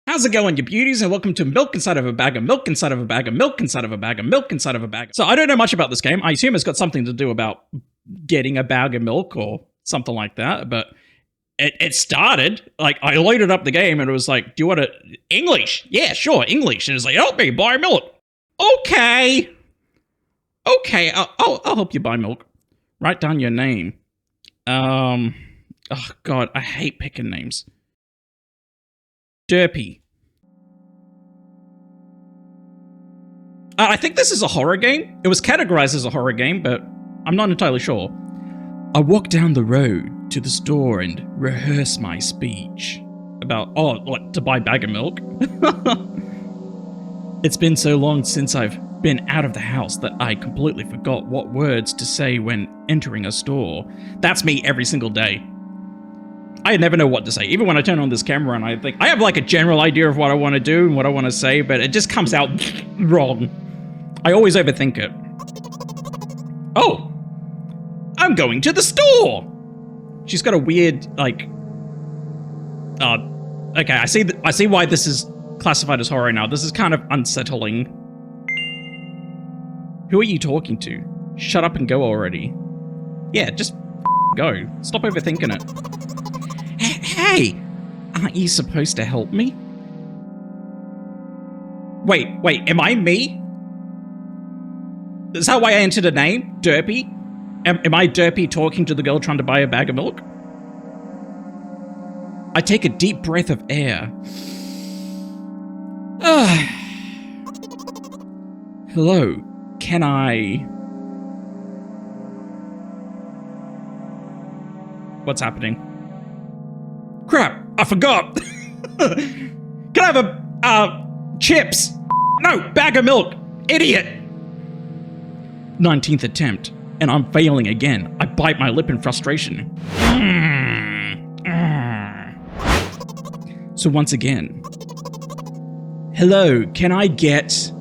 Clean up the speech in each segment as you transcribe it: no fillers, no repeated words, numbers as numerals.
How's it going, you beauties, and welcome to Milk Inside of a Bag of Milk Inside of a Bag of Milk Inside of a Bag of Milk Inside of a Bag. So I don't know much about this game. I assume it's got something to do about getting a bag of milk or something like that, but it started, like, I loaded up the game and it was like, do you want to... English? Yeah, sure, English. And it's like, help me buy milk. Okay. Okay, I'll help you buy milk. Write down your name. Oh, God, I hate picking names. Derpy. I think this is a horror game. It was categorized as a horror game, but I'm not entirely sure. I walk down the road to the store and rehearse my speech. About, what, to buy a bag of milk? It's been so long since I've been out of the house that I completely forgot what words to say when entering a store. That's me every single day. I never know what to say. Even when I turn on this camera and I think, I have like a general idea of what I want to do and what I want to say, but it just comes out wrong. I always overthink it. Oh, I'm going to the store. She's got a weird, like, okay, I see why this is classified as horror now. This is kind of unsettling. Who are you talking to? Shut up and go already. Yeah, just go. Stop overthinking it. Hey, aren't you supposed to help me? Wait, am I me? Is that why I entered a name? Derpy? Am I Derpy talking to the girl trying to buy a bag of milk? I take a deep breath of air. Hello, can I... What's happening? Crap, I forgot. Can I have chips? No, bag of milk. Idiot. 19th attempt, and I'm failing again. I bite my lip in frustration. So once again, hello, can I get...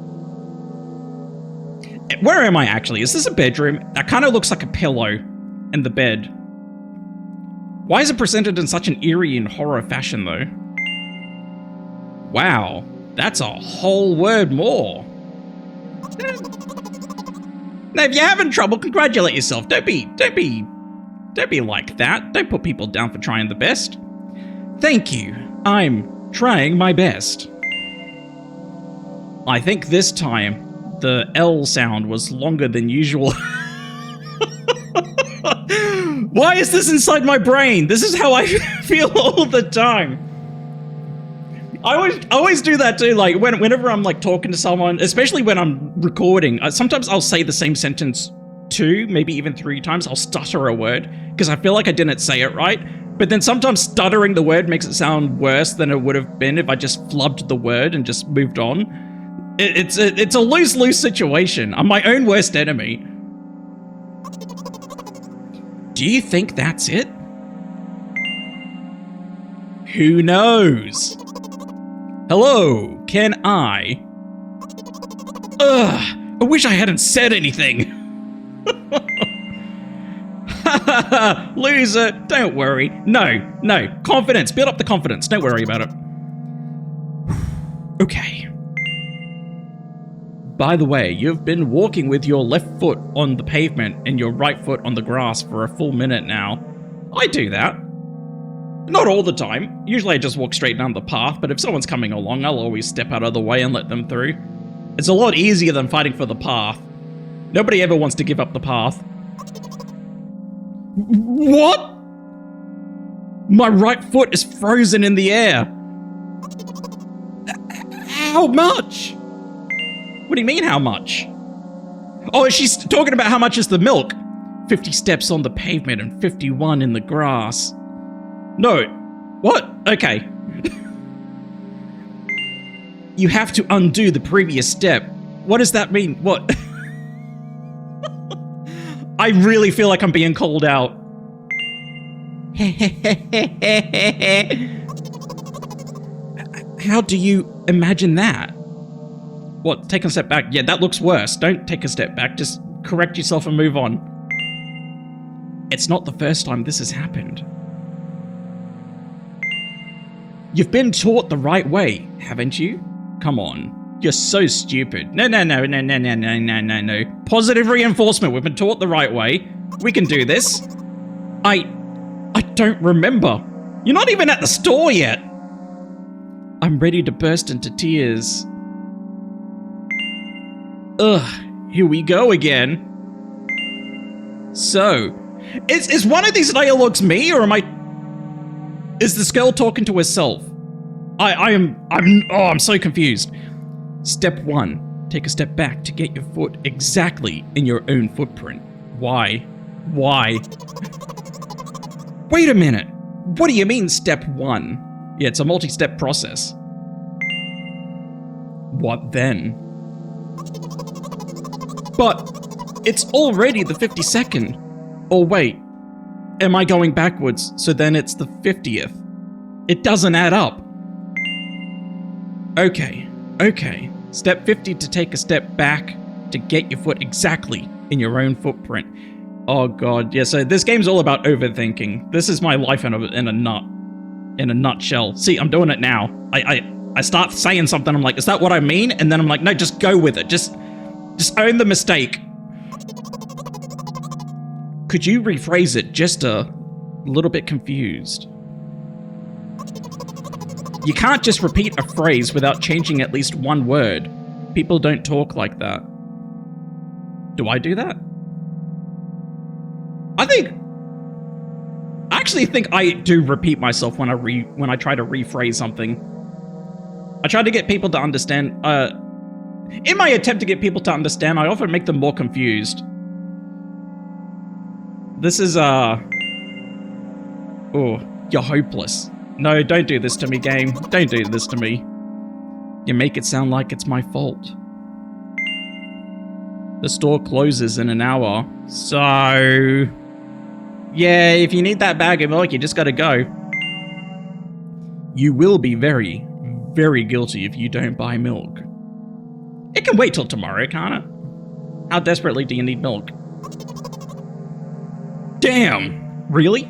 Where am I actually? Is this a bedroom? That kind of looks like a pillow in the bed. Why is it presented in such an eerie and horror fashion, though? Wow, that's a whole word more. Now, if you're having trouble, congratulate yourself. Don't be like that. Don't put people down for trying the best. Thank you. I'm trying my best. I think this time the L sound was longer than usual. Why is this inside my brain? This is how I feel all the time. I always do that too, like whenever I'm like talking to someone, especially when I'm recording, sometimes I'll say the same sentence 2, maybe even 3 times. I'll stutter a word because I feel like I didn't say it right. But then sometimes stuttering the word makes it sound worse than it would have been if I just flubbed the word and just moved on. It's a lose-lose situation. I'm my own worst enemy. Do you think that's it? Who knows? Hello, can I... I wish I hadn't said anything. Loser, don't worry. No, confidence, build up the confidence. Don't worry about it. Okay. By the way, you've been walking with your left foot on the pavement and your right foot on the grass for a full minute now. I do that. Not all the time. Usually I just walk straight down the path, but if someone's coming along, I'll always step out of the way and let them through. It's a lot easier than fighting for the path. Nobody ever wants to give up the path. What? My right foot is frozen in the air. How much? What do you mean, how much? Oh, she's talking about how much is the milk. 50 steps on the pavement and 51 in the grass. No. What? Okay. You have to undo the previous step. What does that mean? What? I really feel like I'm being called out. How do you imagine that? What, take a step back? Yeah, that looks worse. Don't take a step back. Just correct yourself and move on. It's not the first time this has happened. You've been taught the right way, haven't you? Come on. You're so stupid. No. Positive reinforcement. We've been taught the right way. We can do this. I don't remember. You're not even at the store yet. I'm ready to burst into tears. Ugh, here we go again. So, is one of these dialogues me, or is this girl talking to herself? I'm so confused. Step 1, take a step back to get your foot exactly in your own footprint. Why? Wait a minute. What do you mean step 1? Yeah, it's a multi-step process. What then? But it's already the 52nd. Or wait, am I going backwards? So then it's the 50th. It doesn't add up. Okay. Step 50 to take a step back to get your foot exactly in your own footprint. Oh god, yeah, so this game's all about overthinking. This is my life in a nutshell. See, I'm doing it now. I start saying something, I'm like, is that what I mean? And then I'm like, no, just go with it. Just own the mistake. Could you rephrase it? Just a little bit confused. You can't just repeat a phrase without changing at least one word. People don't talk like that. Do I do that? I actually think I do repeat myself when I try to rephrase something. I try to get people to understand. In my attempt to get people to understand, I often make them more confused. This is oh, you're hopeless. No, don't do this to me, game. Don't do this to me. You make it sound like it's my fault. The store closes in an hour, so... yeah, if you need that bag of milk, you just gotta go. You will be very, very guilty if you don't buy milk. It can wait till tomorrow, can't it? How desperately do you need milk? Damn! Really?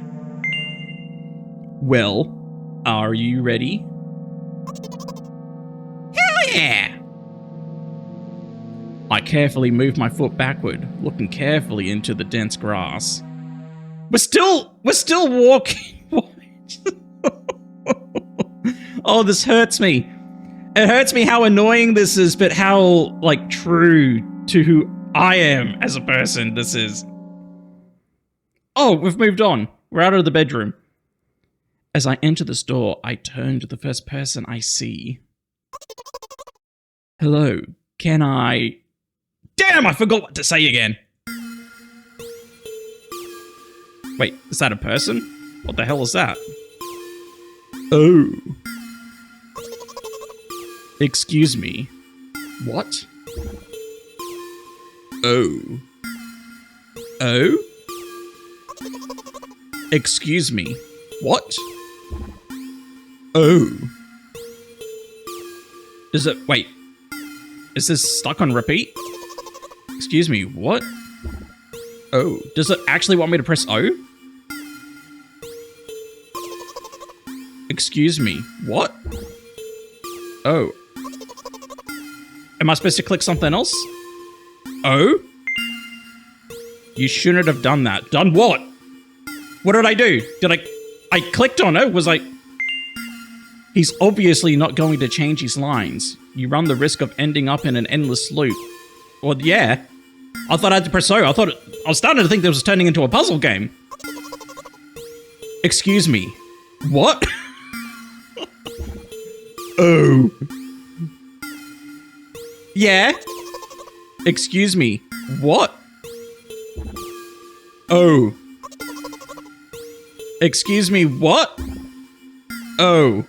Well, are you ready? Hell yeah! I carefully move my foot backward, looking carefully into the dense grass. We're still walking. Oh, this hurts me. It hurts me how annoying this is, but how, like, true to who I am as a person this is. Oh, we've moved on. We're out of the bedroom. As I enter the store, I turn to the first person I see. Hello, can I... Damn, I forgot what to say again. Wait, is that a person? What the hell is that? Oh. Excuse me. What? Oh. Oh? Excuse me. What? Oh. Is it... wait. Is this stuck on repeat? Excuse me, what? Oh. Does it actually want me to press O? Excuse me, what? Oh. Am I supposed to click something else? Oh? You shouldn't have done that. Done what? What did I do? Did I clicked on it? Was I... He's obviously not going to change his lines. You run the risk of ending up in an endless loop. Well, yeah. I thought I had to press O. I was starting to think this was turning into a puzzle game. Excuse me. What? Oh. Yeah? Excuse me. What? Oh. Excuse me, what? Oh.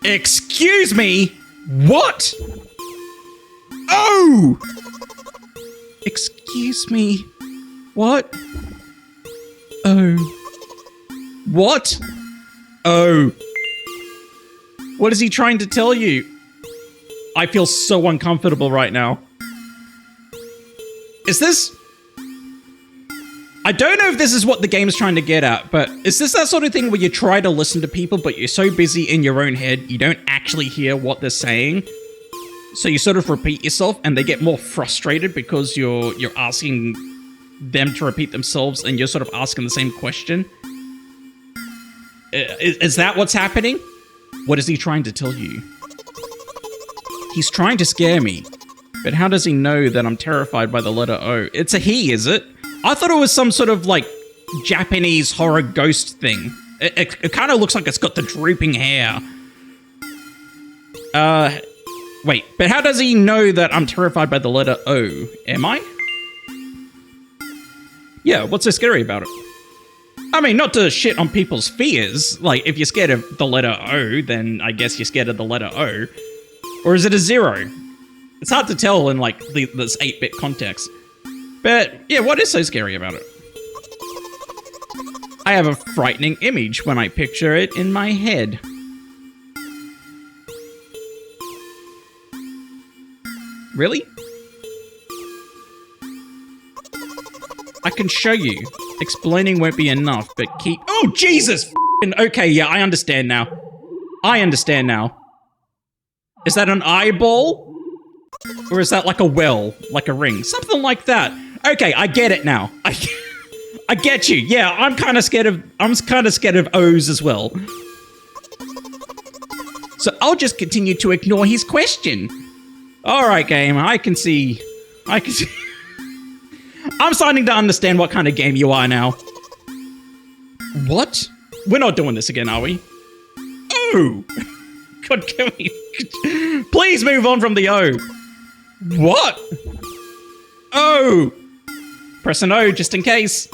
Excuse me? What? Oh! Excuse me. What? Oh. What? Oh. What is he trying to tell you? I feel so uncomfortable right now. Is this... I don't know if this is what the game's trying to get at, but is this that sort of thing where you try to listen to people, but you're so busy in your own head, you don't actually hear what they're saying? So you sort of repeat yourself, and they get more frustrated because you're asking them to repeat themselves, and you're sort of asking the same question? Is that what's happening? What is he trying to tell you? He's trying to scare me, but how does he know that I'm terrified by the letter O? It's a he, is it? I thought it was some sort of, like, Japanese horror ghost thing. It kind of looks like it's got the drooping hair. Wait, but how does he know that I'm terrified by the letter O? Am I? Yeah, what's so scary about it? I mean, not to shit on people's fears. Like, if you're scared of the letter O, then I guess you're scared of the letter O. Or is it a 0? It's hard to tell in, like, this 8-bit context. But, yeah, what is so scary about it? I have a frightening image when I picture it in my head. Really? I can show you. Explaining won't be enough, but keep... Oh, Jesus! Okay, yeah, I understand now. I understand now. Is that an eyeball? Or is that like a well? Like a ring? Something like that. Okay, I get it now. I get you. Yeah, I'm kind of scared of O's as well. So I'll just continue to ignore his question. Alright, game, I can see. I'm starting to understand what kind of game you are now. What? We're not doing this again, are we? Oh! God, can we... Please move on from the O. What? Oh! Press an O just in case.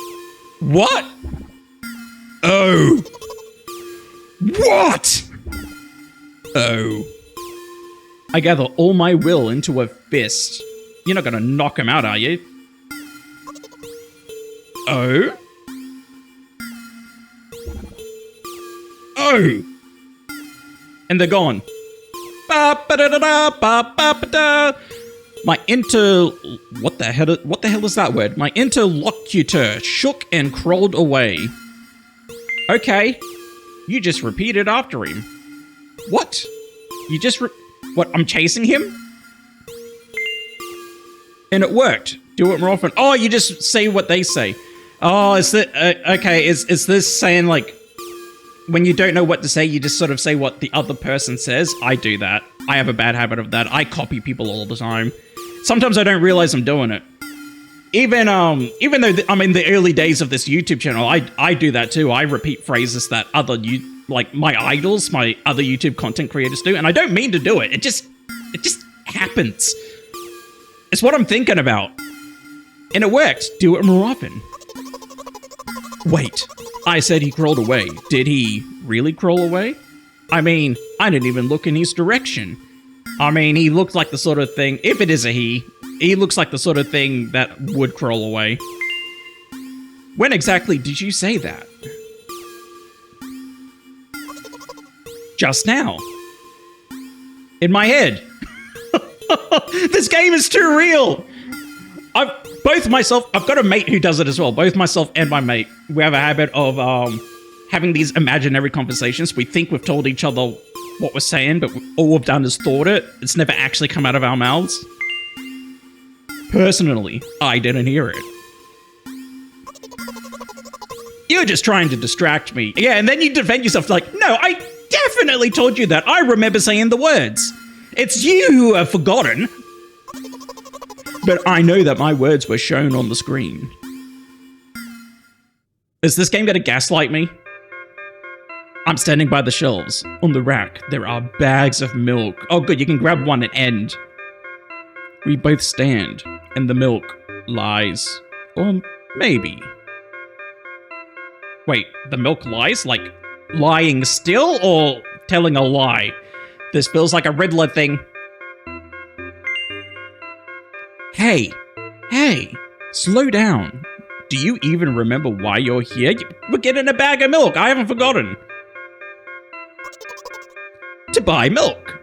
What? Oh. What? Oh. I gather all my will into a fist. You're not gonna knock him out, are you? Oh? Oh! And they're gone. Ba-ba-da-da-da, my what the hell is that word? My interlocutor shook and crawled away. Okay. You just repeated after him. What? You just what, I'm chasing him? And it worked. Do it more often. Oh, you just say what they say. Oh, is that... okay, is this saying, like... When you don't know what to say, you just sort of say what the other person says? I do that. I have a bad habit of that. I copy people all the time. Sometimes I don't realize I'm doing it. Even though I'm in the early days of this YouTube channel, I do that too. I repeat phrases that like my idols, my other YouTube content creators do, and I don't mean to do it. It just happens. It's what I'm thinking about. And it worked. Do it more often. Wait, I said he crawled away. Did he really crawl away? I mean, I didn't even look in his direction. I mean, he looked like the sort of thing, if it is a he looks like the sort of thing that would crawl away. When exactly did you say that? Just now. In my head. This game is too real! I've got a mate who does it as well. Both myself and my mate, we have a habit of having these imaginary conversations. We think we've told each other what we're saying, but all we've done is thought it. It's never actually come out of our mouths. Personally, I didn't hear it. You're just trying to distract me. Yeah, and then you defend yourself like, no, I definitely told you that. I remember saying the words. It's you who have forgotten. But I know that my words were shown on the screen. Is this game gonna gaslight me? I'm standing by the shelves. On the rack, there are bags of milk. Oh good, you can grab one and end. We both stand, and the milk lies. Or maybe. Wait, the milk lies? Like, lying still, or telling a lie? This feels like a Riddler thing. Hey, slow down. Do you even remember why you're here? We're getting a bag of milk, I haven't forgotten. To buy milk.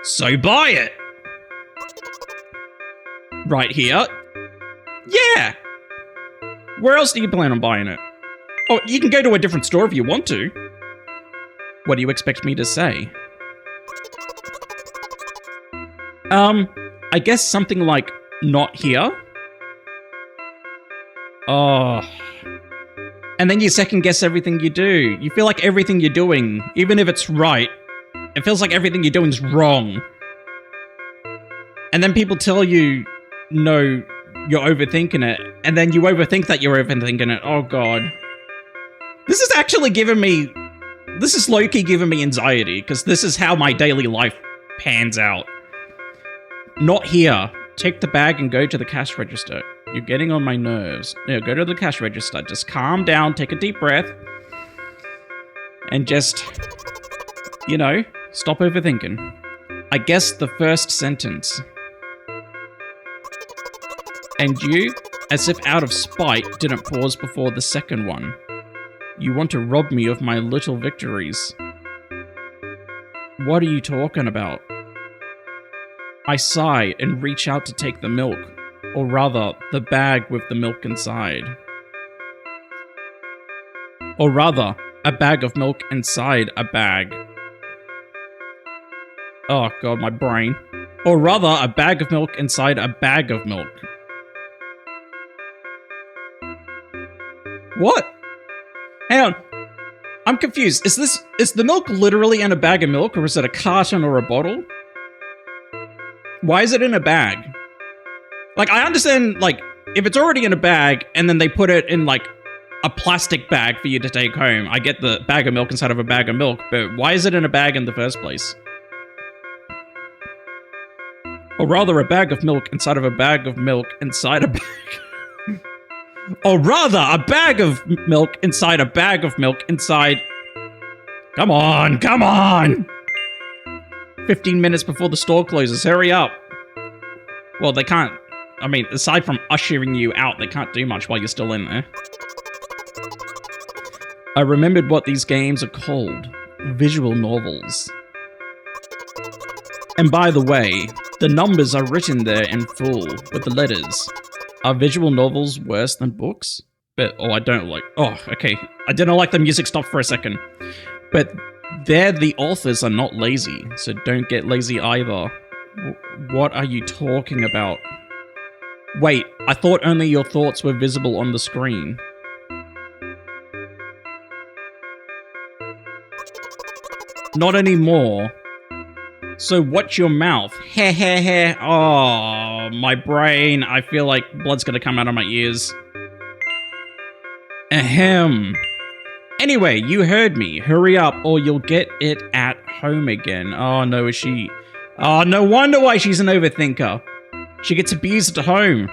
So buy it. Right here. Yeah. Where else do you plan on buying it? Oh, you can go to a different store if you want to. What do you expect me to say? I guess something like, not here? Oh. And then you second guess everything you do. You feel like everything you're doing, even if it's right, it feels like everything you're doing is wrong. And then people tell you, no, you're overthinking it. And then you overthink that you're overthinking it. Oh, God. This is actually giving me... This is low-key giving me anxiety, because this is how my daily life pans out. Not here. Take the bag and go to the cash register. You're getting on my nerves. Yeah, go to the cash register. Just calm down, take a deep breath. And just, you know, stop overthinking. I guess the first sentence. And you, as if out of spite, didn't pause before the second one. You want to rob me of my little victories. What are you talking about? I sigh and reach out to take the milk, or rather, the bag with the milk inside. Or rather, a bag of milk inside a bag. Oh God, my brain. Or rather, a bag of milk inside a bag of milk. What? Hang on. I'm confused. Is the milk literally in a bag of milk, or is it a carton or a bottle? Why is it in a bag? Like, I understand, like, if it's already in a bag, and then they put it in, like, a plastic bag for you to take home, I get the bag of milk inside of a bag of milk, but why is it in a bag in the first place? Or rather, a bag of milk inside of a bag of milk inside a bag... Or rather, a bag of milk inside a bag of milk inside... Come on, come on! 15 minutes before the store closes, hurry up. Well, they can't... I mean, aside from ushering you out, they can't do much while you're still in there. I remembered what these games are called. Visual novels. And by the way, the numbers are written there in full, with the letters. Are visual novels worse than books? But, oh, I don't like... Oh, okay. I didn't like the music stop for a second. But the authors are not lazy, so don't get lazy either. What are you talking about? Wait, I thought only your thoughts were visible on the screen. Not anymore. So watch your mouth. Heh heh heh. Oh, my brain. I feel like blood's gonna come out of my ears. Ahem. Anyway, you heard me. Hurry up or you'll get it at home again. Oh no, is she... Oh, no wonder why she's an overthinker. She gets abused at home.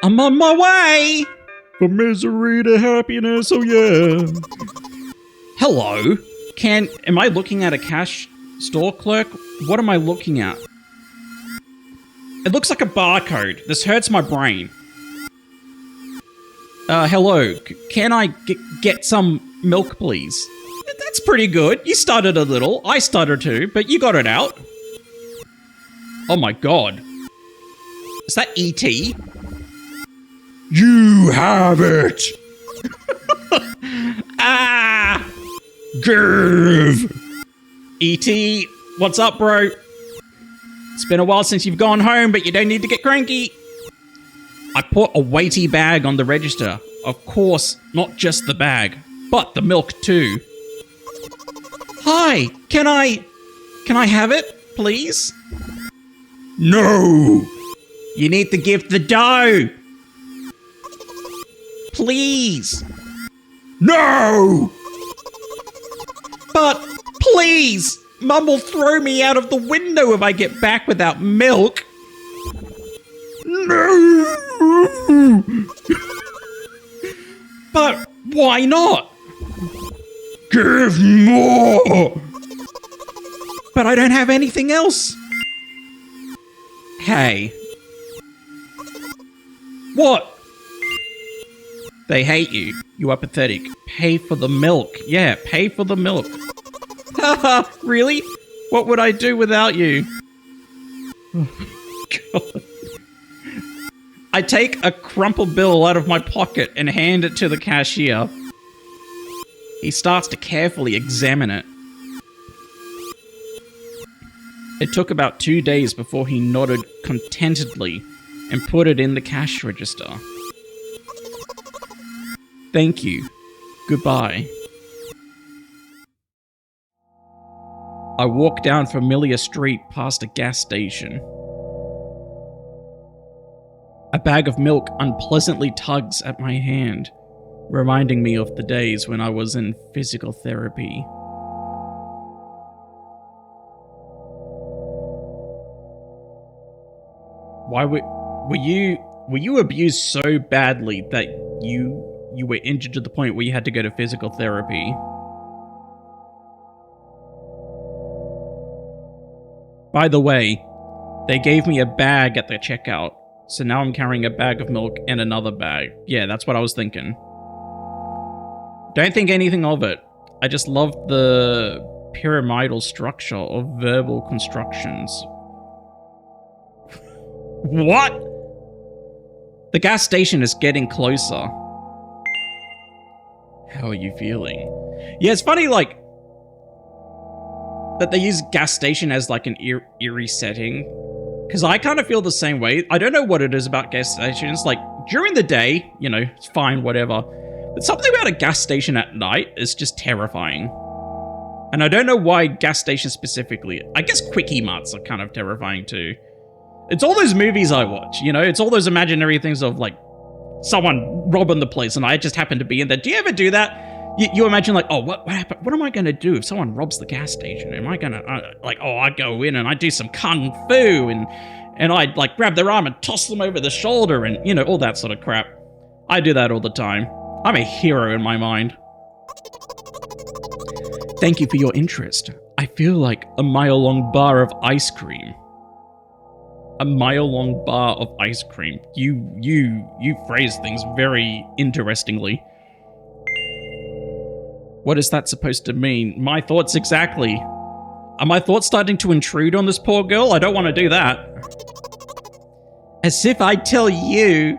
I'm on my way! From misery to happiness, oh yeah. Hello? Am I looking at a cash store clerk? What am I looking at? It looks like a barcode. This hurts my brain. Hello. Can I get some milk, please? That's pretty good. You stuttered a little. I stuttered too, but you got it out. Oh my God. Is that E.T.? You have it! Ah! Give! E.T., what's up, bro? It's been a while since you've gone home, but you don't need to get cranky. I put a weighty bag on the register. Of course, not just the bag, but the milk too. Hi, can I have it, please? No! You need to give the dough! Please! No! But please! Mum will throw me out of the window if I get back without milk. No! But why not? Give more! But I don't have anything else. Hey. What? They hate you. You are pathetic. Pay for the milk. Yeah, pay for the milk. Haha, really? What would I do without you? Oh, God. I take a crumpled bill out of my pocket and hand it to the cashier. He starts to carefully examine it. It took about 2 days before he nodded contentedly and put it in the cash register. Thank you. Goodbye. I walk down familiar street past a gas station. A bag of milk unpleasantly tugs at my hand, reminding me of the days when I was in physical therapy. Why were you abused so badly that you were injured to the point where you had to go to physical therapy? By the way, they gave me a bag at the checkout, so now I'm carrying a bag of milk and another bag. Yeah, that's what I was thinking. Don't think anything of it. I just love the pyramidal structure of verbal constructions. What? The gas station is getting closer. How are you feeling? Yeah, it's funny, like, that they use gas station as, like, an eerie setting. Because I kind of feel the same way. I don't know what it is about gas stations. Like, during the day, you know, it's fine, whatever. But something about a gas station at night is just terrifying. And I don't know why gas stations specifically. I guess Quickie Marts are kind of terrifying too. It's all those movies I watch, you know? It's all those imaginary things of, like, someone robbing the place and I just happen to be in there. Do you ever do that? You imagine, like, oh, what happened? What am I going to do if someone robs the gas station? Am I going to, I go in and I do some kung fu and I, like, grab their arm and toss them over the shoulder and, you know, all that sort of crap. I do that all the time. I'm a hero in my mind. Thank you for your interest. I feel like a mile-long bar of ice cream. A mile-long bar of ice cream. You phrase things very interestingly. What is that supposed to mean? My thoughts exactly. Are my thoughts starting to intrude on this poor girl? I don't want to do that. As if I'd tell you.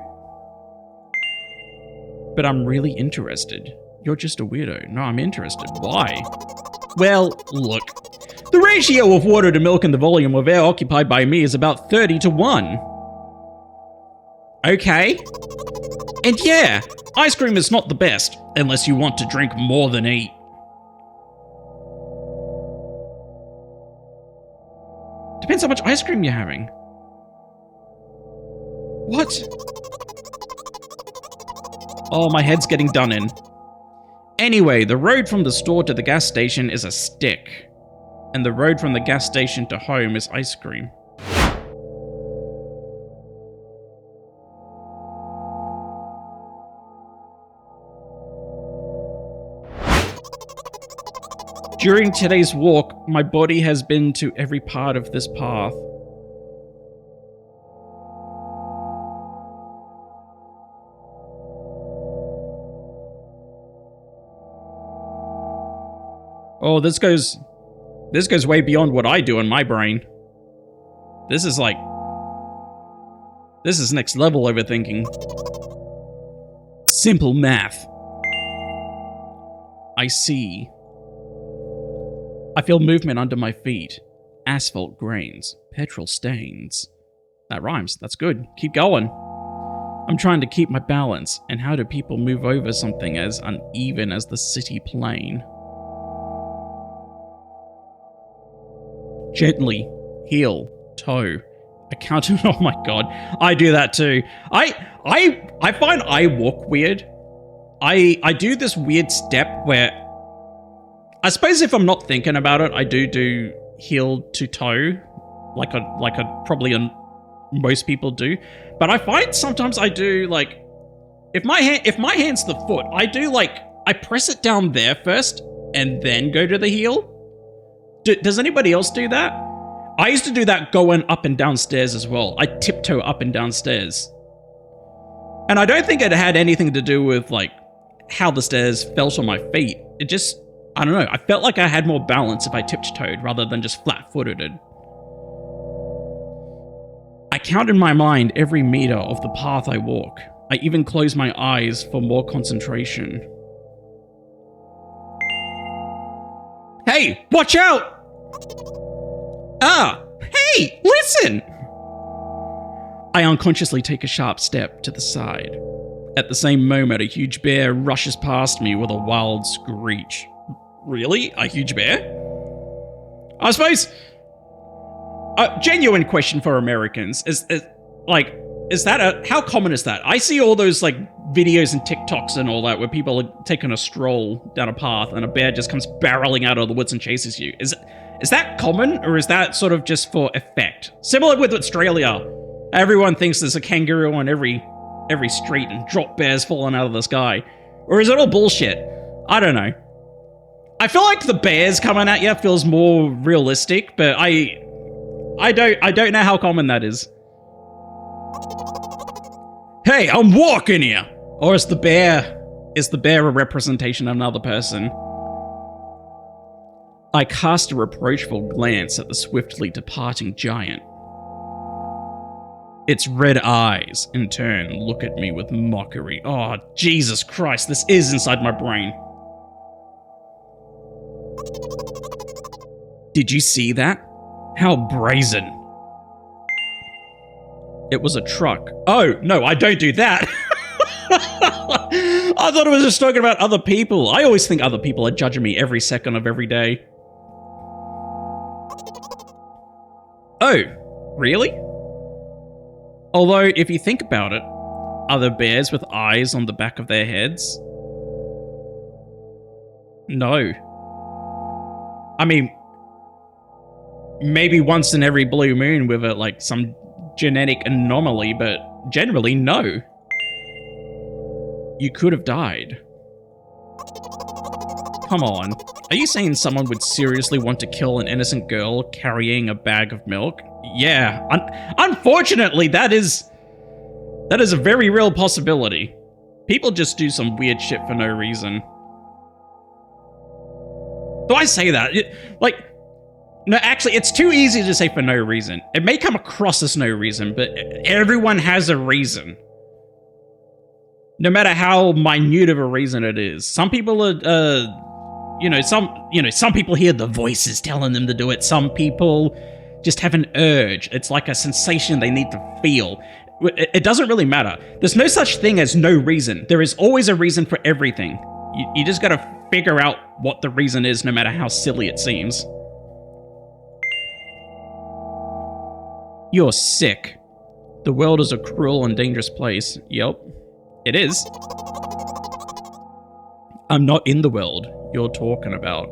But I'm really interested. You're just a weirdo. No, I'm interested. Why? Well, look. The ratio of water to milk and the volume of air occupied by me is about 30 to 1. Okay. And yeah, ice cream is not the best, unless you want to drink more than eat. Depends how much ice cream you're having. What? Oh, my head's getting done in. Anyway, the road from the store to the gas station is a stick. And the road from the gas station to home is ice cream. During today's walk, my body has been to every part of this path. Oh, this goes way beyond what I do in my brain. This is next level overthinking. Simple math. I see. I feel movement under my feet. Asphalt grains. Petrol stains. That rhymes. That's good. Keep going. I'm trying to keep my balance. And how do people move over something as uneven as the city plain? Gently. Heel. Toe. Accountant. Oh my god. I do that too. I find I walk weird. I do this weird step where I suppose if I'm not thinking about it, I do heel to toe, like most people do. But I find sometimes I do like, if my hand's the foot, I press it down there first and then go to the heel. Does anybody else do that? I used to do that going up and down stairs as well. I tiptoe up and down stairs. And I don't think it had anything to do with like how the stairs felt on my feet. It just, I don't know. I felt like I had more balance if I tiptoed rather than just flat-footed. I count in my mind every meter of the path I walk. I even close my eyes for more concentration. Hey, watch out! Ah, hey, listen! I unconsciously take a sharp step to the side. At the same moment, a huge bear rushes past me with a wild screech. Really? A huge bear? I suppose... A genuine question for Americans is that how common is that? I see all those like videos and TikToks and all that where people are taking a stroll down a path and a bear just comes barreling out of the woods and chases you. Is that common, or is that sort of just for effect? Similar with Australia. Everyone thinks there's a kangaroo on every street and drop bears falling out of the sky. Or is it all bullshit? I don't know. I feel like the bears coming at you feels more realistic, but I don't know how common that is. Hey, I'm walking here! Or is the bear a representation of another person? I cast a reproachful glance at the swiftly departing giant. Its red eyes, in turn, look at me with mockery. Oh, Jesus Christ, this is inside my brain. Did you see that? How brazen. It was a truck. Oh, no, I don't do that. I thought it was just talking about other people. I always think other people are judging me every second of every day. Oh, really? Although, if you think about it, are there bears with eyes on the back of their heads? No. I mean, maybe once in every blue moon with some genetic anomaly, but generally, no. You could have died. Come on. Are you saying someone would seriously want to kill an innocent girl carrying a bag of milk? Yeah. Unfortunately, that is a very real possibility. People just do some weird shit for no reason. Do I say that? No, actually, it's too easy to say for no reason. It may come across as no reason, but everyone has a reason. No matter how minute of a reason it is. Some people are, some people hear the voices telling them to do it. Some people just have an urge. It's like a sensation they need to feel. It doesn't really matter. There's no such thing as no reason. There is always a reason for everything. You just gotta figure out what the reason is, no matter how silly it seems. You're sick. The world is a cruel and dangerous place. Yep, it is. I'm not in the world you're talking about.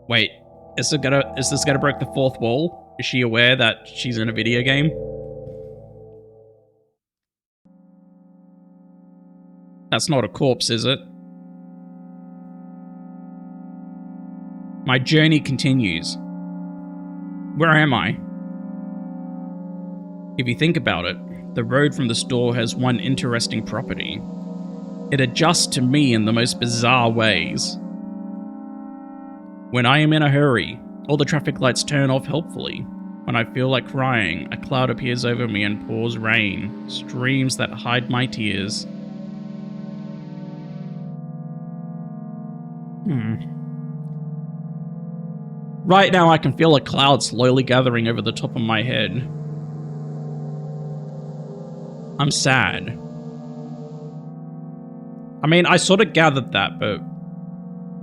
Wait, is this gonna break the fourth wall? Is she aware that she's in a video game? That's not a corpse, is it? My journey continues. Where am I? If you think about it, the road from the store has one interesting property. It adjusts to me in the most bizarre ways. When I am in a hurry, all the traffic lights turn off helpfully. When I feel like crying, a cloud appears over me and pours rain, streams that hide my tears. Right now I can feel a cloud slowly gathering over the top of my head. I'm sad. I mean, I sort of gathered that, but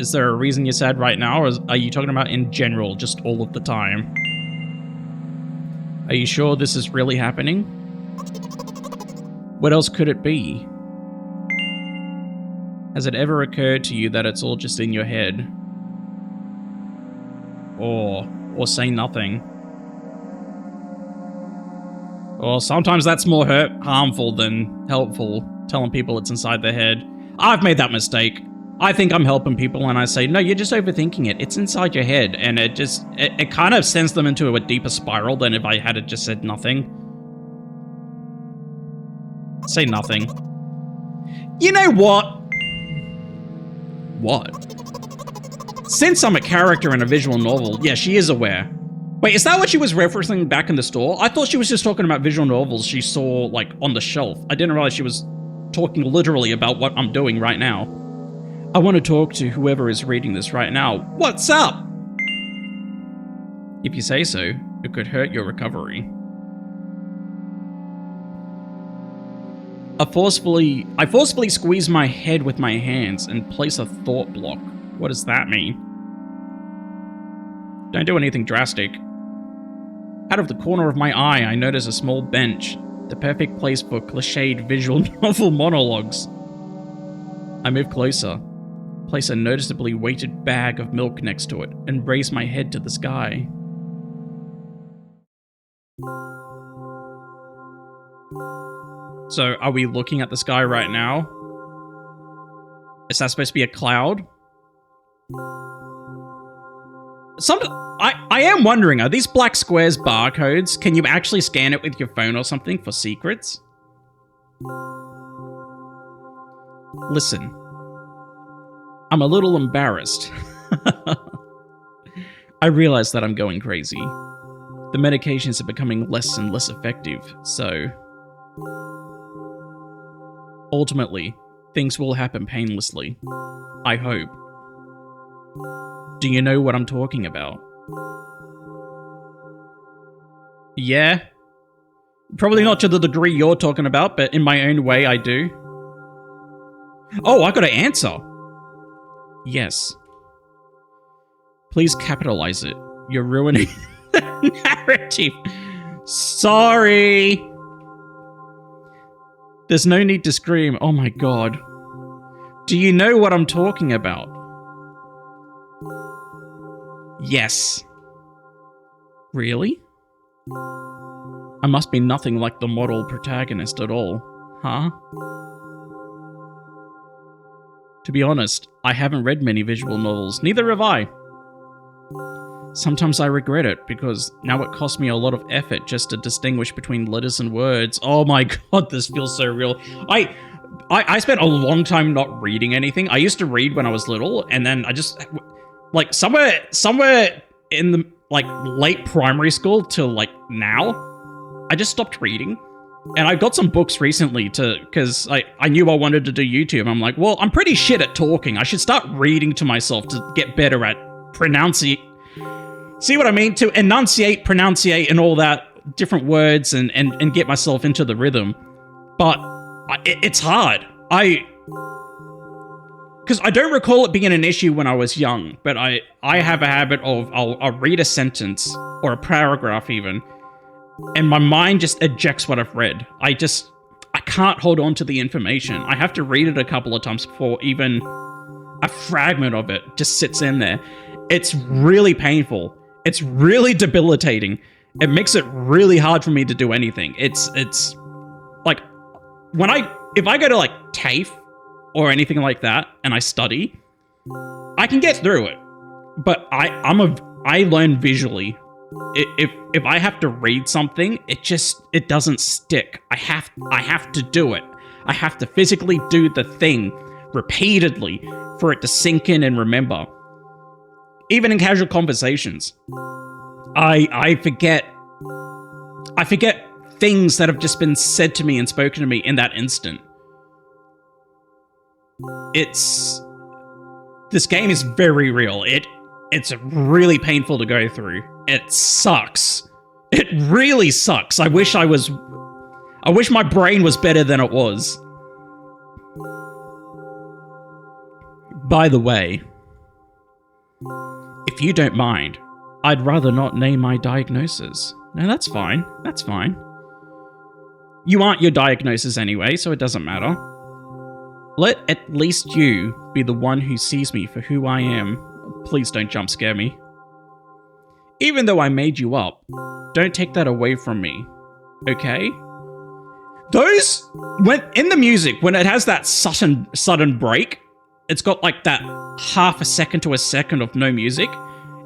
is there a reason you're sad right now, or are you talking about in general, just all of the time? Are you sure this is really happening? What else could it be? Has it ever occurred to you that it's all just in your head? Or say nothing? Well, sometimes that's more harmful than helpful, telling people it's inside their head. I've made that mistake. I think I'm helping people and I say, no, you're just overthinking it. It's inside your head. And it kind of sends them into a deeper spiral than if I had just said nothing. Say nothing. You know what? What? Since I'm a character in a visual novel, yeah, she is aware. Wait, is that what she was referencing back in the store? I thought she was just talking about visual novels she saw, like, on the shelf. I didn't realize she was talking literally about what I'm doing right now. I want to talk to whoever is reading this right now. What's up? If you say so, it could hurt your recovery. I forcefully squeeze my head with my hands and place a thought block. What does that mean? Don't do anything drastic. Out of the corner of my eye, I notice a small bench, the perfect place for cliched visual novel monologues. I move closer, place a noticeably weighted bag of milk next to it, and raise my head to the sky. So, are we looking at the sky right now? Is that supposed to be a cloud? I am wondering, are these black squares barcodes? Can you actually scan it with your phone or something for secrets? Listen. I'm a little embarrassed. I realize that I'm going crazy. The medications are becoming less and less effective, so... Ultimately, things will happen painlessly. I hope. Do you know what I'm talking about? Yeah. Probably not to the degree you're talking about, but in my own way, I do. Oh, I got an answer. Yes. Please capitalize it. You're ruining the narrative. Sorry. There's no need to scream. Oh my god. Do you know what I'm talking about? Yes. Really? I must be nothing like the model protagonist at all, huh? To be honest, I haven't read many visual novels, neither have I. Sometimes I regret it, because now it costs me a lot of effort just to distinguish between letters and words. Oh my god, this feels so real. I spent a long time not reading anything. I used to read when I was little, and then I just... Like, somewhere in the, like, late primary school till, like, now, I just stopped reading. And I got some books recently because I knew I wanted to do YouTube. I'm like, well, I'm pretty shit at talking. I should start reading to myself to get better at pronunciate. See what I mean? To enunciate, pronunciate, and all that, different words, and get myself into the rhythm. But it's hard. Because I don't recall it being an issue when I was young, but I have a habit of, I'll read a sentence, or a paragraph even, and my mind just ejects what I've read. I can't hold on to the information. I have to read it a couple of times before even a fragment of it just sits in there. It's really painful. It's really debilitating. It makes it really hard for me to do anything. It's like, if I go to like TAFE or anything like that and I study, I can get through it. But I learn visually. If I have to read something, it doesn't stick. I have to do it. I have to physically do the thing repeatedly for it to sink in and remember. Even in casual conversations, I forget things that have just been said to me and spoken to me in that instant. This game is very real. It's really painful to go through. It sucks. It really sucks. I wish my brain was better than it was. By the way, if you don't mind, I'd rather not name my diagnosis. No, that's fine. That's fine. You aren't your diagnosis anyway, so it doesn't matter. Let at least you be the one who sees me for who I am. Please don't jump scare me. Even though I made you up, don't take that away from me. Okay? When in the music, when it has that sudden break, it's got like that half a second to a second of no music.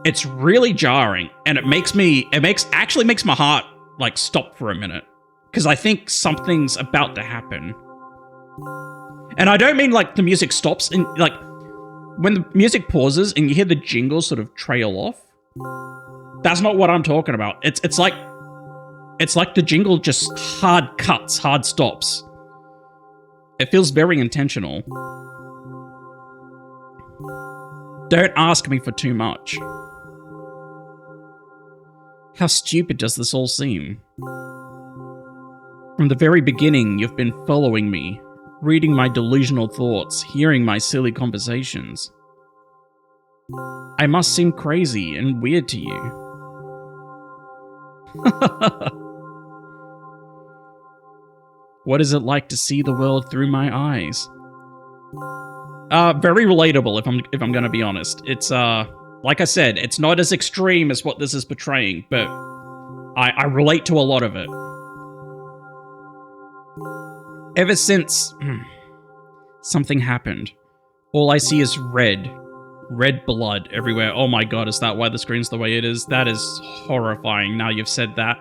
It's really jarring, and it actually makes my heart like stop for a minute, because I think something's about to happen. And I don't mean like the music stops and like when the music pauses and you hear the jingle sort of trail off. That's not what I'm talking about. It's like the jingle just hard cuts, hard stops. It feels very intentional. Don't ask me for too much. How stupid does this all seem? From the very beginning, you've been following me, reading my delusional thoughts, hearing my silly conversations. I must seem crazy and weird to you. What is it like to see the world through my eyes? Very relatable if I'm gonna be honest. It's like I said, it's not as extreme as what this is portraying, but I relate to a lot of it. Ever since something happened, all I see is red blood everywhere. Oh my god, is that why the screen's the way it is? That is horrifying now you've said that.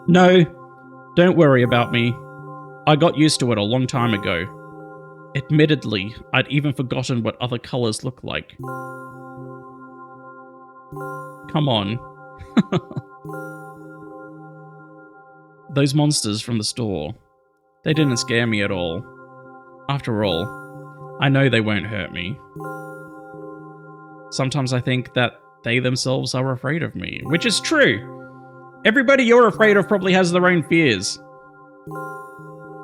No, don't worry about me. I got used to it a long time ago. Admittedly, I'd even forgotten what other colors look like. Come on. Those monsters from the store, they didn't scare me at all. After all, I know they won't hurt me. Sometimes I think that they themselves are afraid of me, which is true. Everybody you're afraid of probably has their own fears.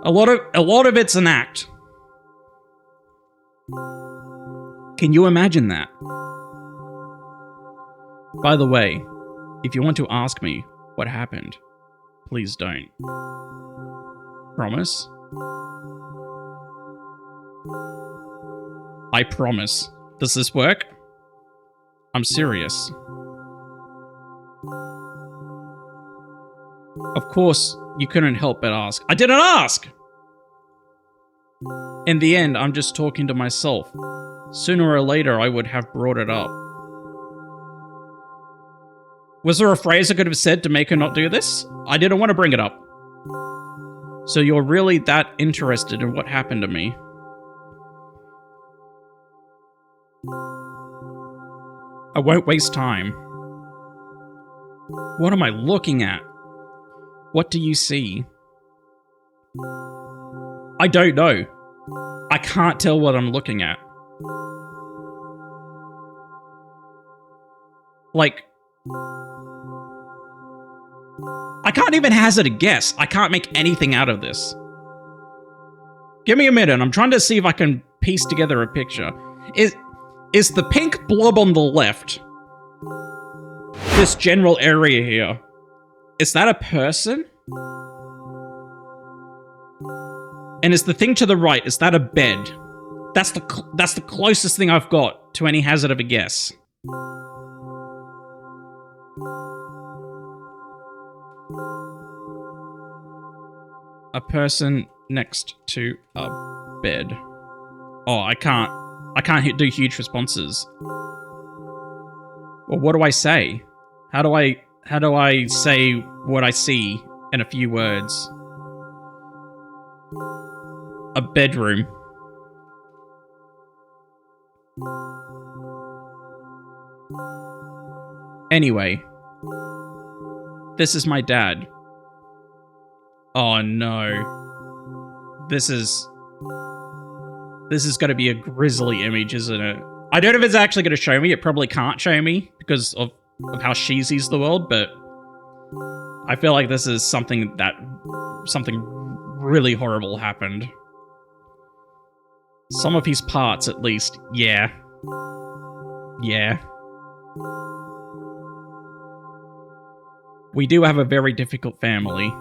A lot of it's an act. Can you imagine that? By the way, if you want to ask me what happened, please don't. Promise? I promise. Does this work? I'm serious. Of course, you couldn't help but ask. I didn't ask! In the end, I'm just talking to myself. Sooner or later, I would have brought it up. Was there a phrase I could have said to make her not do this? I didn't want to bring it up. So you're really that interested in what happened to me? I won't waste time. What am I looking at? What do you see? I don't know. I can't tell what I'm looking at. Like, I can't even hazard a guess. I can't make anything out of this. Give me a minute. I'm trying to see if I can piece together a picture. Is the pink blob on the left, this general area here, is that a person? And is the thing to the right, is that a bed? That's the closest thing I've got to any hazard of a guess. A person next to a bed. Oh, I can't do huge responses. Well, what do I say? How do I say what I see in a few words? A bedroom. Anyway, this is my dad. Oh no. This is going to be a grisly image, isn't it? I don't know if it's actually going to show me. It probably can't show me because of how she sees the world, but I feel like this is something really horrible happened. Some of his parts, at least. Yeah. Yeah. We do have a very difficult family.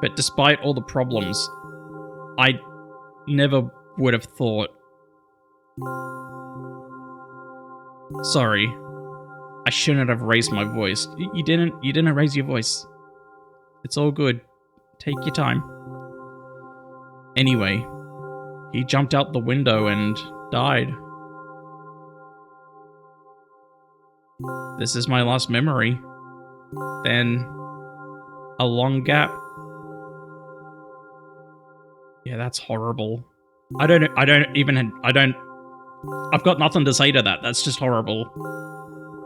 But despite all the problems, I never would have thought... Sorry. I shouldn't have raised my voice. You didn't raise your voice. It's all good. Take your time. Anyway, he jumped out the window and died. This is my last memory. Then a long gap. Yeah, that's horrible. I don't I've got nothing to say to that. That's just horrible.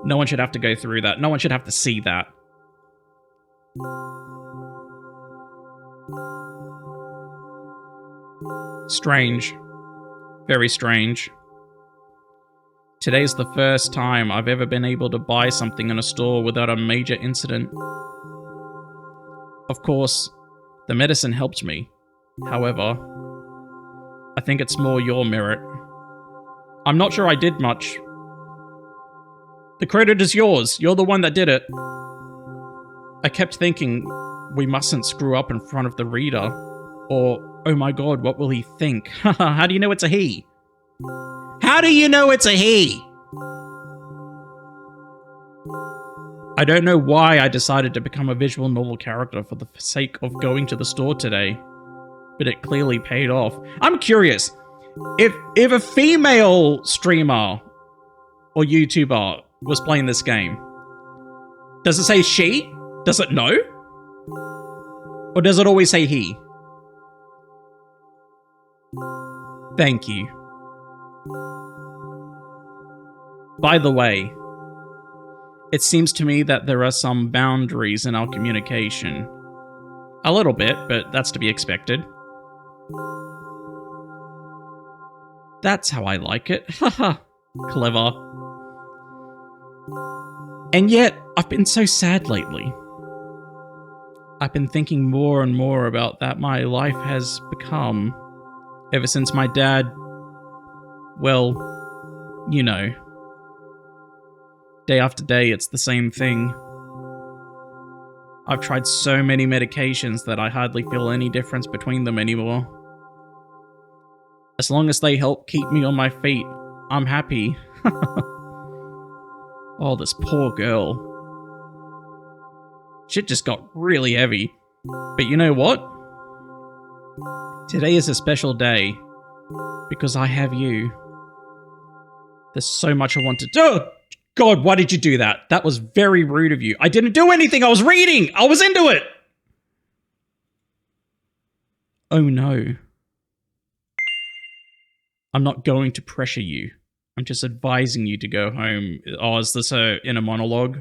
No one should have to go through that. No one should have to see that. Strange. Very strange. Today's the first time I've ever been able to buy something in a store without a major incident. Of course, the medicine helped me. However, I think it's more your merit. I'm not sure I did much. The credit is yours. You're the one that did it. I kept thinking, we mustn't screw up in front of the reader. Or, oh my god, what will he think? Haha, how do you know it's a he? How do you know it's a he? I don't know why I decided to become a visual novel character for the sake of going to the store today, but it clearly paid off. I'm curious, if a female streamer or YouTuber was playing this game, does it say she? Does it know? Or does it always say he? Thank you. By the way, it seems to me that there are some boundaries in our communication. A little bit, but that's to be expected. That's how I like it. Haha. Clever. And yet, I've been so sad lately. I've been thinking more and more about that my life has become ever since my dad, well, you know. Day after day, it's the same thing. I've tried so many medications that I hardly feel any difference between them anymore. As long as they help keep me on my feet, I'm happy. Oh, this poor girl. Shit just got really heavy. But you know what? Today is a special day because I have you. There's so much I want to do. God, why did you do that? That was very rude of you. I didn't do anything. I was reading. I was into it. Oh no. I'm not going to pressure you. I'm just advising you to go home. Oh, is this a inner monologue?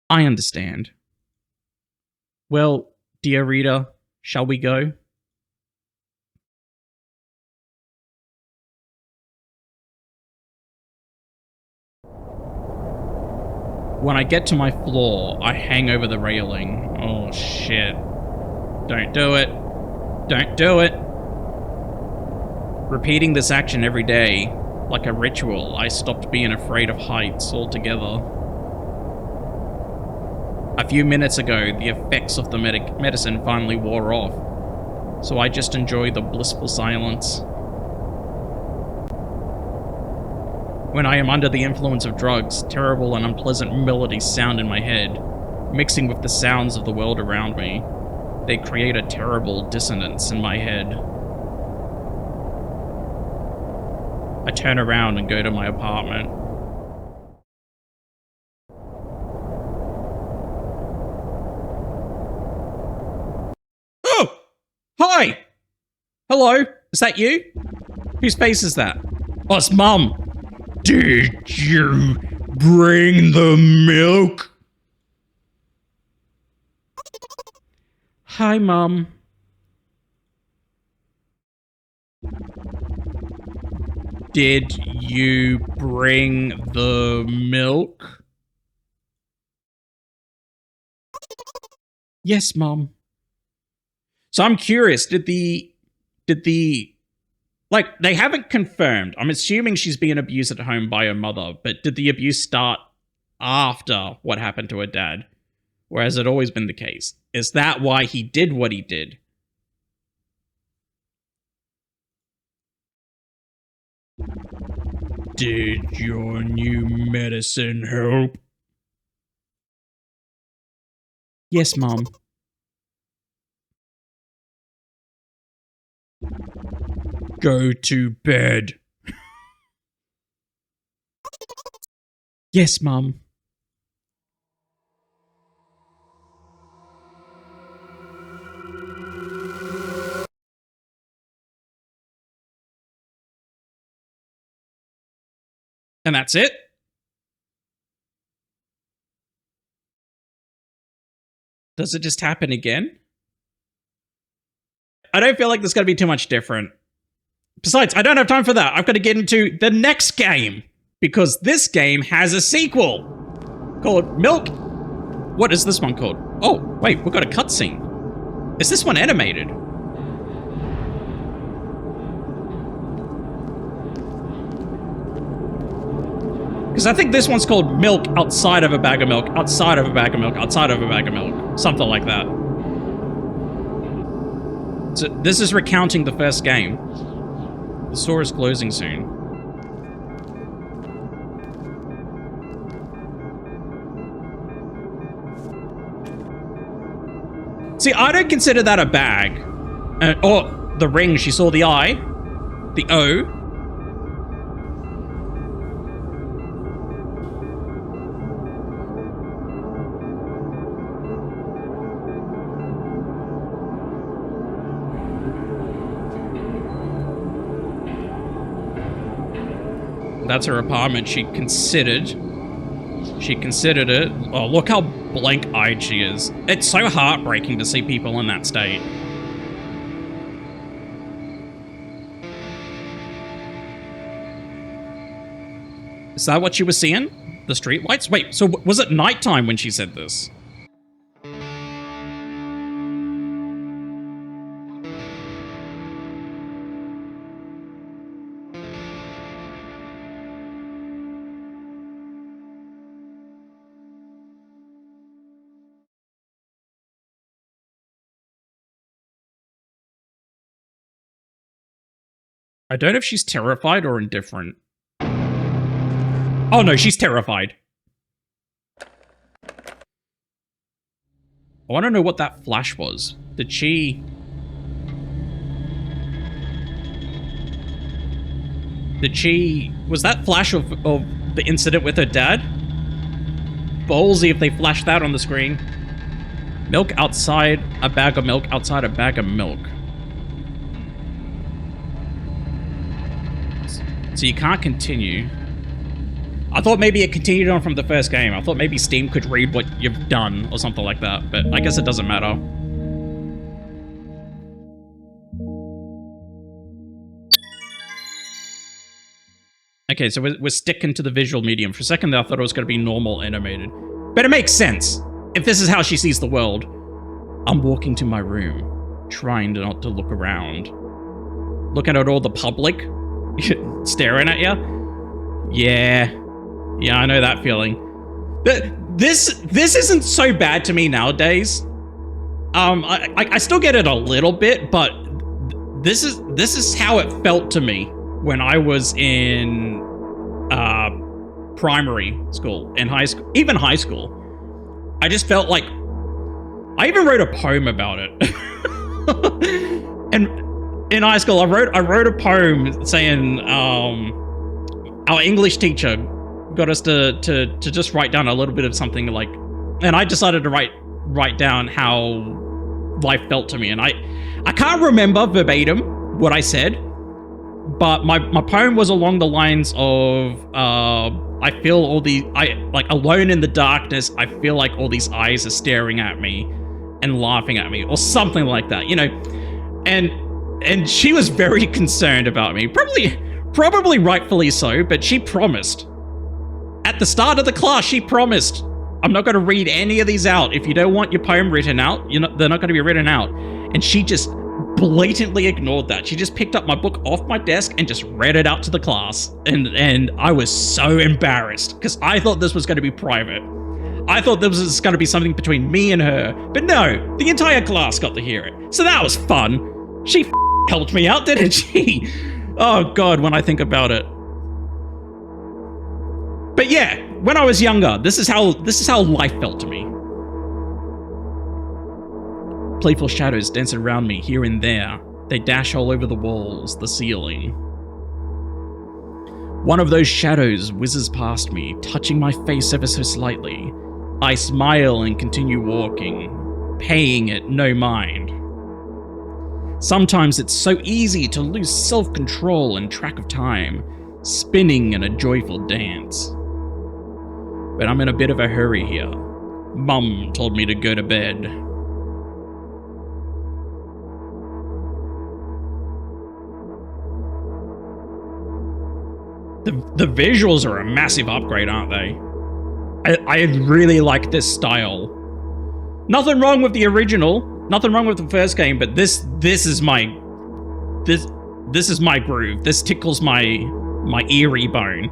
I understand. Well, dear reader, shall we go? When I get to my floor, I hang over the railing. Oh shit. Don't do it. Don't do it. Repeating this action every day, like a ritual, I stopped being afraid of heights altogether. A few minutes ago, the effects of the medicine finally wore off, so I just enjoy the blissful silence. When I am under the influence of drugs, terrible and unpleasant melodies sound in my head, mixing with the sounds of the world around me. They create a terrible dissonance in my head. I turn around and go to my apartment. Oh! Hi! Hello? Is that you? Whose face is that? Oh, it's Mum! Did you bring the milk? Hi, Mum. Did you bring the milk? Yes, Mum. So I'm curious, did the like, they haven't confirmed. I'm assuming she's being abused at home by her mother, but did the abuse start after what happened to her dad? Or has it always been the case? Is that why he did what he did? Did your new medicine help? Yes, Mom. Go to bed. Yes, Mum. And that's it? Does it just happen again? I don't feel like there's going to be too much different. Besides, I don't have time for that. I've got to get into the next game. Because this game has a sequel called Milk. What is this one called? Oh, wait, we've got a cutscene. Is this one animated? Because I think this one's called Milk Outside of a Bag of Milk, Outside of a Bag of Milk, Outside of a Bag of Milk. Something like that. So this is recounting the first game. The store is closing soon. See, I don't consider that a bag. Or the ring, she saw the I, the O. That's her apartment. She considered it. Oh, look how blank-eyed she is. It's so heartbreaking to see people in that state. Is that what she was seeing? The streetlights? Wait, so was it nighttime when she said this? I don't know if she's terrified or indifferent. Oh no, she's terrified. I want to know what that flash was. Did she... Was that flash of the incident with her dad? Ballsy if they flashed that on the screen. Milk outside a bag of milk, outside a bag of milk. So you can't continue. I thought maybe it continued on from the first game. I thought maybe Steam could read what you've done or something like that, but I guess it doesn't matter. Okay, so we're sticking to the visual medium. For a second there, I thought it was going to be normal animated. But it makes sense. If this is how she sees the world. I'm walking to my room, trying not to look around. Looking at all the public staring at you. Yeah, I know that feeling. This isn't so bad to me nowadays. I still get it a little bit, but this is how it felt to me when I was in primary school, in high school, even high school. I just felt like I even wrote a poem about it. And in high school, I wrote a poem saying our English teacher got us to just write down a little bit of something like, and I decided to write down how life felt to me, and I can't remember verbatim what I said, but my poem was along the lines of I feel like alone in the darkness, I feel like all these eyes are staring at me and laughing at me, or something like that, you know, and she was very concerned about me, probably rightfully so, but she promised. At the start of the class, she promised, I'm not going to read any of these out. If you don't want your poem written out, they're not going to be written out. And she just blatantly ignored that. She just picked up my book off my desk and just read it out to the class. And I was so embarrassed because I thought this was going to be private. I thought this was going to be something between me and her. But no, the entire class got to hear it. So that was fun. She helped me out, didn't she? Oh God, when I think about it. But yeah, when I was younger, this is how life felt to me. Playful shadows dance around me here and there. They dash all over the walls, the ceiling. One of those shadows whizzes past me, touching my face ever so slightly. I smile and continue walking, paying it no mind. Sometimes it's so easy to lose self-control and track of time. spinning in a joyful dance. But I'm in a bit of a hurry here. Mum told me to go to bed. The visuals are a massive upgrade, aren't they? I really like this style. Nothing wrong with the original, nothing wrong with the first game, but this is my groove. This tickles my eerie bone.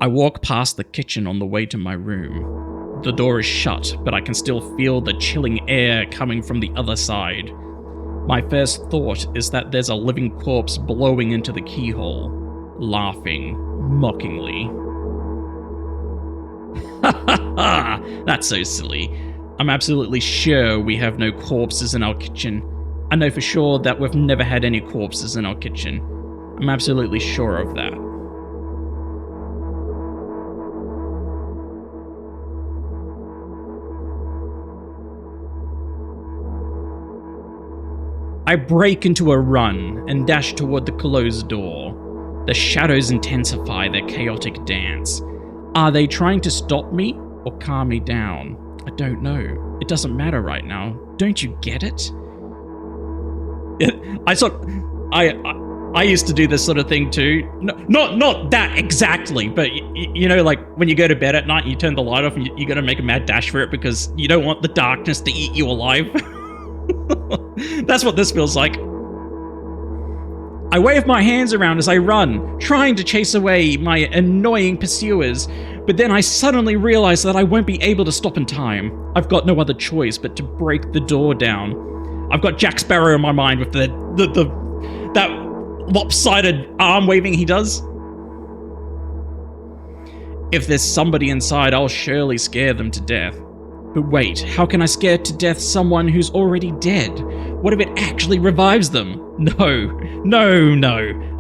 I walk past the kitchen on the way to my room. The door is shut, but I can still feel the chilling air coming from the other side. My first thought is that there's a living corpse blowing into the keyhole, laughing mockingly. Ha ha ha! That's so silly. I'm absolutely sure we have no corpses in our kitchen. I know for sure that we've never had any corpses in our kitchen. I'm absolutely sure of that. I break into a run and dash toward the closed door. The shadows intensify their chaotic dance. Are they trying to stop me or calm me down? I don't know. It doesn't matter right now. Don't you get it? I used to do this sort of thing too. No, not that exactly, but you know, like when you go to bed at night, you turn the light off and you got to make a mad dash for it because you don't want the darkness to eat you alive. That's what this feels like. I wave my hands around as I run, trying to chase away my annoying pursuers, but then I suddenly realize that I won't be able to stop in time. I've got no other choice but to break the door down. I've got Jack Sparrow in my mind with that lopsided arm waving he does. If there's somebody inside, I'll surely scare them to death. But wait, how can I scare to death someone who's already dead? What if it actually revives them? No,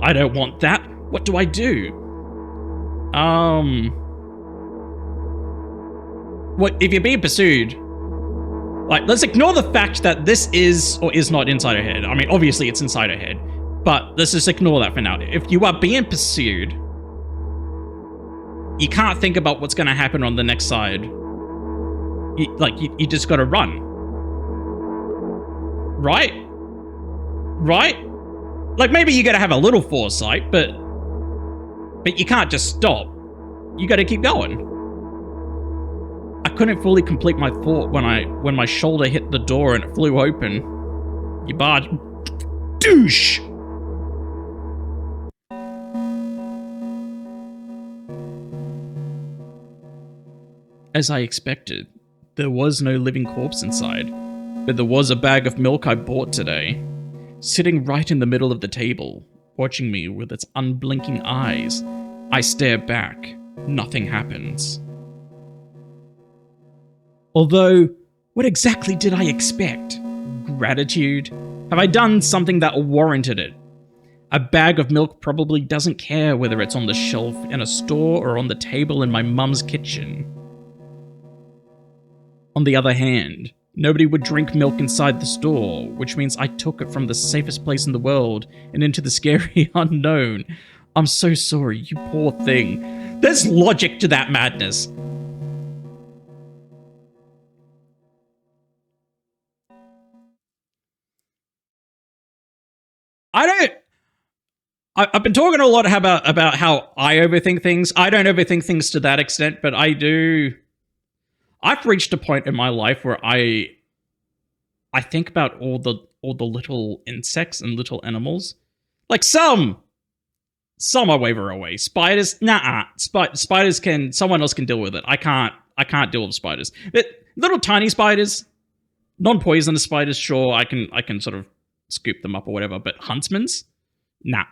I don't want that. What do I do? What if you're being pursued? Like, let's ignore the fact that this is or is not inside her head. I mean, obviously it's inside her head, but let's just ignore that for now. If you are being pursued, you can't think about what's going to happen on the next side. You just gotta run. Right? Like, maybe you gotta have a little foresight, but you can't just stop. You gotta keep going. I couldn't fully complete my thought when my shoulder hit the door and it flew open. You barge... Douche! As I expected, there was no living corpse inside, but there was a bag of milk I bought today, sitting right in the middle of the table, watching me with its unblinking eyes. I stare back. Nothing happens. Although, what exactly did I expect? Gratitude? Have I done something that warranted it? A bag of milk probably doesn't care whether it's on the shelf in a store or on the table in my mum's kitchen. On the other hand, nobody would drink milk inside the store, which means I took it from the safest place in the world and into the scary unknown. I'm so sorry, you poor thing. There's logic to that madness. I've been talking a lot about how I overthink things. I don't overthink things to that extent, but I do. I've reached a point in my life where I think about all the little insects and little animals. Like some I waver away. Spiders, nah. Spiders someone else can deal with it. I can't deal with spiders. But little tiny spiders, non-poisonous spiders, sure, I can sort of scoop them up or whatever. But huntsmans, nah,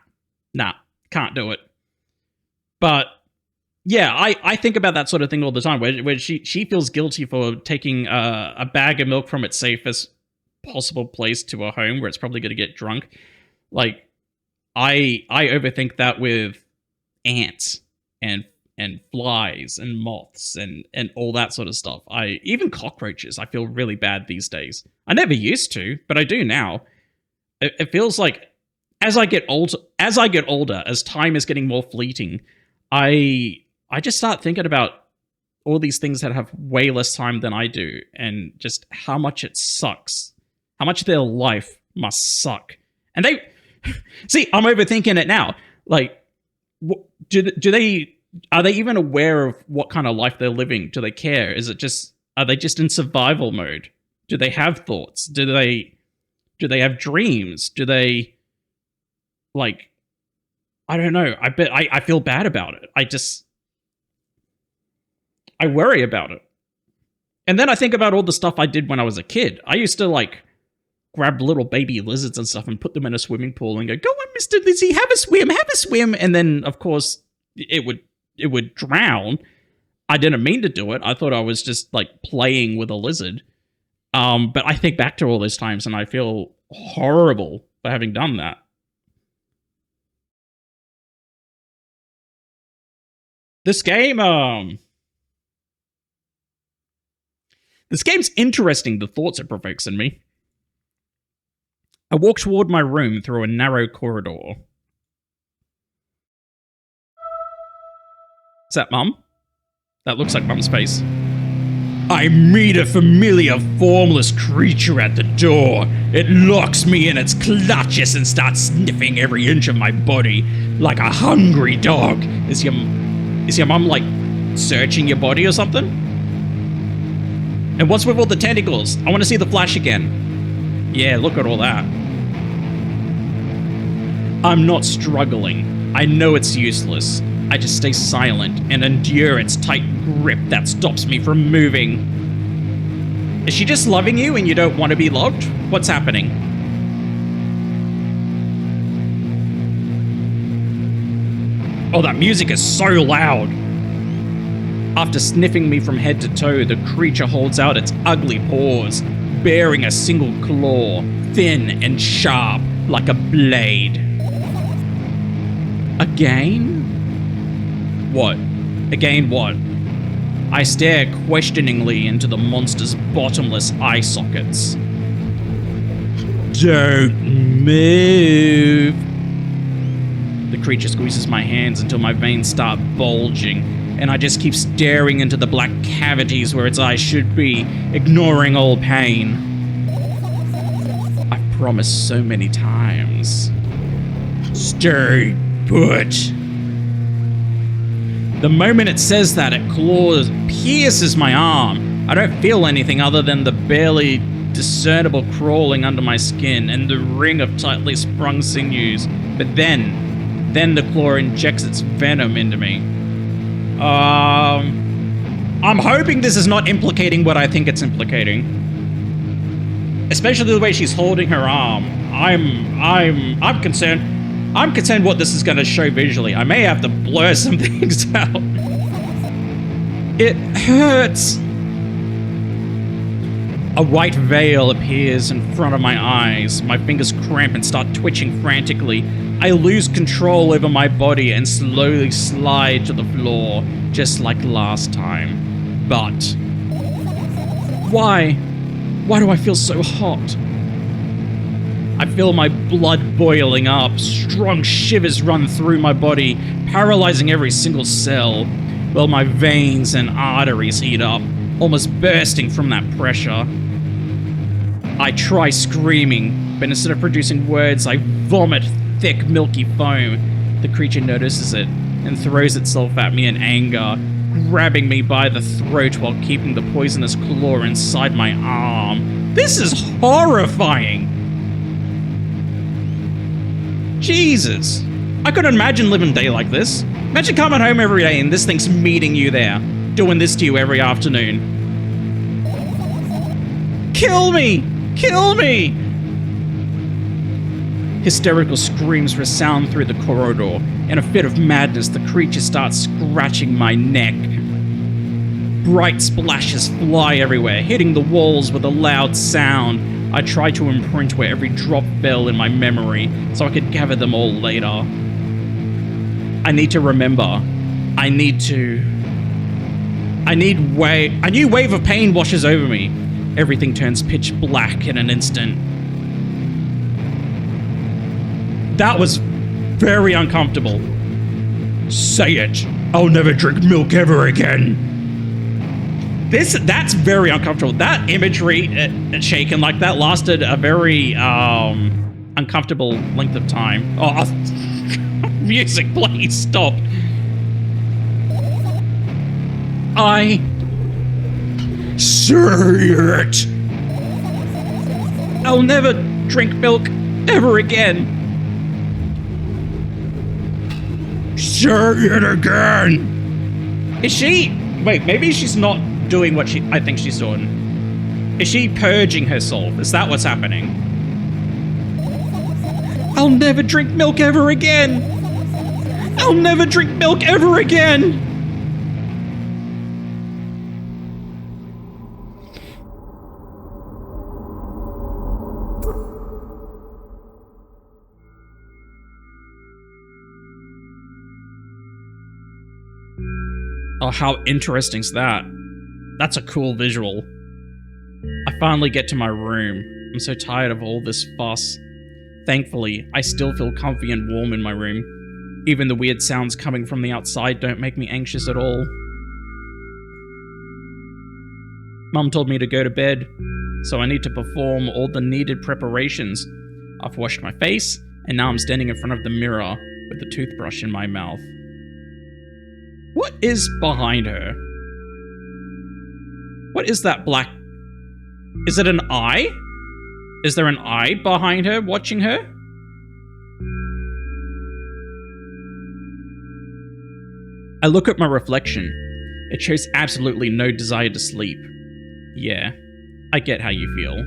can't do it. But yeah, I think about that sort of thing all the time, where she feels guilty for taking a bag of milk from its safest possible place to a home where it's probably going to get drunk. Like, I overthink that with ants and flies and moths and all that sort of stuff. Even cockroaches, I feel really bad these days. I never used to, but I do now. It feels like as I get older, as I get older, as time is getting more fleeting, I just start thinking about all these things that have way less time than I do, and just how much it sucks, how much their life must suck. And they see, I'm overthinking it now. Like, do they are they even aware of what kind of life they're living? Do they care? Are they just in survival mode? Do they have thoughts? Do they have dreams? Do they, like, I don't know. I feel bad about it. I worry about it. And then I think about all the stuff I did when I was a kid. I used to, like, grab little baby lizards and stuff and put them in a swimming pool and go on, Mr. Lizzie, have a swim. And then, of course, it would drown. I didn't mean to do it. I thought I was just, like, playing with a lizard. But I think back to all those times and I feel horrible for having done that. This game's interesting, the thoughts it provokes in me. I walk toward my room through a narrow corridor. Is that Mum? That looks like Mum's face. I meet a familiar, formless creature at the door. It locks me in its clutches and starts sniffing every inch of my body like a hungry dog. Is your mum, like, searching your body or something? And what's with all the tentacles? I want to see the flash again. Yeah, look at all that. I'm not struggling. I know it's useless. I just stay silent and endure its tight grip that stops me from moving. Is she just loving you and you don't want to be loved? What's happening? Oh, that music is so loud. After sniffing me from head to toe, the creature holds out its ugly paws, bearing a single claw, thin and sharp like a blade. Again? What? Again what? I stare questioningly into the monster's bottomless eye sockets. Don't move. The creature squeezes my hands until my veins start bulging, and I just keep staring into the black cavities where its eyes should be, ignoring all pain. I've promised so many times. Stay put. The moment it says that, it pierces my arm. I don't feel anything other than the barely discernible crawling under my skin and the ring of tightly sprung sinews. But then the claw injects its venom into me. I'm hoping this is not implicating what I think it's implicating. Especially the way she's holding her arm. I'm concerned. I'm concerned what this is going to show visually. I may have to blur some things out. It hurts. A white veil appears in front of my eyes. My fingers cramp and start twitching frantically. I lose control over my body and slowly slide to the floor, just like last time. But why? Why do I feel so hot? I feel my blood boiling up. Strong shivers run through my body, paralyzing every single cell, while my veins and arteries heat up, almost bursting from that pressure. I try screaming, but instead of producing words, I vomit thick, milky foam. The creature notices it and throws itself at me in anger, grabbing me by the throat while keeping the poisonous claw inside my arm. This is horrifying! Jesus. I couldn't imagine living a day like this. Imagine coming home every day and this thing's meeting you there, doing this to you every afternoon. Kill me! Kill me! Hysterical screams resound through the corridor. In a fit of madness, the creature starts scratching my neck. Bright splashes fly everywhere, hitting the walls with a loud sound. I try to imprint where every drop fell in my memory, so I could gather them all later. I need to remember. A new wave of pain washes over me. Everything turns pitch black in an instant. That was very uncomfortable. Say it. I'll never drink milk ever again. That's very uncomfortable. That imagery shaken like that lasted a very uncomfortable length of time. Oh, music, please stop. I say it. I'll never drink milk ever again. Say it again. Is she... Wait, maybe she's not doing what I think she's doing. Is she purging herself? Is that what's happening? I'll never drink milk ever again. I'll never drink milk ever again. Oh, how interesting is that? That's a cool visual. I finally get to my room. I'm so tired of all this fuss. Thankfully, I still feel comfy and warm in my room. Even the weird sounds coming from the outside don't make me anxious at all. Mum told me to go to bed, so I need to perform all the needed preparations. I've washed my face, and now I'm standing in front of the mirror with the toothbrush in my mouth. What is behind her? What is that black... Is it an eye? Is there an eye behind her, watching her? I look at my reflection. It shows absolutely no desire to sleep. Yeah, I get how you feel.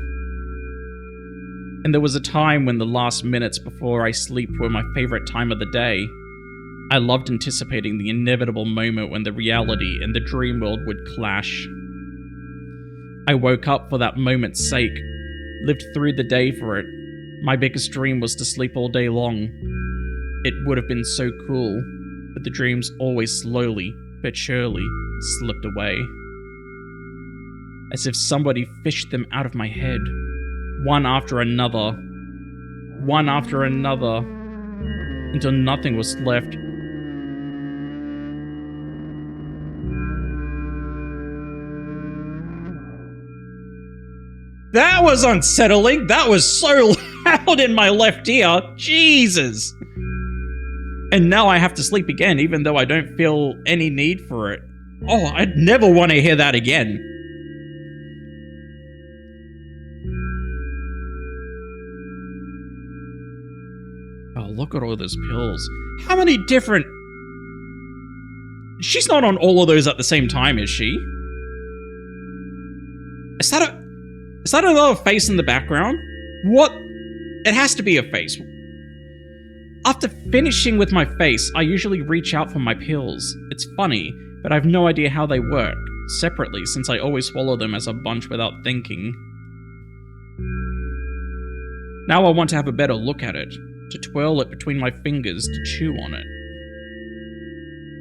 And there was a time when the last minutes before I sleep were my favorite time of the day. I loved anticipating the inevitable moment when the reality and the dream world would clash. I woke up for that moment's sake, lived through the day for it. My biggest dream was to sleep all day long. It would have been so cool, but the dreams always slowly, but surely, slipped away. As if somebody fished them out of my head, one after another, until nothing was left. That was unsettling. That was so loud in my left ear. Jesus. And now I have to sleep again, even though I don't feel any need for it. Oh, I'd never want to hear that again. Oh, look at all those pills. How many different... She's not on all of those at the same time, is she? Is that another face in the background? What? It has to be a face. After finishing with my face, I usually reach out for my pills. It's funny, but I have no idea how they work, separately, since I always swallow them as a bunch without thinking. Now I want to have a better look at it, to twirl it between my fingers, to chew on it.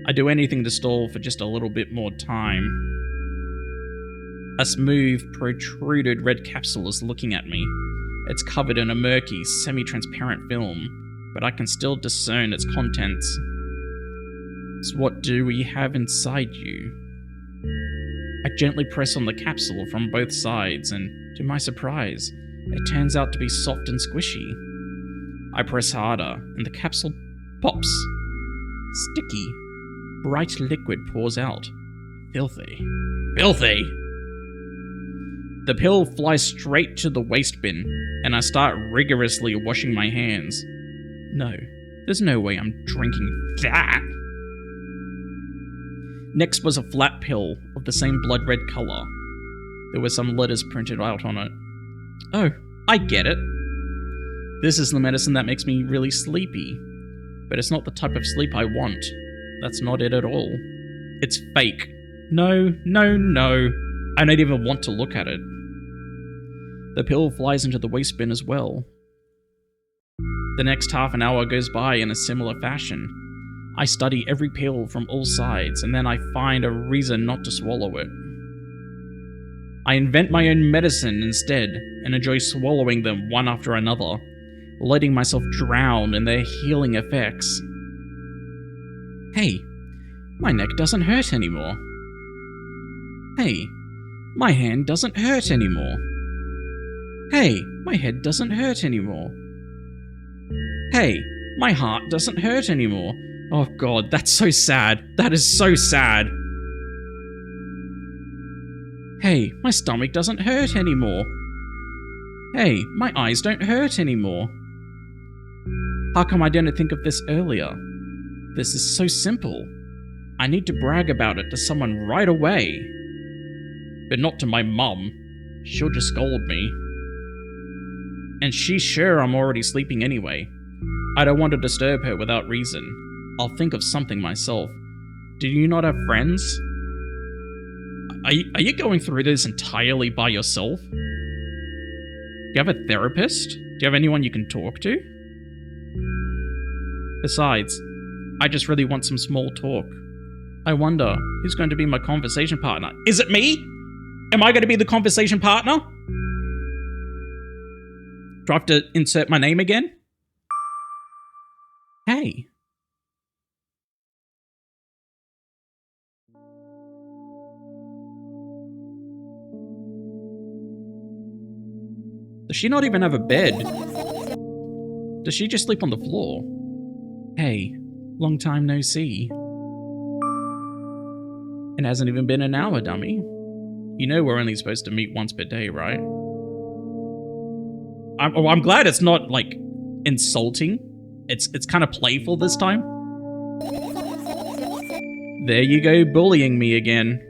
I do anything to stall for just a little bit more time. A smooth, protruded red capsule is looking at me. It's covered in a murky, semi-transparent film, but I can still discern its contents. So what do we have inside you? I gently press on the capsule from both sides, and to my surprise, it turns out to be soft and squishy. I press harder, and the capsule pops. Sticky, bright liquid pours out. Filthy. Filthy! The pill flies straight to the waste bin, and I start rigorously washing my hands. No, there's no way I'm drinking that. Next was a flat pill of the same blood red color. There were some letters printed out on it. Oh, I get it. This is the medicine that makes me really sleepy. But it's not the type of sleep I want. That's not it at all. It's fake. No, no, no. I don't even want to look at it. The pill flies into the waste bin as well. The next half an hour goes by in a similar fashion. I study every pill from all sides, and then I find a reason not to swallow it. I invent my own medicine instead, and enjoy swallowing them one after another. letting myself drown in their healing effects. Hey, my neck doesn't hurt anymore. Hey, my hand doesn't hurt anymore. Hey, my head doesn't hurt anymore. Hey, my heart doesn't hurt anymore. Oh god, that's so sad. That is so sad. Hey, my stomach doesn't hurt anymore. Hey, my eyes don't hurt anymore. How come I didn't think of this earlier? This is so simple. I need to brag about it to someone right away. But not to my mum. She'll just scold me. And she's sure I'm already sleeping anyway. I don't want to disturb her without reason. I'll think of something myself. Do you not have friends? Are you going through this entirely by yourself? Do you have a therapist? Do you have anyone you can talk to? Besides, I just really want some small talk. I wonder, who's going to be my conversation partner? Is it me? Am I going to be the conversation partner? Do I have to insert my name again? Hey. Does she not even have a bed? Does she just sleep on the floor? Hey, long time no see. It hasn't even been an hour, dummy. You know we're only supposed to meet once per day, right? I'm glad it's not, like, insulting. It's kind of playful this time. There you go, bullying me again.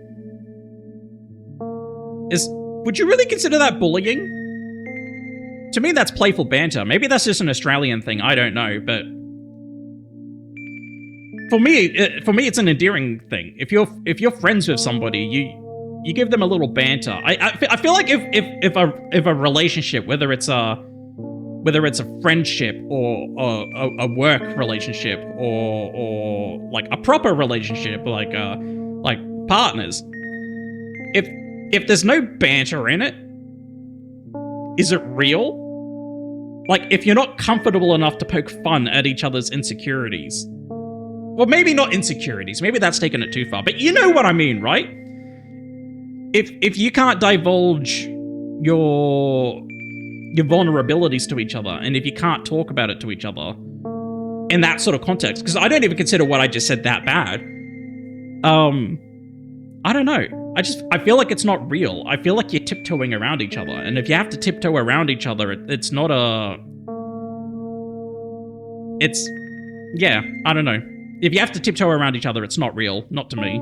Would you really consider that bullying? To me, that's playful banter. Maybe that's just an Australian thing. I don't know, but for me, it's an endearing thing. If you're friends with somebody, you give them a little banter. I feel like if a relationship, whether it's a friendship or a work relationship or like a proper relationship, like partners, if there's no banter in it, is it real? Like, if you're not comfortable enough to poke fun at each other's insecurities. Well, maybe not insecurities. Maybe that's taking it too far. But you know what I mean, right? If you can't divulge your vulnerabilities to each other, and if you can't talk about it to each other in that sort of context, because I don't even consider what I just said that bad. I don't know. I feel like it's not real. I feel like you're tiptoeing around each other. And if you have to tiptoe around each other, it's not a... Yeah, I don't know. If you have to tiptoe around each other, it's not real. Not to me.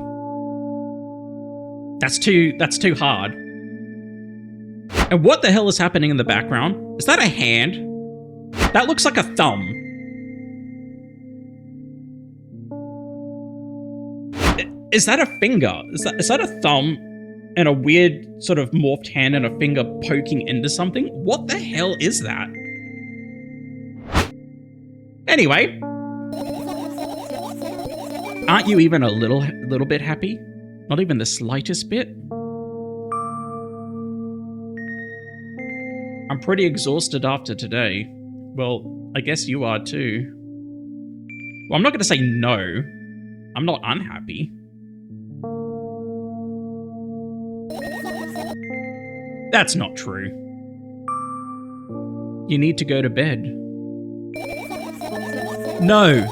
That's too hard. And what the hell is happening in the background? Is that a hand? That looks like a thumb. Is that a finger? Is that a thumb and a weird sort of morphed hand and a finger poking into something? What the hell is that? Anyway. Aren't you even a little bit happy? Not even the slightest bit? I'm pretty exhausted after today. Well, I guess you are too. Well, I'm not going to say no. I'm not unhappy. That's not true. You need to go to bed. No!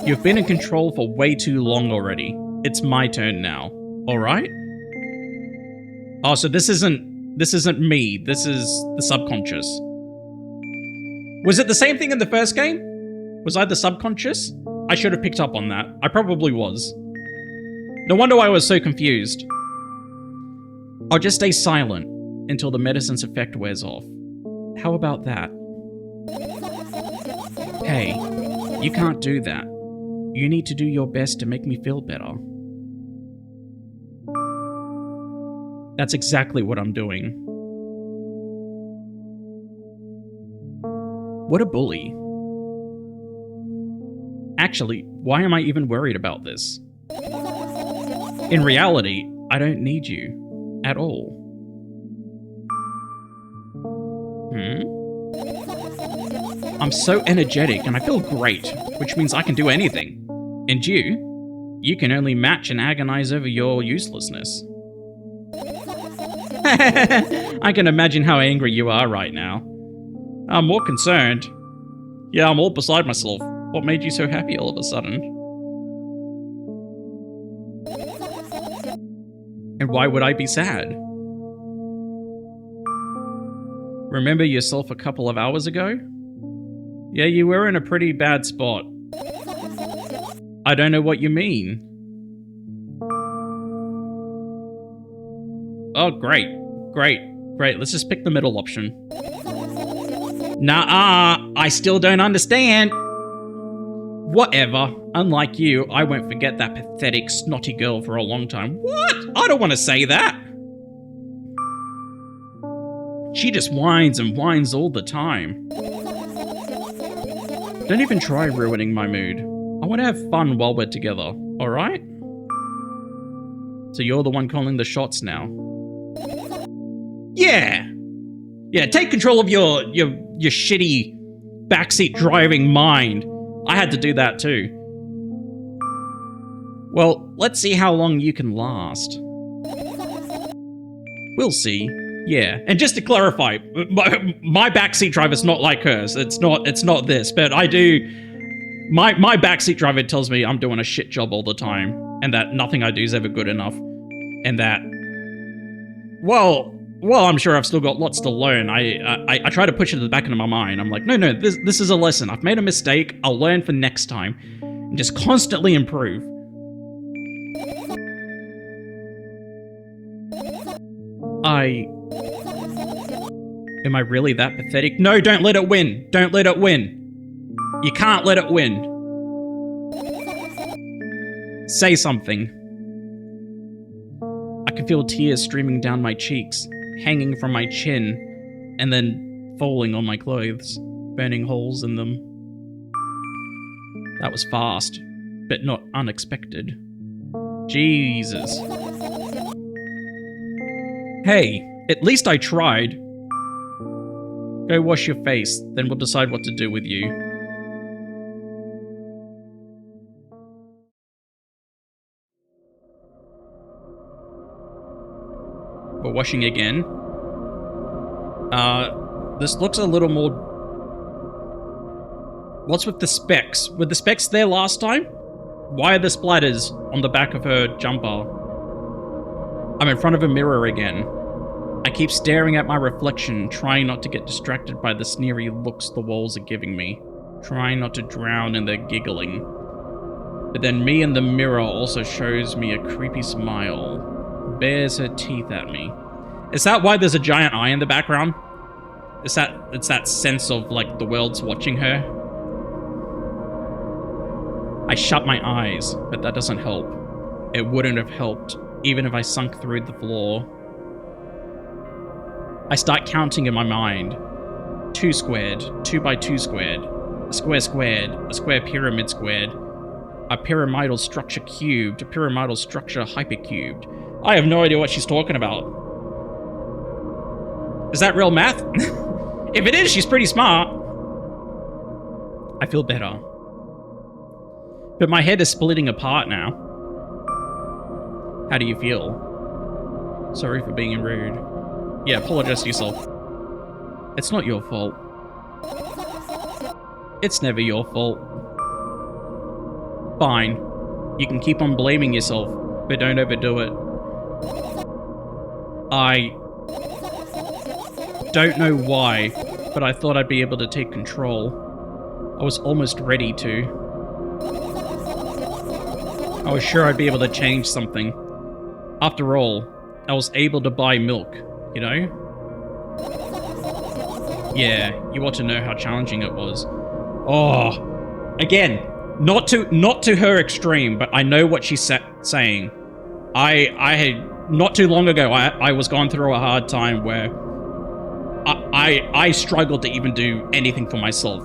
You've been in control for way too long already. It's my turn now. Alright? Oh, so this isn't me. This is the subconscious. Was it the same thing in the first game? Was I the subconscious? I should have picked up on that. I probably was. No wonder why I was so confused. I'll just stay silent until the medicine's effect wears off. How about that? Hey, you can't do that. You need to do your best to make me feel better. That's exactly what I'm doing. What a bully. Actually, why am I even worried about this? In reality, I don't need you at all. I'm so energetic and I feel great, which means I can do anything. And you can only match and agonize over your uselessness. I can imagine how angry you are right now. I'm more concerned. Yeah, I'm all beside myself. What made you so happy all of a sudden? And why would I be sad? Remember yourself a couple of hours ago? Yeah, you were in a pretty bad spot. I don't know what you mean. Oh, great. Let's just pick the middle option. Nah, I still don't understand. Whatever. Unlike you, I won't forget that pathetic, snotty girl for a long time. What? I don't want to say that. She just whines and whines all the time. Don't even try ruining my mood. I want to have fun while we're together, alright? So you're the one calling the shots now? Yeah! Yeah, take control of your shitty backseat driving mind. I had to do that too. Well, let's see how long you can last. We'll see. Yeah, and just to clarify, my backseat driver's not like hers. It's not this, but I do. My backseat driver tells me I'm doing a shit job all the time, and that nothing I do is ever good enough, and that. Well, I'm sure I've still got lots to learn. I try to push it to the back of my mind. I'm like, no, this is a lesson. I've made a mistake. I'll learn for next time, and just constantly improve. Am I really that pathetic? No, don't let it win. Don't let it win. You can't let it win. Say something. I can feel tears streaming down my cheeks, hanging from my chin, and then falling on my clothes, burning holes in them. That was fast, but not unexpected. Jesus. Hey, at least I tried. Go wash your face, then we'll decide what to do with you. We're washing again. This looks a little more... What's with the specks? Were the specks there last time? Why are the splatters on the back of her jumper? I'm in front of a mirror again. I keep staring at my reflection, trying not to get distracted by the sneery looks the walls are giving me, trying not to drown in their giggling. But then me in the mirror also shows me a creepy smile, bares her teeth at me. Is that why there's a giant eye in the background? It's that sense of, like, the world's watching her? I shut my eyes, but that doesn't help. It wouldn't have helped, even if I sunk through the floor. I start counting in my mind. 2 squared, 2 by 2 squared, a square squared, a square pyramid squared, a pyramidal structure cubed, a pyramidal structure hypercubed. I have no idea what she's talking about. Is that real math? If it is, she's pretty smart. I feel better. But my head is splitting apart now. How do you feel? Sorry for being rude. Yeah, apologize to yourself. It's not your fault. It's never your fault. Fine. You can keep on blaming yourself, but don't overdo it. I don't know why, but I thought I'd be able to take control. I was almost ready to. I was sure I'd be able to change something. After all, I was able to buy milk. You know? Yeah, you ought to know how challenging it was. Oh, again, not to her extreme, but I know what she's saying. I had not too long ago. I was going through a hard time where I struggled to even do anything for myself.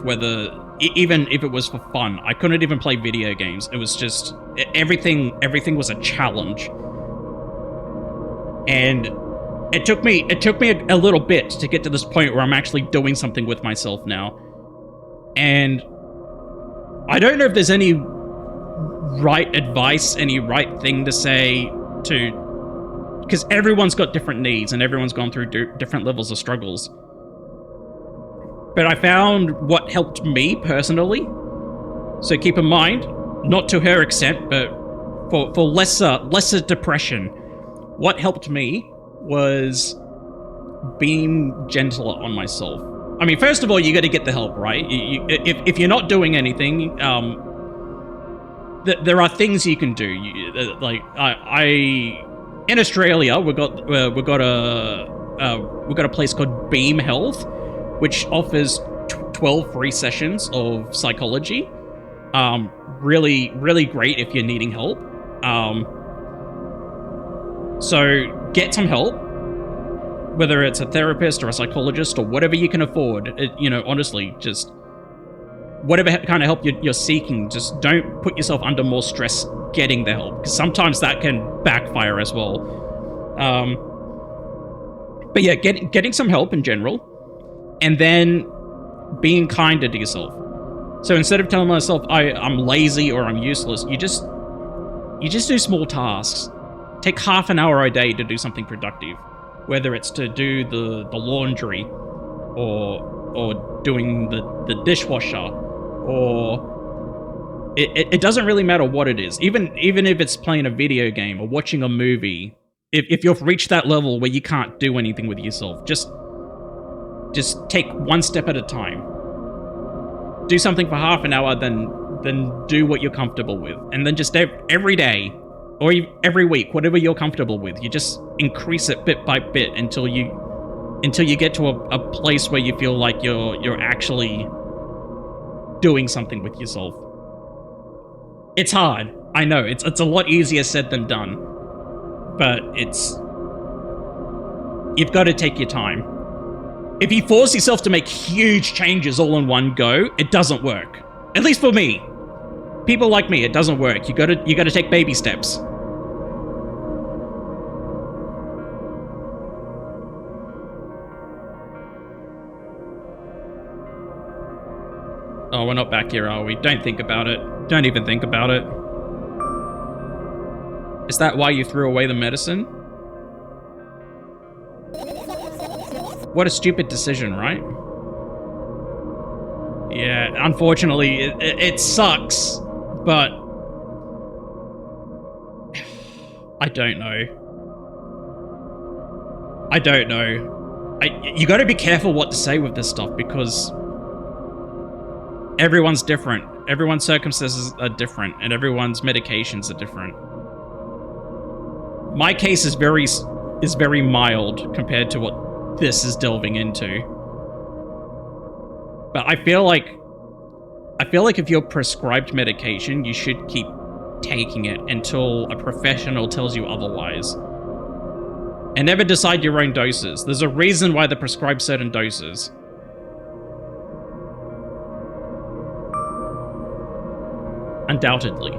Even if it was for fun, I couldn't even play video games. It was just everything was a challenge, and. It took me a little bit to get to this point where I'm actually doing something with myself now. And I don't know if there's any right advice, any right thing to say to... Because everyone's got different needs and everyone's gone through different levels of struggles. But I found what helped me personally. So keep in mind, not to her extent, but for lesser depression, what helped me was being gentler on myself. I mean, first of all, you got to get the help, right? If you're not doing anything, there are things you can do. In Australia, we got a place called Beam Health, which offers 12 free sessions of psychology. Really, really great if you're needing help. So get some help, whether it's a therapist or a psychologist or whatever you can afford. Honestly, just whatever kind of help you're seeking, just don't put yourself under more stress getting the help, because sometimes that can backfire as well. But yeah, getting some help in general, and then being kinder to yourself. So instead of telling myself I'm lazy or I'm useless, you just do small tasks. Take half an hour a day to do something productive, whether it's to do the laundry or doing the dishwasher, or it doesn't really matter what it is. Even if it's playing a video game or watching a movie, if you've reached that level where you can't do anything with yourself, just take one step at a time. Do something for half an hour, then do what you're comfortable with. And then just every day, or every week, whatever you're comfortable with, you just increase it bit by bit until you get to a place where you feel like you're actually doing something with yourself. It's hard. I know, it's a lot easier said than done. But you've got to take your time. If you force yourself to make huge changes all in one go, it doesn't work. At least for me. People like me, it doesn't work. You gotta take baby steps. Oh, we're not back here, are we? Don't think about it. Don't even think about it. Is that why you threw away the medicine? What a stupid decision, right? Yeah, unfortunately, it sucks, but I don't know. You gotta be careful what to say with this stuff, because everyone's different. Everyone's circumstances are different, and everyone's medications are different. My case is very mild compared to what this is delving into. But I feel like if you're prescribed medication, you should keep taking it until a professional tells you otherwise. And never decide your own doses. There's a reason why they prescribe certain doses. Undoubtedly.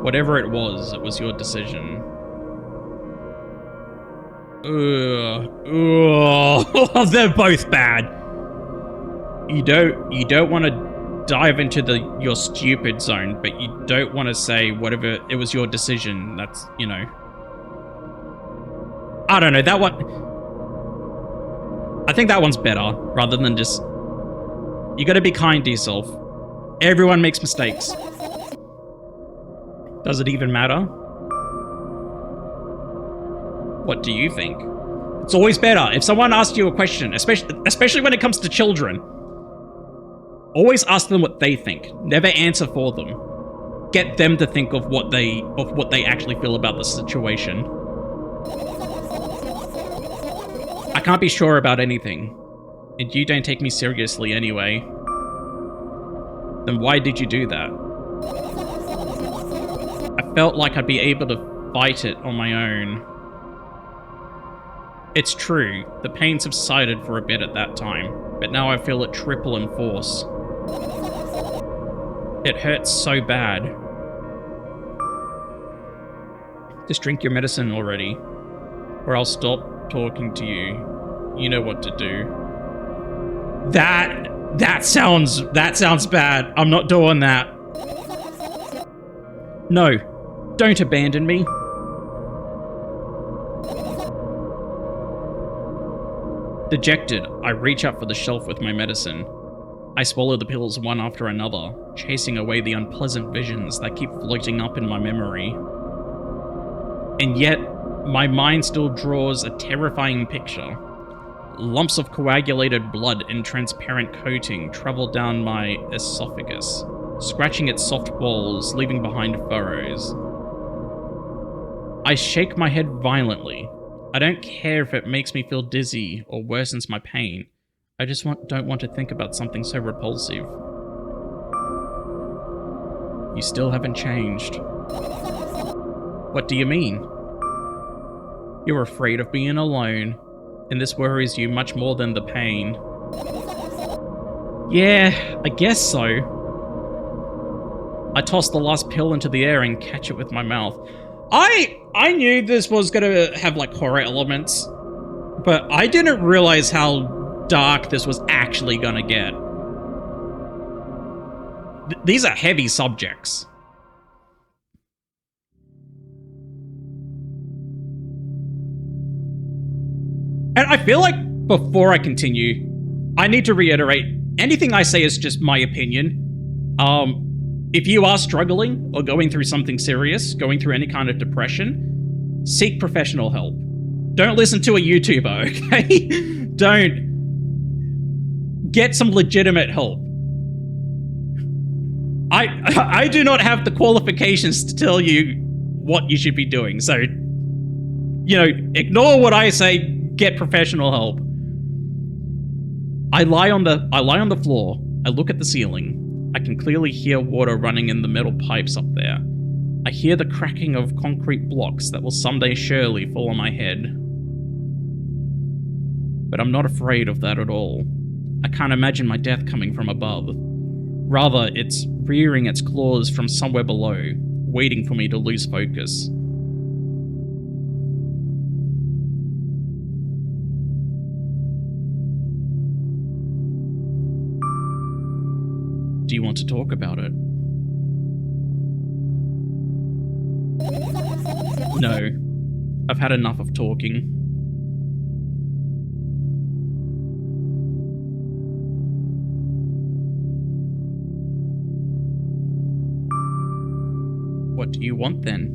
Whatever it was your decision. They're both bad. You don't want to dive into your stupid zone, but you don't want to say whatever it was your decision. That's, I don't know, that one, I think that one's better, rather than just, you gotta be kind to yourself. Everyone makes mistakes. Does it even matter? What do you think? It's always better if someone asks you a question, especially when it comes to children. Always ask them what they think. Never answer for them. Get them to think of what they actually feel about the situation. I can't be sure about anything, and you don't take me seriously anyway. Then why did you do that? I felt like I'd be able to fight it on my own. It's true, the pain subsided for a bit at that time, but now I feel it triple in force. It hurts so bad. Just drink your medicine already, or I'll stop talking to you. You know what to do. That That sounds bad. I'm not doing that. No, don't abandon me. Dejected, I reach up for the shelf with my medicine. I swallow the pills one after another, chasing away the unpleasant visions that keep floating up in my memory. And yet, my mind still draws a terrifying picture. Lumps of coagulated blood in transparent coating travel down my esophagus, scratching its soft walls, leaving behind furrows. I shake my head violently. I don't care if it makes me feel dizzy or worsens my pain. I just don't want to think about something so repulsive. You still haven't changed. What do you mean? You're afraid of being alone, and this worries you much more than the pain. Yeah, I guess so. I toss the last pill into the air and catch it with my mouth. I knew this was gonna have like horror elements, but I didn't realize how dark this was actually gonna get. These are heavy subjects. And I feel like before I continue, I need to reiterate, anything I say is just my opinion. If you are struggling or going through something serious, going through any kind of depression, seek professional help. Don't listen to a YouTuber, okay? Don't. Get some legitimate help. I do not have the qualifications to tell you what you should be doing, so, you know, ignore what I say, get professional help. I lie on the floor, I look at the ceiling. I can clearly hear water running in the metal pipes up there. I hear the cracking of concrete blocks that will someday surely fall on my head. But I'm not afraid of that at all. I can't imagine my death coming from above. Rather, it's rearing its claws from somewhere below, waiting for me to lose focus. Do you want to talk about it? No. I've had enough of talking. What do you want then?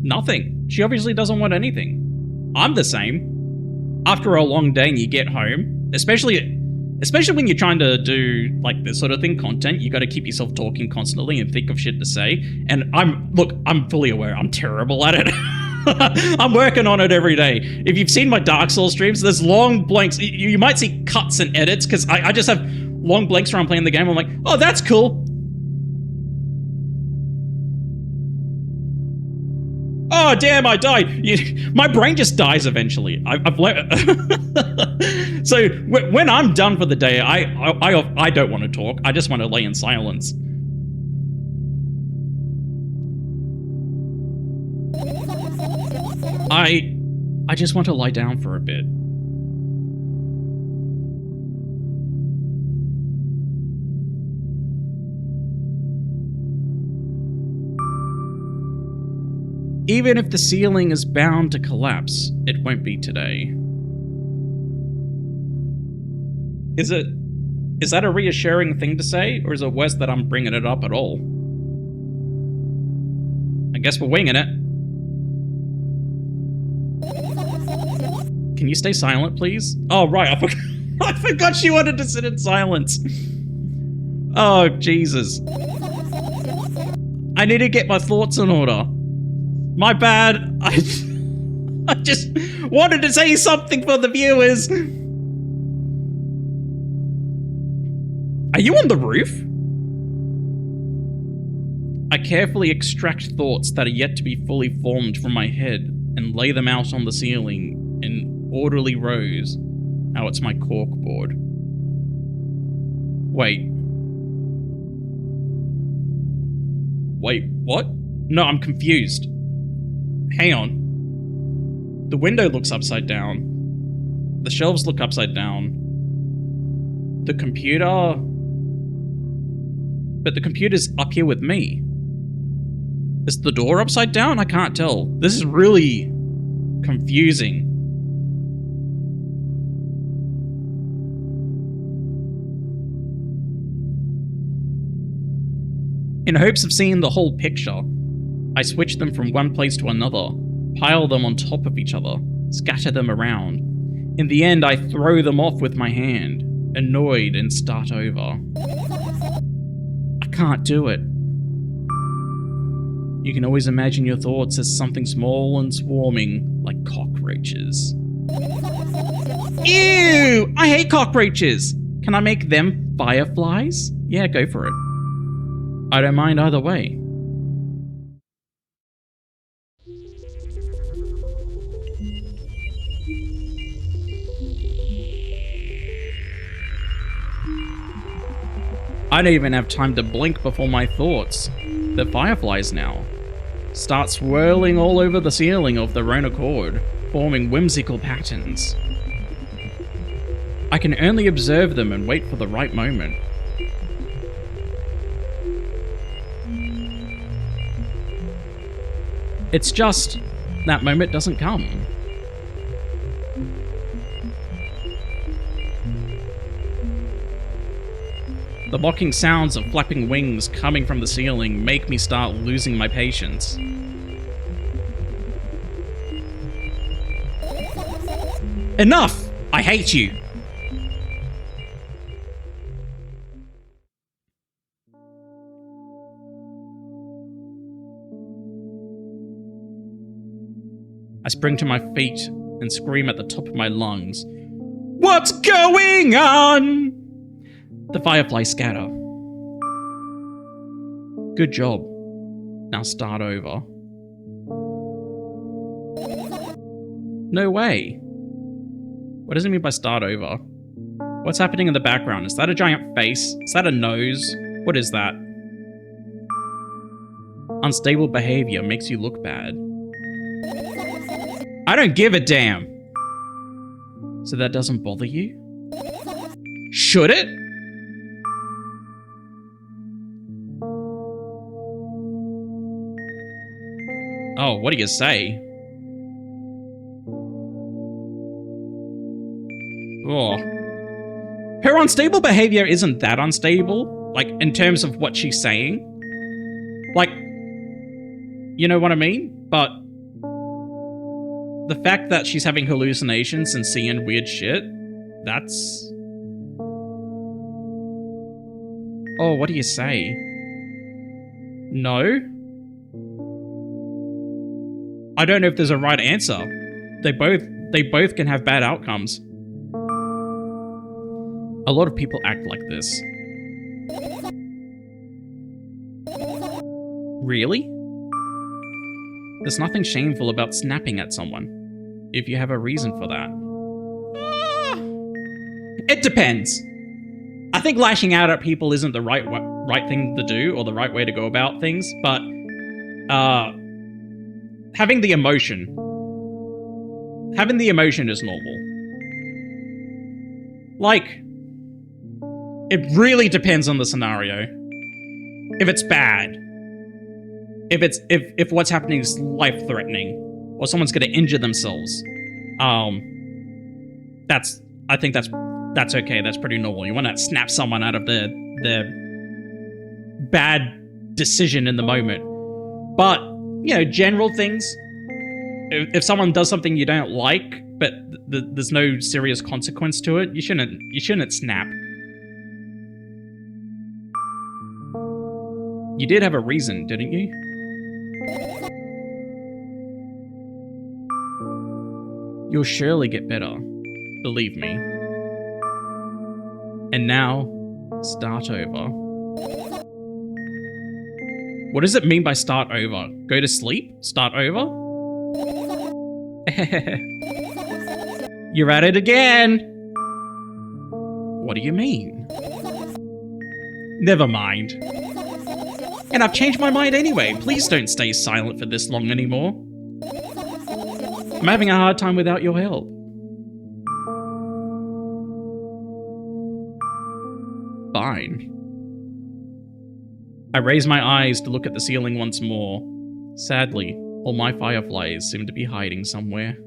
Nothing. She obviously doesn't want anything. I'm the same. After a long day and you get home, especially when you're trying to do like this sort of thing, content, you got to keep yourself talking constantly and think of shit to say. And I'm fully aware I'm terrible at it. I'm working on it every day. If you've seen my Dark Souls streams, there's long blanks. You might see cuts and edits because I just have long blanks where I'm playing the game. I'm like, oh, that's cool. Oh, damn, I died. My brain just dies eventually. I've So when I'm done for the day, I don't want to talk. I just want to lay in silence. I just want to lie down for a bit. Even if the ceiling is bound to collapse, it won't be today. Is that a reassuring thing to say, or is it worse that I'm bringing it up at all? I guess we're winging it. Can you stay silent, please? Oh, right, I forgot she wanted to sit in silence. Oh, Jesus. I need to get my thoughts in order. My bad. I just wanted to say something for the viewers. Are you on the roof? I carefully extract thoughts that are yet to be fully formed from my head and lay them out on the ceiling in orderly rows. Now it's my corkboard. Wait, what? No, I'm confused. Hang on. The window looks upside down. The shelves look upside down. the computer... But the computer's up here with me. Is the door upside down? I can't tell. This is really confusing. In hopes of seeing the whole picture, I switch them from one place to another, pile them on top of each other, scatter them around. In the end, I throw them off with my hand, annoyed, and start over. I can't do it. You can always imagine your thoughts as something small and swarming like cockroaches. Ew! I hate cockroaches! Can I make them fireflies? Yeah, go for it. I don't mind either way. I don't even have time to blink before my thoughts, the fireflies now, start swirling all over the ceiling of their own accord, forming whimsical patterns. I can only observe them and wait for the right moment. It's just, that moment doesn't come. The mocking sounds of flapping wings coming from the ceiling make me start losing my patience. Enough! I hate you! I spring to my feet and scream at the top of my lungs. What's going on? The fireflies scatter. Good job. Now start over. No way. What does it mean by start over? What's happening in the background? Is that a giant face? Is that a nose? What is that? Unstable behavior makes you look bad. I don't give a damn. So that doesn't bother you? Should it? Oh, what do you say? Oh. Her unstable behavior isn't that unstable, like, in terms of what she's saying. Like, you know what I mean? But the fact that she's having hallucinations and seeing weird shit, that's... Oh, what do you say? No? I don't know if there's a right answer. They both can have bad outcomes. A lot of people act like this. Really? There's nothing shameful about snapping at someone, if you have a reason for that. It depends. I think lashing out at people isn't the right thing to do, or the right way to go about things, but having the emotion is normal. Like, it really depends on the scenario. If it's bad, if what's happening is life-threatening, or someone's going to injure themselves, I think that's okay. That's pretty normal. You want to snap someone out of their bad decision in the moment. But, you know, general things. If someone does something you don't like, but there's no serious consequence to it, you shouldn't snap. You did have a reason, didn't you? You'll surely get better. Believe me. And now, start over. What does it mean by start over? Go to sleep? Start over? You're at it again! What do you mean? Never mind. And I've changed my mind anyway. Please don't stay silent for this long anymore. I'm having a hard time without your help. fine. I raise my eyes to look at the ceiling once more. Sadly, all my fireflies seem to be hiding somewhere.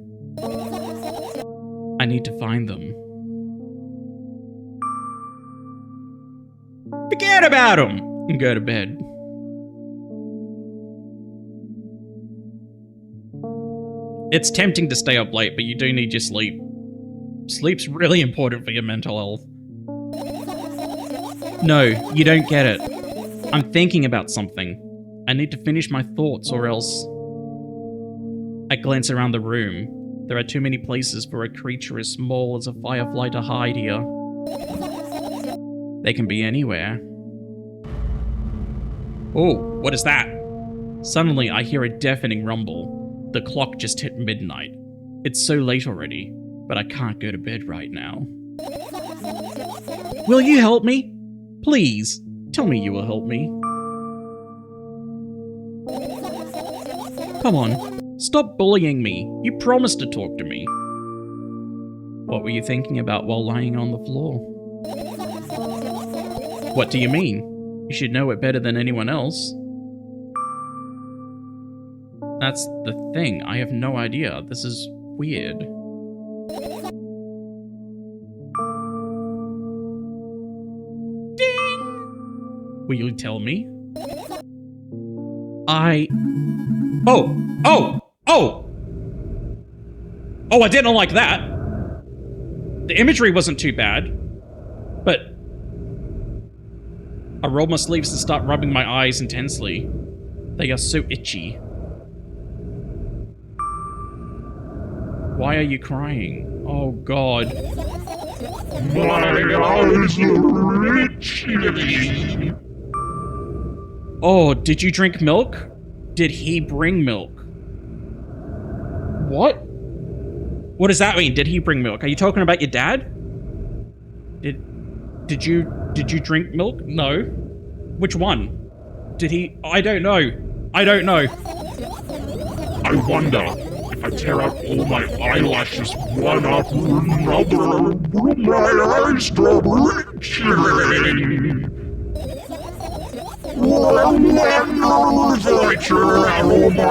I need to find them. Forget about them and go to bed. It's tempting to stay up late, but you do need your sleep. Sleep's really important for your mental health. No, you don't get it. I'm thinking about something. I need to finish my thoughts or else... I glance around the room. There are too many places for a creature as small as a firefly to hide here. They can be anywhere. Oh, what is that? Suddenly, I hear a deafening rumble. The clock just hit midnight. It's so late already, but I can't go to bed right now. Will you help me? Please, tell me you will help me. Come on, stop bullying me. You promised to talk to me. What were you thinking about while lying on the floor? What do you mean? You should know it better than anyone else. That's the thing, I have no idea. This is weird. Ding! Will you tell me? Oh, I didn't like that. The imagery wasn't too bad, but I roll my sleeves and start rubbing my eyes intensely. They are so itchy. Why are you crying? Oh, God. My eyes are itchy. Oh, did you drink milk? Did he bring milk? What? What does that mean? Did he bring milk? Are you talking about your dad? Did you drink milk? No. Which one? Did he? I don't know. I don't know. I wonder if I tear out all my eyelashes one after another, will my eyes stop itching? Well, I wonder if I tear out all my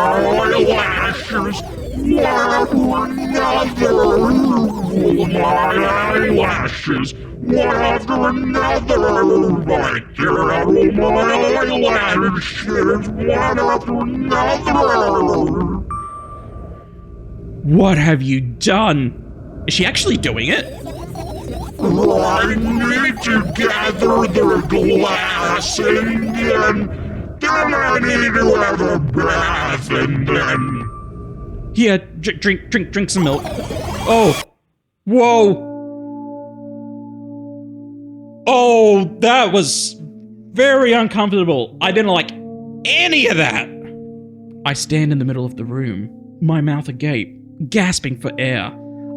eyelashes one after another, will my eyelashes one after another, I tear out all my eyelashes one after another. What have you done? Is she actually doing it? I need to gather the glass and then I need to have a bath and then... Here, drink some milk. Oh, whoa. Oh, that was very uncomfortable. I didn't like any of that. I stand in the middle of the room, my mouth agape, gasping for air.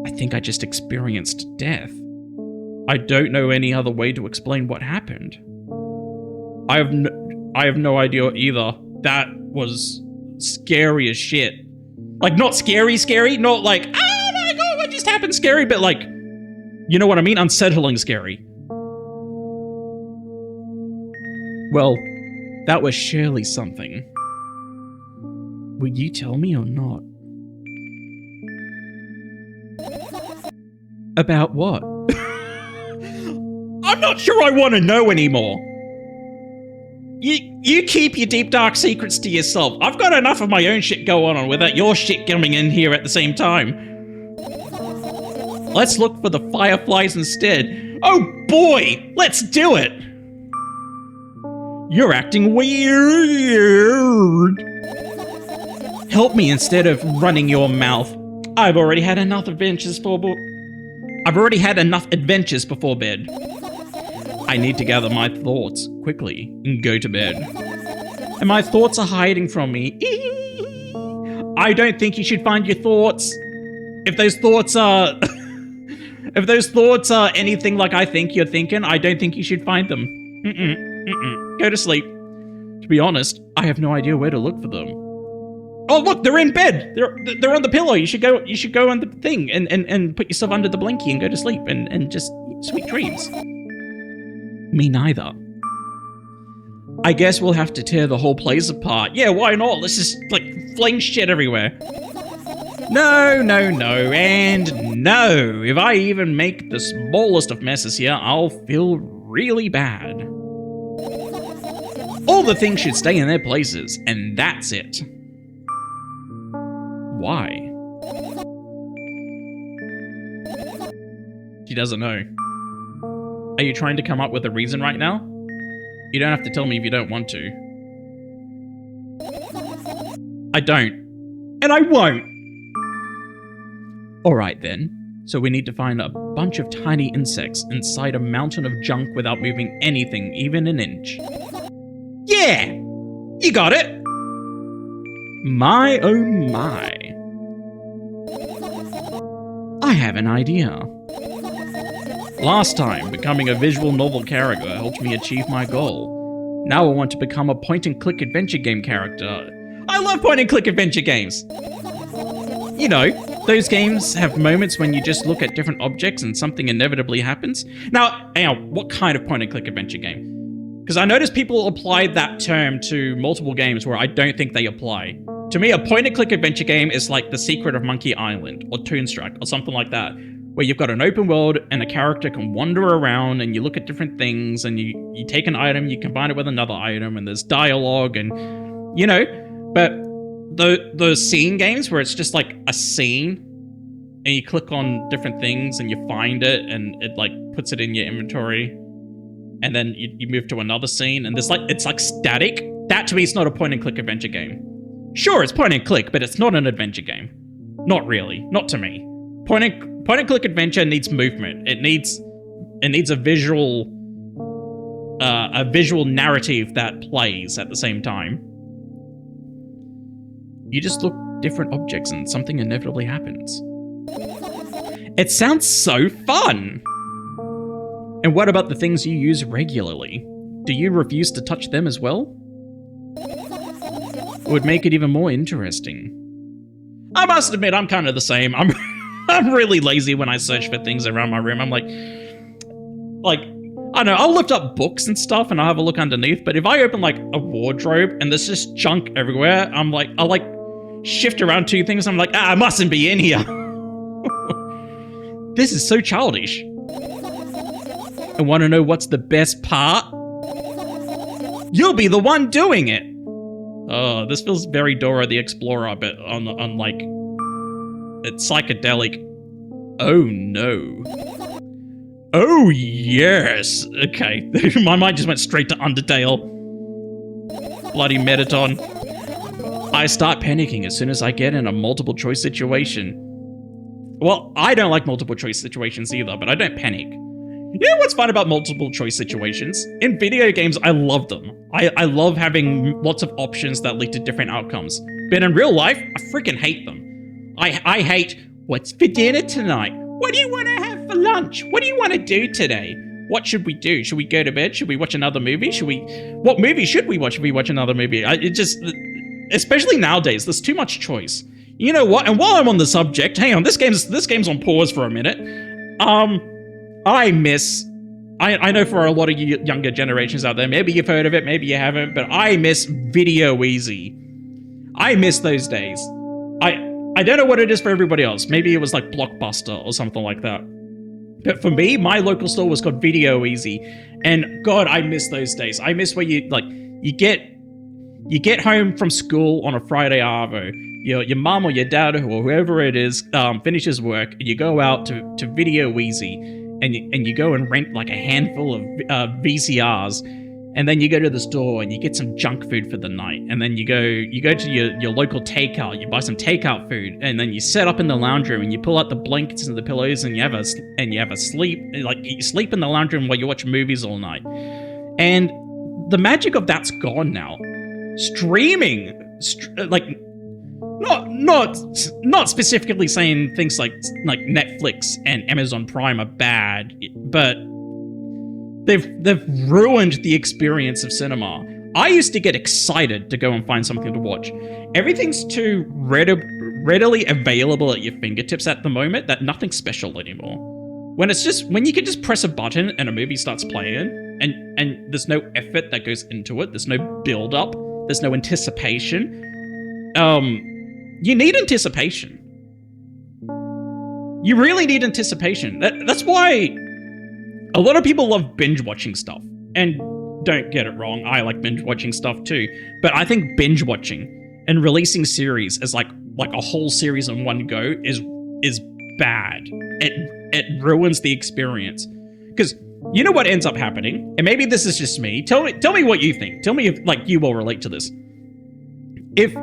I think I just experienced death. I don't know any other way to explain what happened. I have no idea either. That was scary as shit. Like, not scary, not like, oh my god, what just happened scary, but like, you know what I mean? Unsettling scary. Well, that was surely something. Will you tell me or not? About what? I'm not sure I want to know anymore. You keep your deep dark secrets to yourself. I've got enough of my own shit going on without your shit coming in here at the same time. Let's look for the fireflies instead. Oh boy, let's do it. You're acting weird. Help me instead of running your mouth. I've already had enough adventures before bed. I need to gather my thoughts quickly and go to bed. And my thoughts are hiding from me. I don't think you should find your thoughts. If those thoughts are... if those thoughts are anything like I think you're thinking, I don't think you should find them. Go to sleep. To be honest, I have no idea where to look for them. Oh look, they're in bed. They're on the pillow. You should go on the thing and put yourself under the blankie and go to sleep and just sweet dreams. Me neither. I guess we'll have to tear the whole place apart. Yeah, why not? Let's just, like, fling shit everywhere. No, no, no, and no. If I even make the smallest of messes here, I'll feel really bad. All the things should stay in their places, and that's it. Why? She doesn't know. Are you trying to come up with a reason right now? You don't have to tell me if you don't want to. I don't. And I won't! Alright then. So we need to find a bunch of tiny insects inside a mountain of junk without moving anything, even an inch. Yeah! You got it! My oh my. I have an idea. Last time, becoming a visual novel character helped me achieve my goal. Now I want to become a point-and-click adventure game character. I love point-and-click adventure games! You know, those games have moments when you just look at different objects and something inevitably happens. Now, what kind of point-and-click adventure game? Because I noticed people applied that term to multiple games where I don't think they apply. To me, a point-and-click adventure game is like The Secret of Monkey Island, or Toonstruck, or something like that, where you've got an open world and a character can wander around and you look at different things and you take an item, you combine it with another item, and there's dialogue and, you know, but those scene games where it's just like a scene and you click on different things and you find it and it like puts it in your inventory and then you move to another scene and there's like, it's like static. That to me is not a point and click adventure game. Sure, it's point and click, but it's not an adventure game. Not really, not to me. Point and click adventure needs movement. It needs a visual narrative that plays at the same time. You just look at different objects and something inevitably happens. It sounds so fun! And what about the things you use regularly? Do you refuse to touch them as well? It would make it even more interesting. I must admit, I'm kind of the same. I'm really lazy when I search for things around my room. I'm like, I don't know, I'll lift up books and stuff and I'll have a look underneath, but if I open like a wardrobe and there's just junk everywhere, I'm like, I'll like shift around two things. I'm like, I mustn't be in here. This is so childish. And want to know what's the best part? You'll be the one doing it. Oh, this feels very Dora the Explorer, but on like, it's psychedelic. Oh no. Oh yes. Okay, my mind just went straight to Undertale. Bloody Metaton. I start panicking as soon as I get in a multiple choice situation. Well, I don't like multiple choice situations either, but I don't panic. You know what's fun about multiple choice situations? In video games, I love them. I love having lots of options that lead to different outcomes. But in real life, I freaking hate them. I hate, what's for dinner tonight? What do you want to have for lunch? What do you want to do today? What should we do? Should we go to bed? Should we watch another movie? What movie should we watch if we watch another movie? Especially nowadays, there's too much choice. You know what? And while I'm on the subject, hang on, this game's on pause for a minute. I know for a lot of you younger generations out there, maybe you've heard of it, maybe you haven't, but I miss Video Easy. I miss those days. I don't know what it is for everybody else. Maybe it was like Blockbuster or something like that. But for me, my local store was called Video Easy. And God, I miss those days. I miss where you get home from school on a Friday arvo. Your mom or your dad or whoever it is finishes work, and you go out to Video Easy, and you go and rent like a handful of VCRs, and then you go to the store and you get some junk food for the night, and then you go to your local takeout, you buy some takeout food, and then you set up in the lounge room and you pull out the blankets and the pillows and you have a sleep, like you sleep in the lounge room while you watch movies all night. And the magic of that's gone now. Streaming, not specifically saying things like Netflix and Amazon Prime are bad, but they've ruined the experience of cinema. I used to get excited to go and find something to watch. Everything's too readily available at your fingertips at the moment that nothing's special anymore. When you can just press a button and a movie starts playing, and there's no effort that goes into it. There's no build up. There's no anticipation. You need anticipation. You really need anticipation. That's why a lot of people love binge watching stuff. And don't get it wrong, I like binge watching stuff too. But I think binge watching and releasing series as like a whole series in one go is bad. It ruins the experience. Because you know what ends up happening, and maybe this is just me. Tell me what you think. Tell me if like you will relate to this. If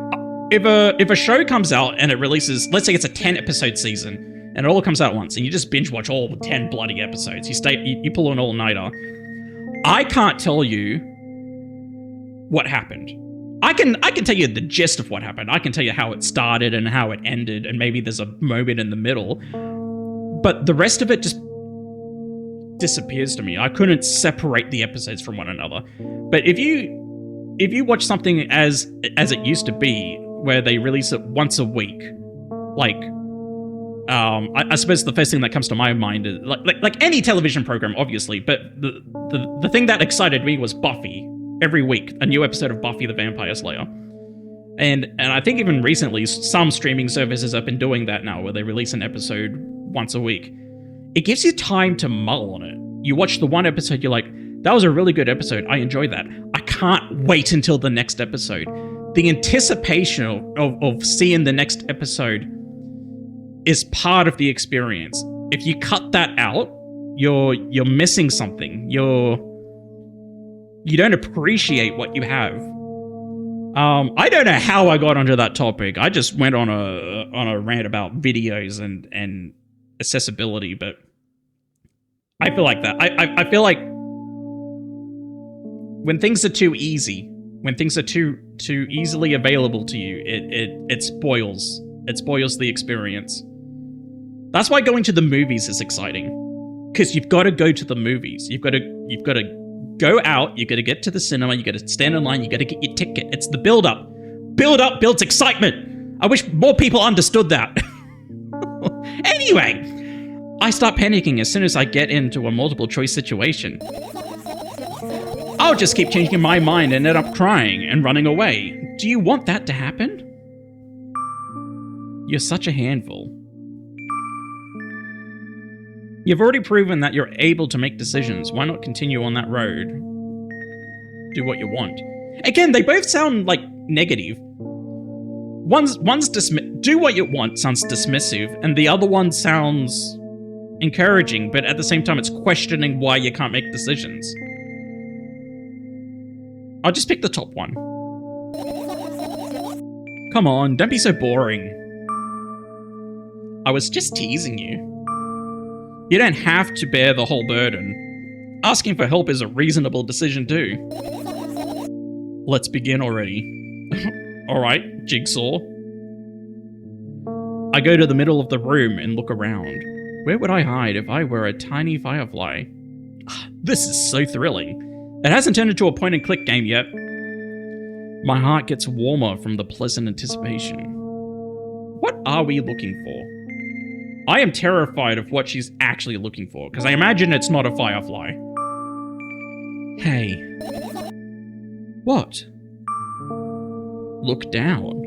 a show comes out and it releases, let's say it's a 10-episode season, and it all comes out at once, and you just binge watch all 10 bloody episodes. You pull an all-nighter. I can't tell you what happened. I can tell you the gist of what happened. I can tell you how it started and how it ended, and maybe there's a moment in the middle. But the rest of it just disappears to me. I couldn't separate the episodes from one another. But if you watch something as it used to be, where they release it once a week, like I suppose the first thing that comes to my mind is like any television program, obviously, but the thing that excited me was Buffy. Every week, a new episode of Buffy the Vampire Slayer. And I think even recently, some streaming services have been doing that now, where they release an episode once a week. It gives you time to mull on it. You watch the one episode, you're like, that was a really good episode, I enjoyed that. I can't wait until the next episode. The anticipation of seeing the next episode is part of the experience. If you cut that out, you're missing something. You don't appreciate what you have. I don't know how I got onto that topic. I just went on a rant about videos and accessibility, but I feel like that. I feel like when things are too easy, when things are too easily available to you, it spoils the experience. That's why going to the movies is exciting, because you've got to go to the movies. You've got to go out, you gotta get to the cinema, you gotta stand in line, you gotta get your ticket. It's the build-up. Build-up builds excitement. I wish more people understood that. Anyway, I start panicking as soon as I get into a multiple choice situation. I'll just keep changing my mind and end up crying and running away. Do you want that to happen? You're such a handful. You've already proven that you're able to make decisions. Why not continue on that road? Do what you want. Again, they both sound like negative. One's do what you want sounds dismissive, and the other one sounds encouraging, but at the same time it's questioning why you can't make decisions. I'll just pick the top one. Come on, don't be so boring. I was just teasing you. You don't have to bear the whole burden. Asking for help is a reasonable decision too. Let's begin already. Alright, Jigsaw. I go to the middle of the room and look around. Where would I hide if I were a tiny firefly? This is so thrilling. It hasn't turned into a point-and-click game yet. My heart gets warmer from the pleasant anticipation. What are we looking for? I am terrified of what she's actually looking for, because I imagine it's not a firefly. Hey. What? Look down.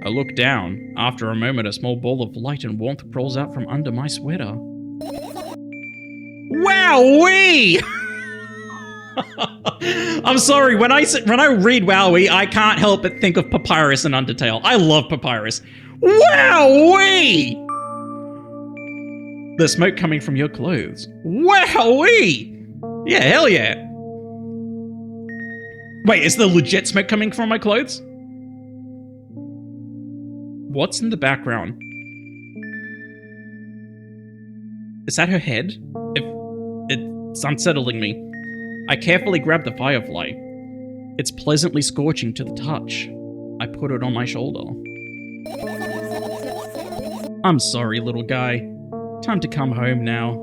I look down. After a moment, a small ball of light and warmth crawls out from under my sweater. Wowee! I'm sorry, when I read Wowee, I can't help but think of Papyrus and Undertale. I love Papyrus. Wowee! The smoke coming from your clothes. Wowee! Yeah, hell yeah. Wait, is the legit smoke coming from my clothes? What's in the background? Is that her head? It's unsettling me. I carefully grab the firefly. It's pleasantly scorching to the touch. I put it on my shoulder. I'm sorry, little guy. Time to come home now.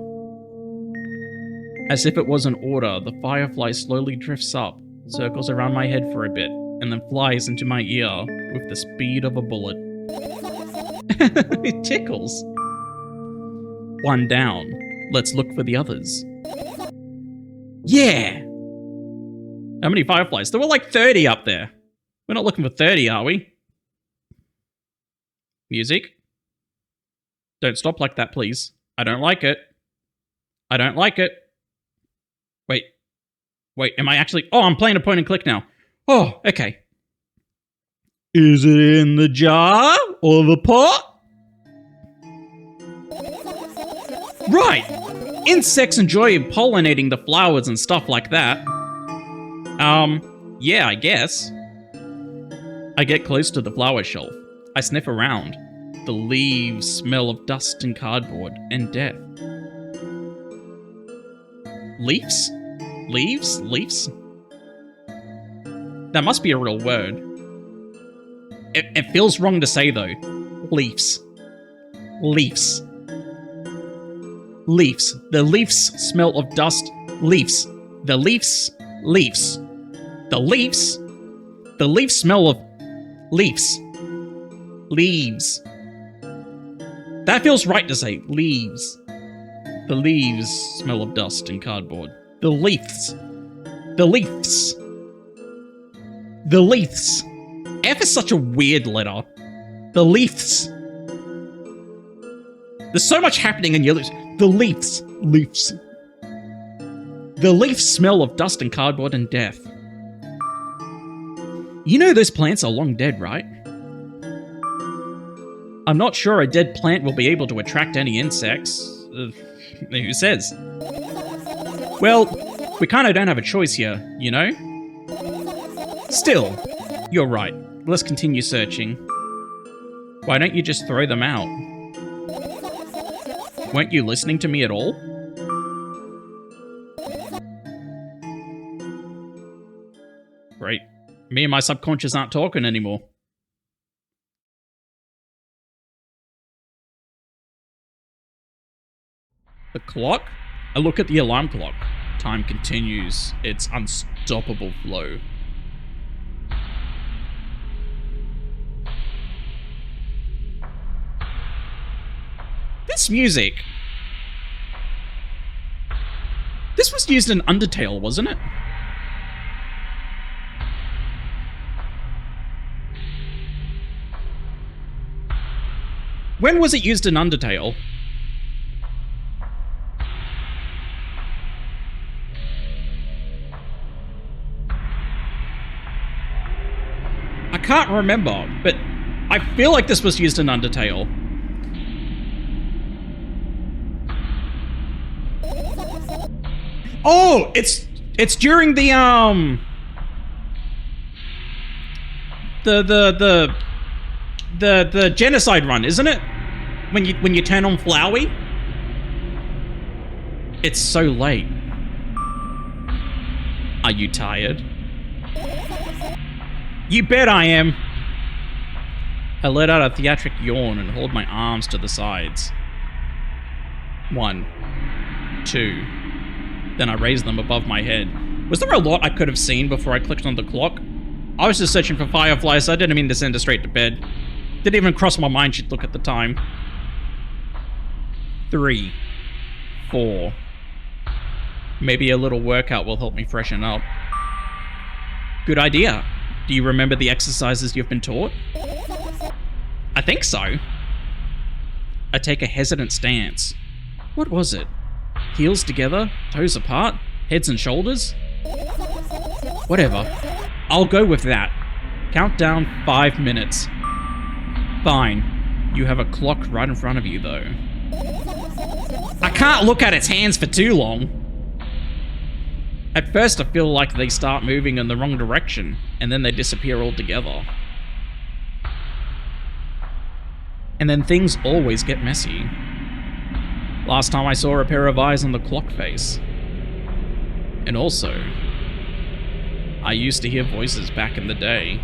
As if it was an order, the firefly slowly drifts up, circles around my head for a bit, and then flies into my ear with the speed of a bullet. It tickles. One down. Let's look for the others. Yeah! How many fireflies? There were like 30 up there. We're not looking for 30, are we? Music. Don't stop like that, please. I don't like it. I don't like it. Wait. Wait, am I actually... Oh, I'm playing a point and click now. Oh, okay. Is it in the jar or the pot? Right. Insects enjoy pollinating the flowers and stuff like that. Yeah, I guess. I get close to the flower shelf. I sniff around. The leaves smell of dust and cardboard and death. Leaves? Leaves? Leaves? That must be a real word. It feels wrong to say, though. Leaves. Leaves. Leaves. The leaves smell of dust. Leaves. The leaves. Leaves. The leaves. The leaves smell of leaves. Leaves. That feels right to say. Leaves. The leaves smell of dust and cardboard. The leaves. The leaves. The leaves. F is such a weird letter. The leaves. There's so much happening in your lips. The leaves. Leaves. The leaves smell of dust and cardboard and death. You know those plants are long dead, right? I'm not sure a dead plant will be able to attract any insects. Who says? Well, we kinda don't have a choice here, you know? Still, you're right. Let's continue searching. Why don't you just throw them out? Weren't you listening to me at all? Great. Me and my subconscious aren't talking anymore. The clock? I look at the alarm clock. Time continues its unstoppable flow. This music. This was used in Undertale, wasn't it? When was it used in Undertale? I can't remember, but I feel like this was used in Undertale. Oh, it's during the the genocide run, isn't it? When you turn on Flowey? It's so late. Are you tired? You bet I am. I let out a theatric yawn and hold my arms to the sides. 1, 2. Then I raised them above my head. Was there a lot I could have seen before I clicked on the clock? I was just searching for fireflies, so I didn't mean to send her straight to bed. Didn't even cross my mind she'd look at the time. 3, 4. Maybe a little workout will help me freshen up. Good idea. Do you remember the exercises you've been taught? I think so. I take a hesitant stance. What was it? Heels together, toes apart, heads and shoulders? Whatever. I'll go with that. Count down 5 minutes. Fine. You have a clock right in front of you, though. I can't look at its hands for too long. At first I feel like they start moving in the wrong direction, and then they disappear altogether. And then things always get messy. Last time I saw a pair of eyes on the clock face. And also, I used to hear voices back in the day.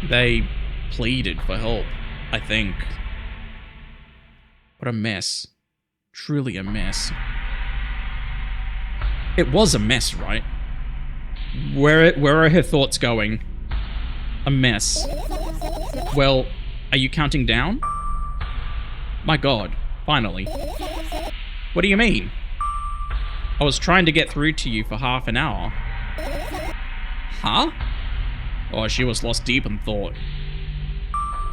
They pleaded for help, I think. What a mess. Truly a mess. It was a mess, right? Where are her thoughts going? A mess. Well, are you counting down? My god, finally. What do you mean? I was trying to get through to you for half an hour. Huh? Oh, she was lost deep in thought.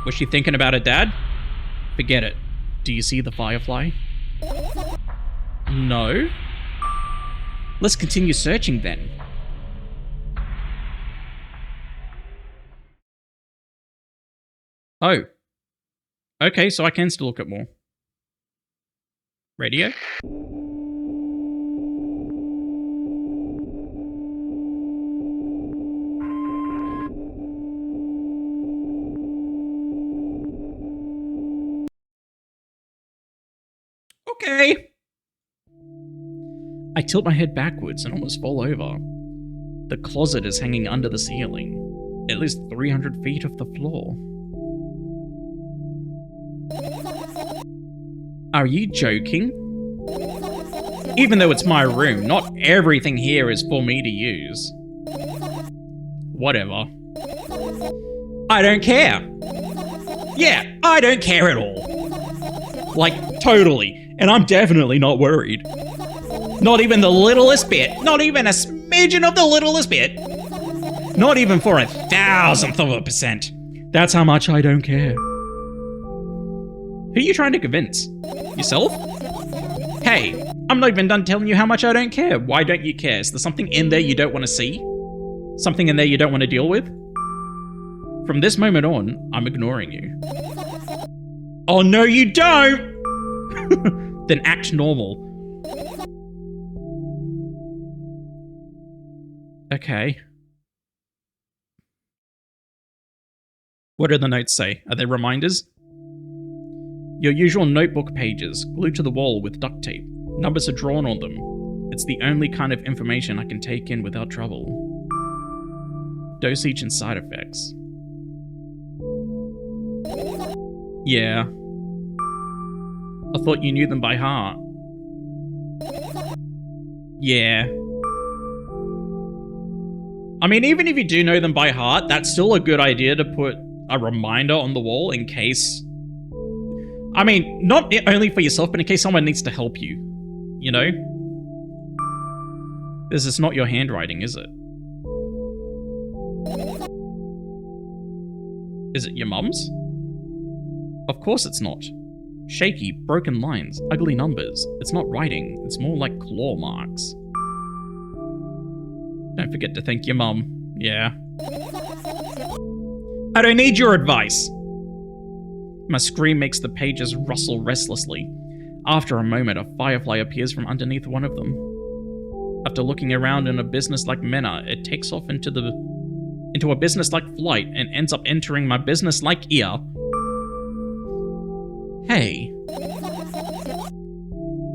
Was she thinking about her dad? Forget it. Do you see the firefly? No. Let's continue searching then. Oh. Okay, so I can still look at more. Radio? Okay. I tilt my head backwards and almost fall over. The closet is hanging under the ceiling, at least 300 feet off the floor. Are you joking? Even though it's my room, not everything here is for me to use. Whatever. I don't care. Yeah, I don't care at all. Like, totally. And I'm definitely not worried. Not even the littlest bit. Not even a smidgen of the littlest bit. Not even for 1,000,000%. That's how much I don't care. Who are you trying to convince? Yourself? Hey, I'm not even done telling you how much I don't care. Why don't you care? Is there something in there you don't want to see? Something in there you don't want to deal with? From this moment on, I'm ignoring you. Oh no, you don't! Then act normal. Okay. What do the notes say? Are they reminders? Your usual notebook pages, glued to the wall with duct tape. Numbers are drawn on them. It's the only kind of information I can take in without trouble. Dosage and side effects. Yeah. I thought you knew them by heart. Yeah. I mean, even if you do know them by heart, that's still a good idea to put a reminder on the wall in case... I mean, not only for yourself, but in case someone needs to help you. You know? This is not your handwriting, is it? Is it your mum's? Of course it's not. Shaky, broken lines, ugly numbers. It's not writing, it's more like claw marks. Don't forget to thank your mum. Yeah. I don't need your advice! My scream makes the pages rustle restlessly. After a moment, a firefly appears from underneath one of them. After looking around in a business-like manner, it takes off into a business-like flight and ends up entering my business-like ear. Hey.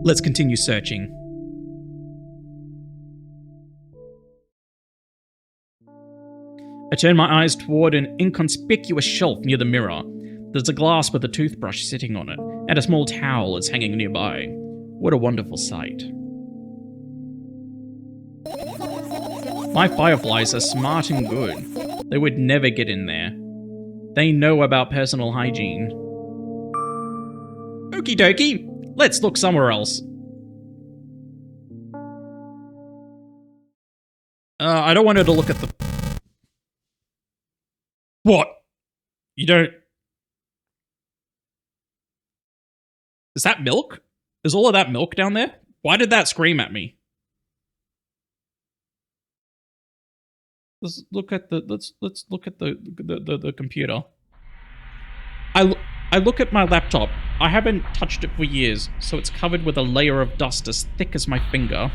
Let's continue searching. I turn my eyes toward an inconspicuous shelf near the mirror. There's a glass with a toothbrush sitting on it, and a small towel is hanging nearby. What a wonderful sight. My fireflies are smart and good. They would never get in there. They know about personal hygiene. Okie dokie, let's look somewhere else. I don't want her to look at the... What? You don't... Is that milk? Is all of that milk down there? Why did that scream at me? Let's look at the computer. I look at my laptop. I haven't touched it for years, so it's covered with a layer of dust as thick as my finger.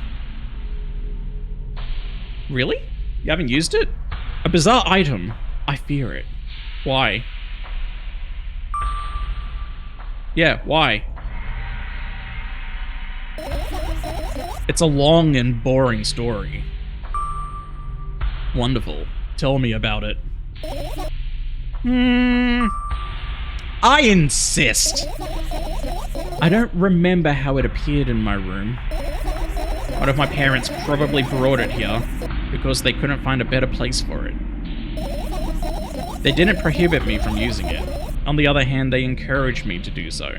Really? You haven't used it? A bizarre item. I fear it. Why? Yeah, why? It's a long and boring story. Wonderful. Tell me about it. I insist. I don't remember how it appeared in my room. One of my parents probably brought it here because they couldn't find a better place for it. They didn't prohibit me from using it. On the other hand, they encouraged me to do so.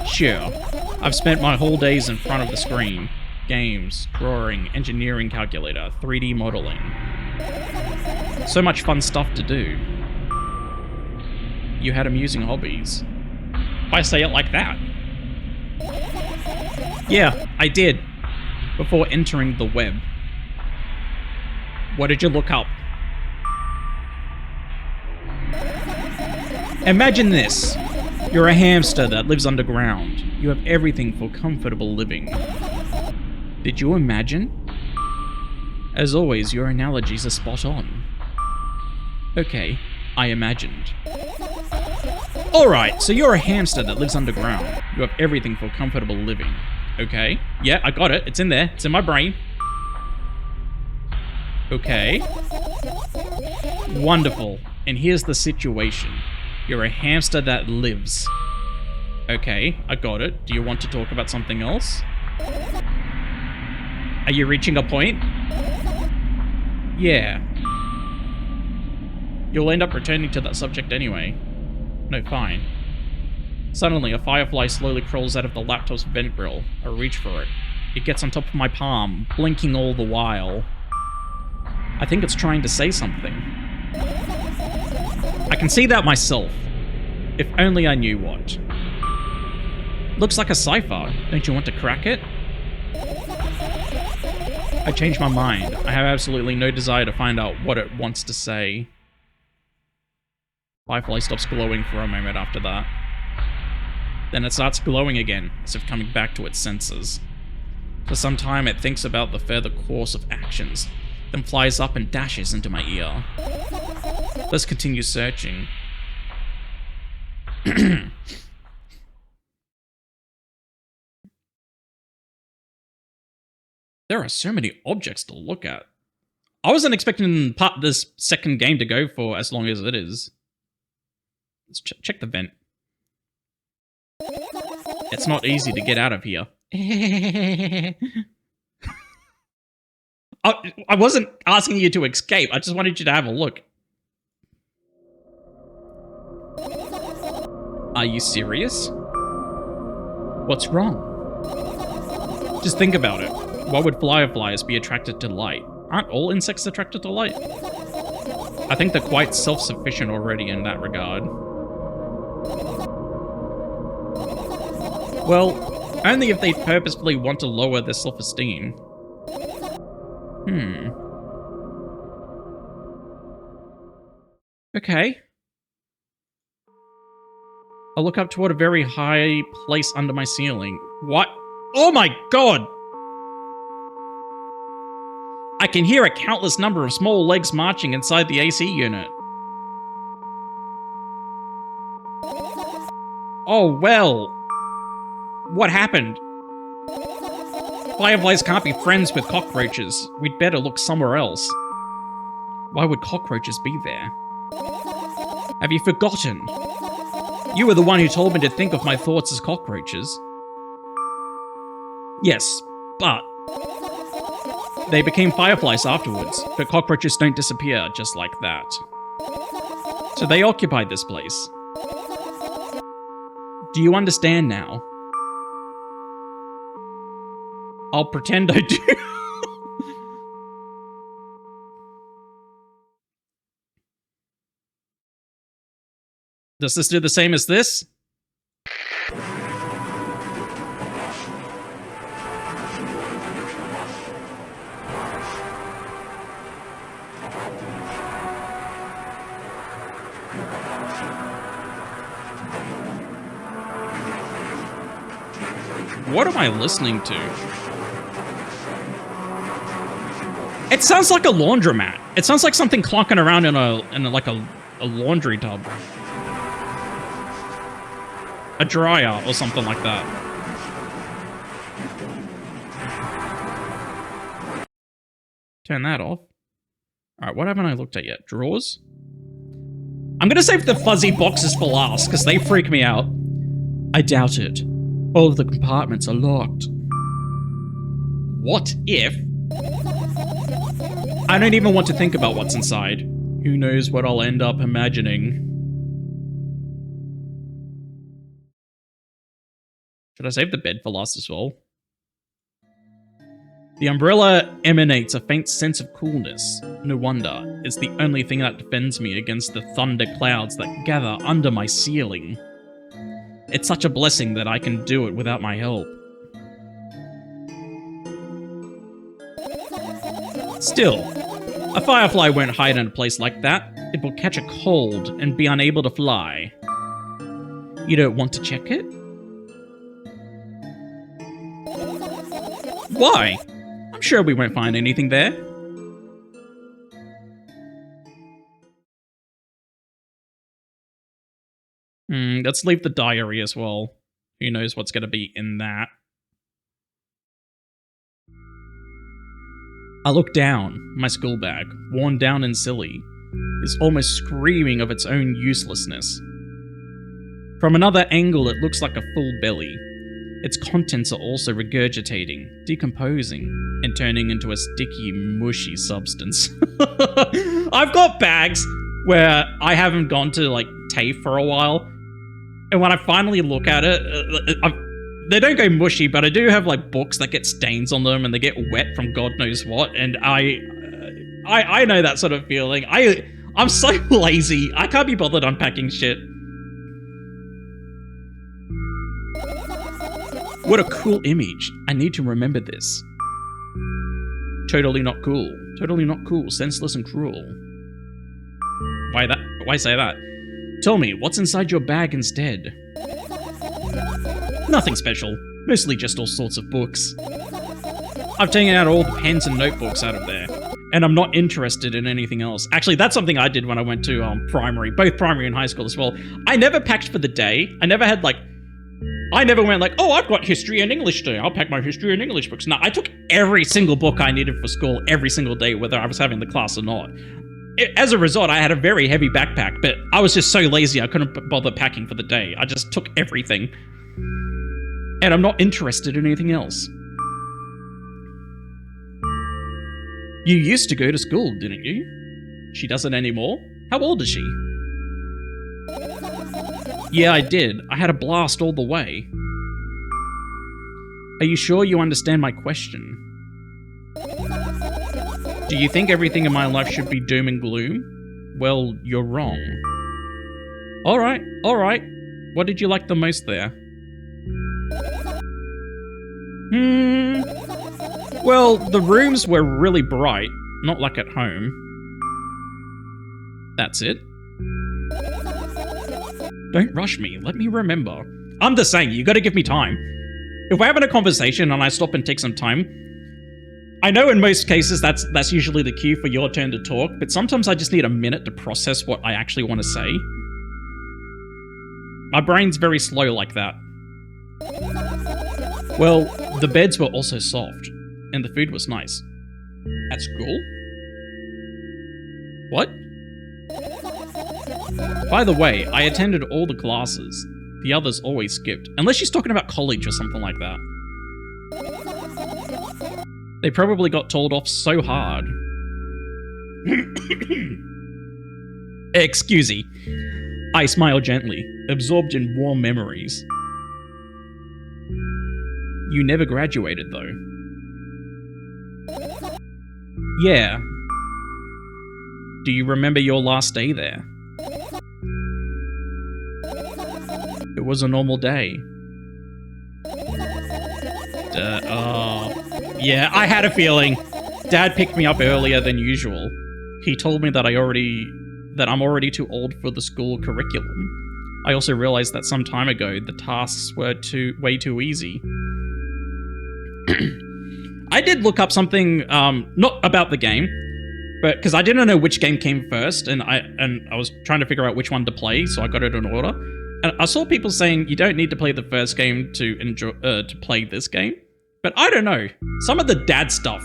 Sure, I've spent my whole days in front of the screen. Games, drawing, engineering calculator, 3D modeling. So much fun stuff to do. You had amusing hobbies. Why say it like that? Yeah, I did. Before entering the web. What did you look up? Imagine this. You're a hamster that lives underground. You have everything for comfortable living. Did you imagine? As always, your analogies are spot on. Okay, I imagined. Alright, so you're a hamster that lives underground. You have everything for comfortable living. Okay, yeah, I got it. It's in there. It's in my brain. Okay. Wonderful. And here's the situation. You're a hamster that lives. Okay, I got it. Do you want to talk about something else? Are you reaching a point? Yeah. You'll end up returning to that subject anyway. No, fine. Suddenly, a firefly slowly crawls out of the laptop's vent grill. I reach for it. It gets on top of my palm, blinking all the while. I think it's trying to say something. I can see that myself. If only I knew what. Looks like a cipher. Don't you want to crack it? I changed my mind. I have absolutely no desire to find out what it wants to say. Firefly stops glowing for a moment after that. Then it starts glowing again, as if coming back to its senses. For some time it thinks about the further course of actions, then flies up and dashes into my ear. Let's continue searching. There are so many objects to look at. I wasn't expecting this second game to go for as long as it is. Let's check the vent. It's not easy to get out of here. I wasn't asking you to escape. I just wanted you to have a look. Are you serious? What's wrong? Just think about it. Why would fireflies be attracted to light? Aren't all insects attracted to light? I think they're quite self-sufficient already in that regard. Well, only if they purposefully want to lower their self-esteem. Okay. I'll look up toward a very high place under my ceiling. What? Oh my god! I can hear a countless number of small legs marching inside the AC unit. Oh well. What happened? Fireflies can't be friends with cockroaches. We'd better look somewhere else. Why would cockroaches be there? Have you forgotten? You were the one who told me to think of my thoughts as cockroaches. Yes, but they became fireflies afterwards, but cockroaches don't disappear just like that. So they occupied this place. Do you understand now? I'll pretend I do. Does this do the same as this? What am I listening to? It sounds like a laundromat. It sounds like something clonking around in a laundry tub. A dryer or something like that. Turn that off. Alright, what haven't I looked at yet? Drawers? I'm gonna save the fuzzy boxes for last, because they freak me out. I doubt it. All of the compartments are locked. What if? I don't even want to think about what's inside. Who knows what I'll end up imagining. Should I save the bed for last as well? The umbrella emanates a faint sense of coolness. No wonder. It's the only thing that defends me against the thunder clouds that gather under my ceiling. It's such a blessing that I can do it without my help. Still, a firefly won't hide in a place like that. It will catch a cold and be unable to fly. You don't want to check it? Why? I'm sure we won't find anything there. Let's leave the diary as well. Who knows what's going to be in that. I look down. My school bag, worn down and silly, is almost screaming of its own uselessness. From another angle, it looks like a full belly. Its contents are also regurgitating, decomposing, and turning into a sticky, mushy substance. I've got bags where I haven't gone to, like, TAFE for a while, and when I finally look at it, they don't go mushy, but I do have, like, books that get stains on them, and they get wet from God knows what, and I know that sort of feeling. I'm so lazy. I can't be bothered unpacking shit. What a cool image. I need to remember this. Totally not cool. Totally not cool. Senseless and cruel. Why that? Why say that? Tell me, what's inside your bag instead? Nothing special. Mostly just all sorts of books. I've taken out all the pens and notebooks out of there, and I'm not interested in anything else. Actually, that's something I did when I went to primary, both primary and high school as well. I never packed for the day. I never had, like, I never went like, oh, I've got history and English today. I'll pack my history and English books. No, I took every single book I needed for school every single day, whether I was having the class or not. As a result, I had a very heavy backpack, but I was just so lazy I couldn't bother packing for the day. I just took everything. And I'm not interested in anything else. You used to go to school, didn't you? She doesn't anymore? How old is she? Yeah, I did. I had a blast all the way. Are you sure you understand my question? Do you think everything in my life should be doom and gloom? Well, you're wrong. Alright, alright. What did you like the most there? Well, the rooms were really bright, not like at home. That's it. Don't rush me, let me remember. I'm just saying, you gotta give me time. If we're having a conversation and I stop and take some time, I know in most cases that's usually the cue for your turn to talk, but sometimes I just need a minute to process what I actually want to say. My brain's very slow like that. Well, the beds were also soft, and the food was nice. At school? What? By the way, I attended all the classes. The others always skipped, unless she's talking about college or something like that. They probably got told off so hard. Excusey. I smile gently, absorbed in warm memories. You never graduated, though. Yeah. Do you remember your last day there? It was a normal day. Yeah, I had a feeling. Dad picked me up earlier than usual. He told me that I'm already too old for the school curriculum. I also realized that some time ago the tasks were way too easy. I did look up something, not about the game, but because I didn't know which game came first, and I was trying to figure out which one to play, so I got it in order. And I saw people saying you don't need to play the first game to enjoy to play this game, but I don't know. Some of the dad stuff,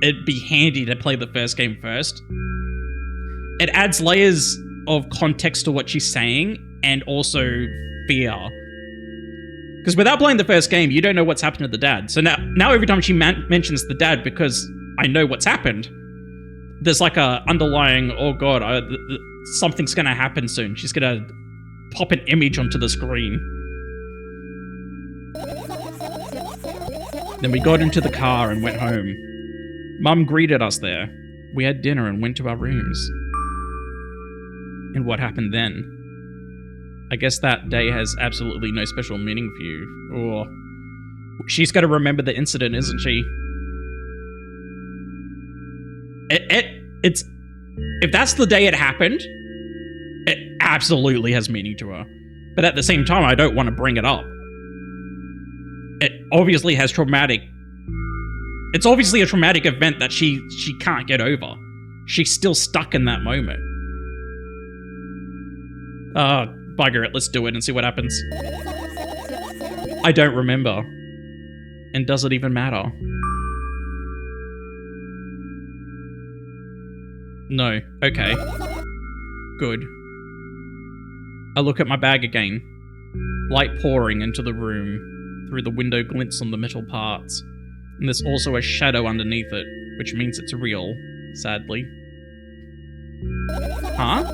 it'd be handy to play the first game first. It adds layers of context to what she's saying, and also fear. Because without playing the first game, you don't know what's happened to the dad. So now every time she mentions the dad, because I know what's happened, there's like a underlying, oh god, something's gonna happen soon. She's gonna pop an image onto the screen. Then we got into the car and went home. Mum greeted us there. We had dinner and went to our rooms. And what happened then? I guess that day has absolutely no special meaning for you. Or she's got to remember the incident, isn't she? It's if that's the day it happened, it absolutely has meaning to her. But at the same time, I don't want to bring it up. It obviously has traumatic. It's obviously a traumatic event that she can't get over. She's still stuck in that moment. Bugger it, let's do it and see what happens. I don't remember. And does it even matter? No. Okay. Good. I look at my bag again. Light pouring into the room. Through the window glints on the metal parts. And there's also a shadow underneath it, which means it's real, sadly. Huh?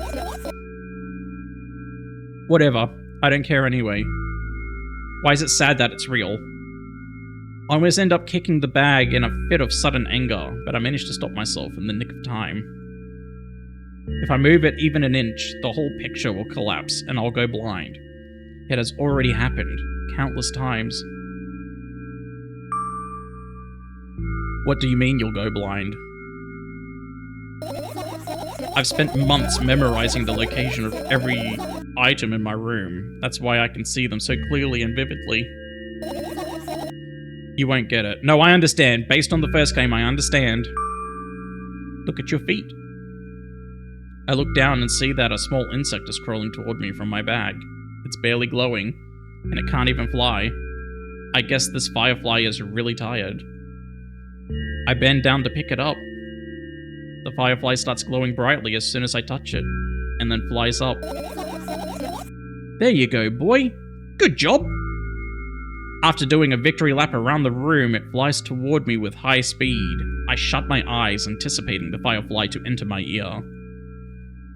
Whatever. I don't care anyway. Why is it sad that it's real? I almost end up kicking the bag in a fit of sudden anger, but I manage to stop myself in the nick of time. If I move it even an inch, the whole picture will collapse and I'll go blind. It has already happened, countless times. What do you mean you'll go blind? I've spent months memorizing the location of every item in my room. That's why I can see them so clearly and vividly. You won't get it. No, I understand. Based on the first game, I understand. Look at your feet. I look down and see that a small insect is crawling toward me from my bag. It's barely glowing, and it can't even fly. I guess this firefly is really tired. I bend down to pick it up. The firefly starts glowing brightly as soon as I touch it, and then flies up. There you go, boy. Good job! After doing a victory lap around the room, it flies toward me with high speed. I shut my eyes, anticipating the firefly to enter my ear.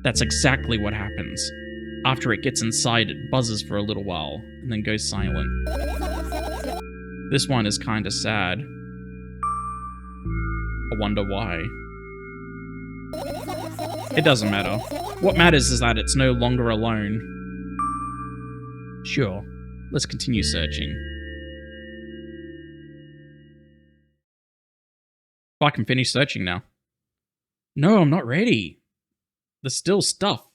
That's exactly what happens. After it gets inside, it buzzes for a little while, and then goes silent. This one is kinda sad. I wonder why. It doesn't matter. What matters is that it's no longer alone. Sure, let's continue searching. I can finish searching now. No, I'm not ready. There's still stuff.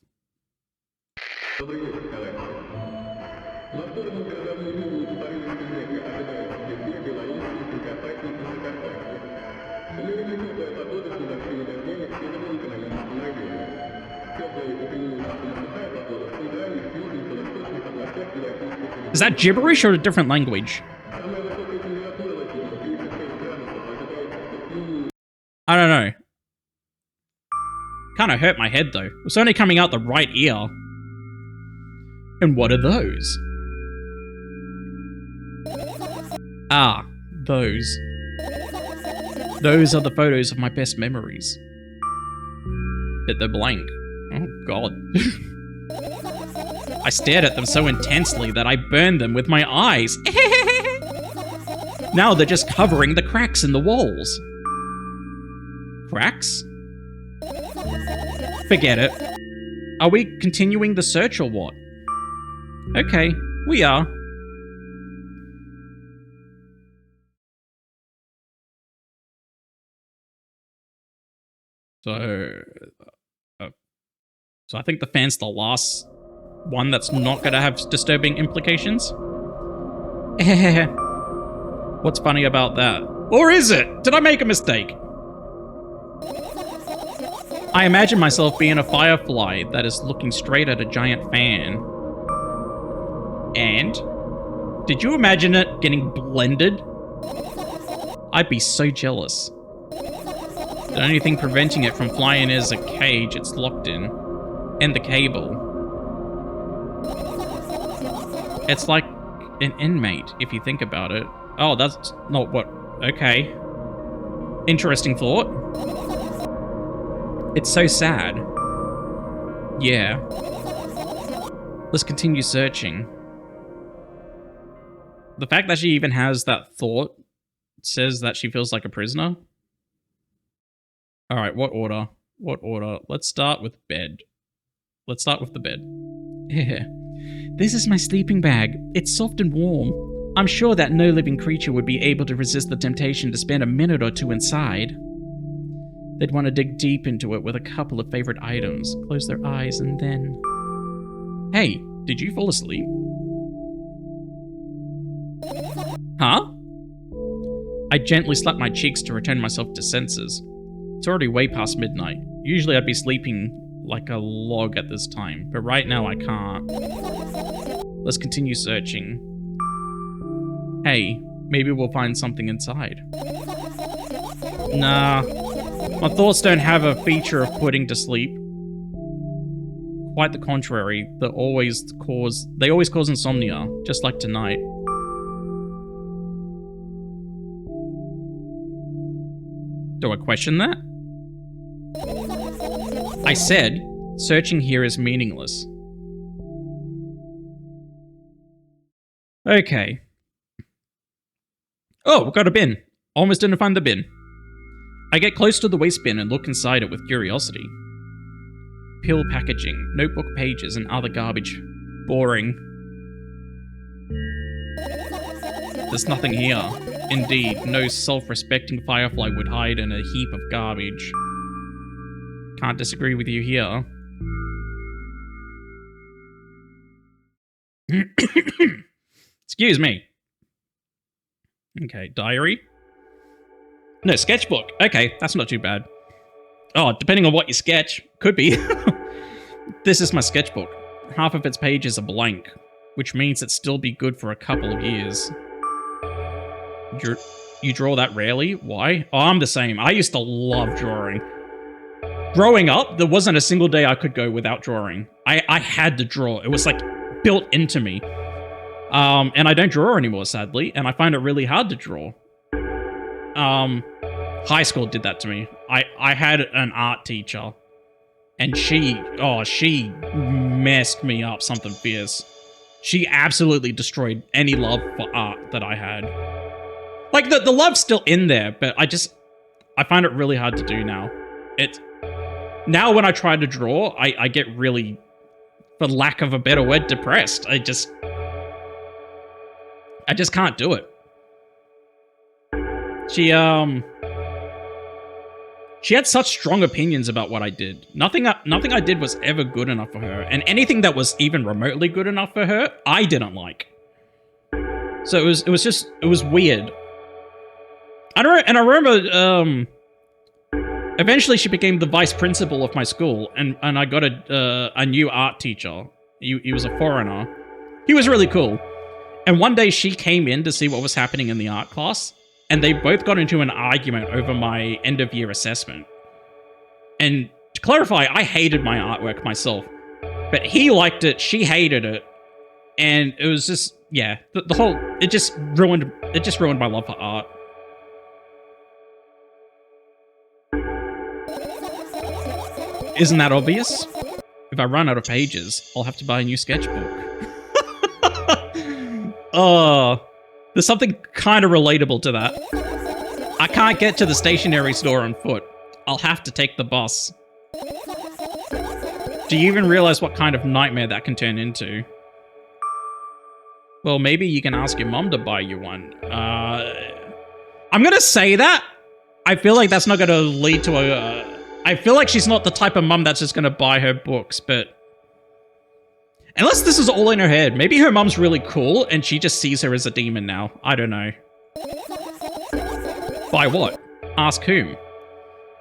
Is that gibberish or a different language? I don't know. Kinda hurt my head though. It's only coming out the right ear. And what are those? Ah, those. Those are the photos of my best memories. But they're blank. Oh god. I stared at them so intensely that I burned them with my eyes. Now they're just covering the cracks in the walls. Cracks? Forget it. Are we continuing the search or what? Okay, we are. So I think the fan's the last one that's not gonna have disturbing implications. What's funny about that? Or is it? Did I make a mistake? I imagine myself being a firefly that is looking straight at a giant fan. And? Did you imagine it getting blended? I'd be so jealous. The only thing preventing it from flying is a cage it's locked in. And the cable. It's like an inmate, if you think about it. Oh, that's not what... Okay. Interesting thought. It's so sad. Yeah. Let's continue searching. The fact that she even has that thought says that she feels like a prisoner. Alright, what order? What order? Let's start with bed. Let's start with the bed. Here. This is my sleeping bag. It's soft and warm. I'm sure that no living creature would be able to resist the temptation to spend a minute or two inside. They'd want to dig deep into it with a couple of favorite items, close their eyes, and then... Hey, did you fall asleep? Huh? I gently slapped my cheeks to return myself to senses. It's already way past midnight. Usually I'd be sleeping like a log at this time, but right now I can't. Let's continue searching. Hey, maybe we'll find something inside. Nah, my thoughts don't have a feature of putting to sleep. Quite the contrary, they always cause insomnia, just like tonight. Do I question that? I said, searching here is meaningless. Okay. Oh, we got a bin. Almost didn't find the bin. I get close to the waste bin and look inside it with curiosity. Pill packaging, notebook pages, and other garbage. Boring. There's nothing here. Indeed, no self-respecting firefly would hide in a heap of garbage. Can't disagree with you here. Excuse me. Okay, diary? No, sketchbook. Okay, that's not too bad. Oh, depending on what you sketch. Could be. This is my sketchbook. Half of its pages are blank, which means it'd still be good for a couple of years. You draw that rarely? Why? Oh, I'm the same. I used to love drawing. Growing up, there wasn't a single day I could go without drawing. I had to draw. It was like built into me. And I don't draw anymore, sadly, and I find it really hard to draw. High school did that to me. I had an art teacher, and she messed me up something fierce. She absolutely destroyed any love for art that I had. Like, the love's still in there, but I find it really hard to do now. Now when I try to draw, I get really, for lack of a better word, depressed. I just can't do it. She had such strong opinions about what I did. Nothing I did was ever good enough for her, and anything that was even remotely good enough for her, I didn't like. So it was weird. I remember, eventually she became the vice principal of my school, and I got a new art teacher. He was a foreigner. He was really cool. And one day she came in to see what was happening in the art class, and they both got into an argument over my end-of-year assessment. And to clarify, I hated my artwork myself. But he liked it, she hated it, and it was just, yeah, the whole, it just ruined my love for art. Isn't that obvious? If I run out of pages, I'll have to buy a new sketchbook. Oh, there's something kind of relatable to that. I can't get to the stationery store on foot. I'll have to take the bus. Do you even realize what kind of nightmare that can turn into? Well, maybe you can ask your mom to buy you one. I'm gonna say that. I feel like that's not gonna lead to a... I feel like she's not the type of mum that's just gonna buy her books, but... Unless this is all in her head. Maybe her mum's really cool and she just sees her as a demon now. I don't know. Buy what? Ask whom?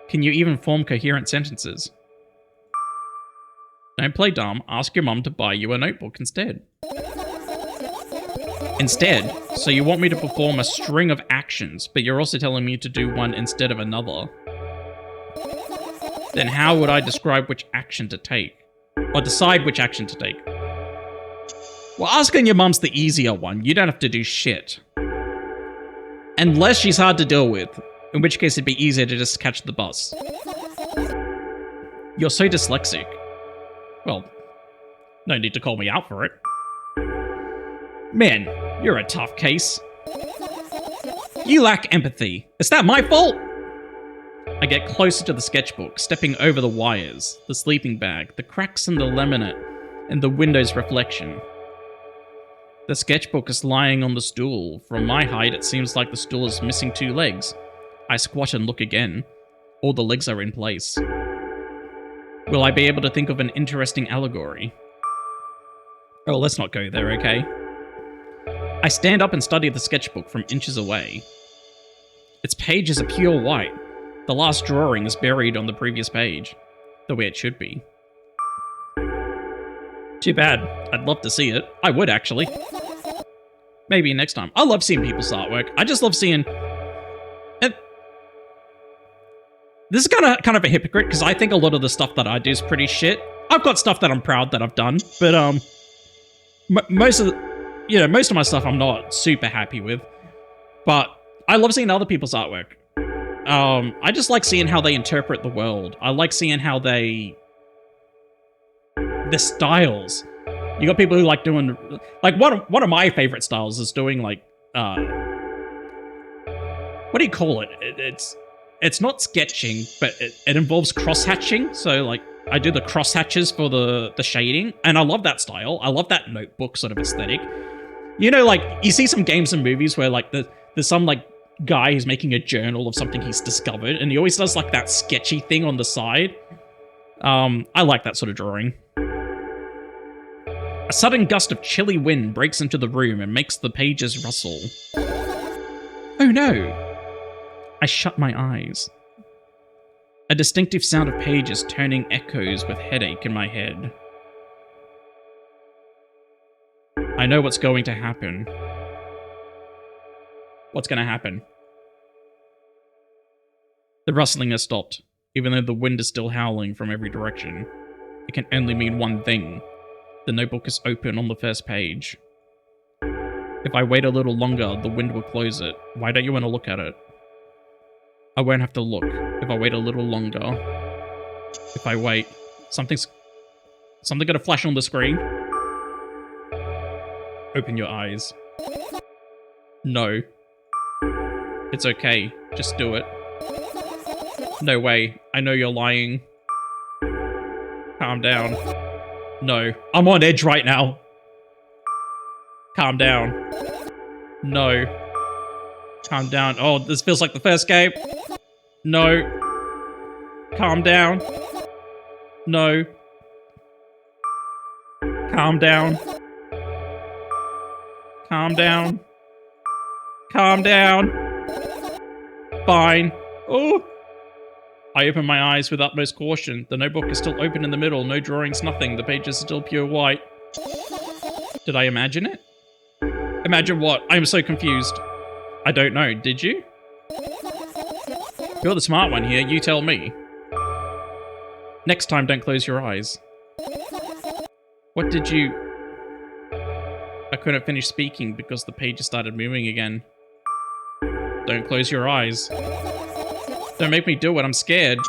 Can you even form coherent sentences? Don't play dumb. Ask your mum to buy you a notebook instead. Instead? So you want me to perform a string of actions, but you're also telling me to do one instead of another. Then how would I describe which action to take? Or decide which action to take? Well, asking your mum's the easier one. You don't have to do shit. Unless she's hard to deal with, in which case it'd be easier to just catch the bus. You're so dyslexic. Well, no need to call me out for it. Man, you're a tough case. You lack empathy. Is that my fault? I get closer to the sketchbook, stepping over the wires, the sleeping bag, the cracks in the laminate, and the window's reflection. The sketchbook is lying on the stool. From my height, it seems like the stool is missing 2 legs. I squat and look again. All the legs are in place. Will I be able to think of an interesting allegory? Oh, let's not go there, okay? I stand up and study the sketchbook from inches away. Its pages are pure white. The last drawing is buried on the previous page, the way it should be. Too bad. I'd love to see it. I would, actually. Maybe next time. I love seeing people's artwork. I just love seeing... This is kind of a hypocrite, because I think a lot of the stuff that I do is pretty shit. I've got stuff that I'm proud that I've done, but most of my stuff I'm not super happy with. But I love seeing other people's artwork. I just like seeing how they interpret the world. I like seeing how their styles. You got people who like doing, like, one of my favorite styles is doing, like, what do you call it? It's not sketching, but it involves cross-hatching. So, like, I do the cross-hatches for the shading, and I love that style. I love that notebook sort of aesthetic. You know, like, you see some games and movies where, like, there's some, like, guy who's making a journal of something he's discovered, and he always does, like, that sketchy thing on the side. I like that sort of drawing. A sudden gust of chilly wind breaks into the room and makes the pages rustle. Oh no! I shut my eyes. A distinctive sound of pages turning echoes with headache in my head. I know what's going to happen. What's going to happen? The rustling has stopped, even though the wind is still howling from every direction. It can only mean one thing. The notebook is open on the first page. If I wait a little longer, the wind will close it. Why don't you want to look at it? I won't have to look if I wait a little longer. If I wait, something gonna flash on the screen. Open your eyes. No. It's okay. Just do it. No way. I know you're lying. Calm down. No. I'm on edge right now. Calm down. No. Calm down. Oh, this feels like the first game. No. Calm down. No. Calm down. Calm down. Calm down. Fine. Oh. I open my eyes with utmost caution. The notebook is still open in the middle. No drawings, nothing. The page is still pure white. Did I imagine it? Imagine what? I am so confused. I don't know. Did you? You're the smart one here. You tell me. Next time, don't close your eyes. What did you... I couldn't finish speaking because the pages started moving again. Don't close your eyes. Don't make me do it. I'm scared.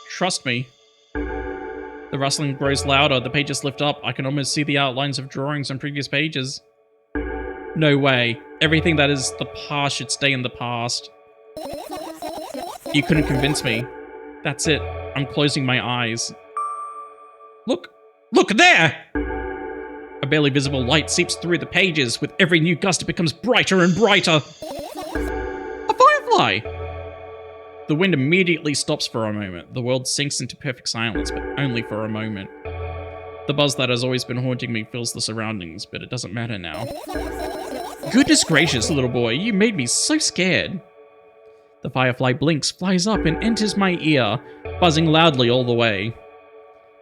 Trust me. The rustling grows louder. The pages lift up. I can almost see the outlines of drawings on previous pages. No way. Everything that is the past should stay in the past. You couldn't convince me. That's it. I'm closing my eyes. Look! Look there! A barely visible light seeps through the pages. With every new gust, it becomes brighter and brighter. A firefly! The wind immediately stops for a moment. The world sinks into perfect silence, but only for a moment. The buzz that has always been haunting me fills the surroundings, but it doesn't matter now. Goodness gracious, little boy, you made me so scared. The firefly blinks, flies up, and enters my ear, buzzing loudly all the way.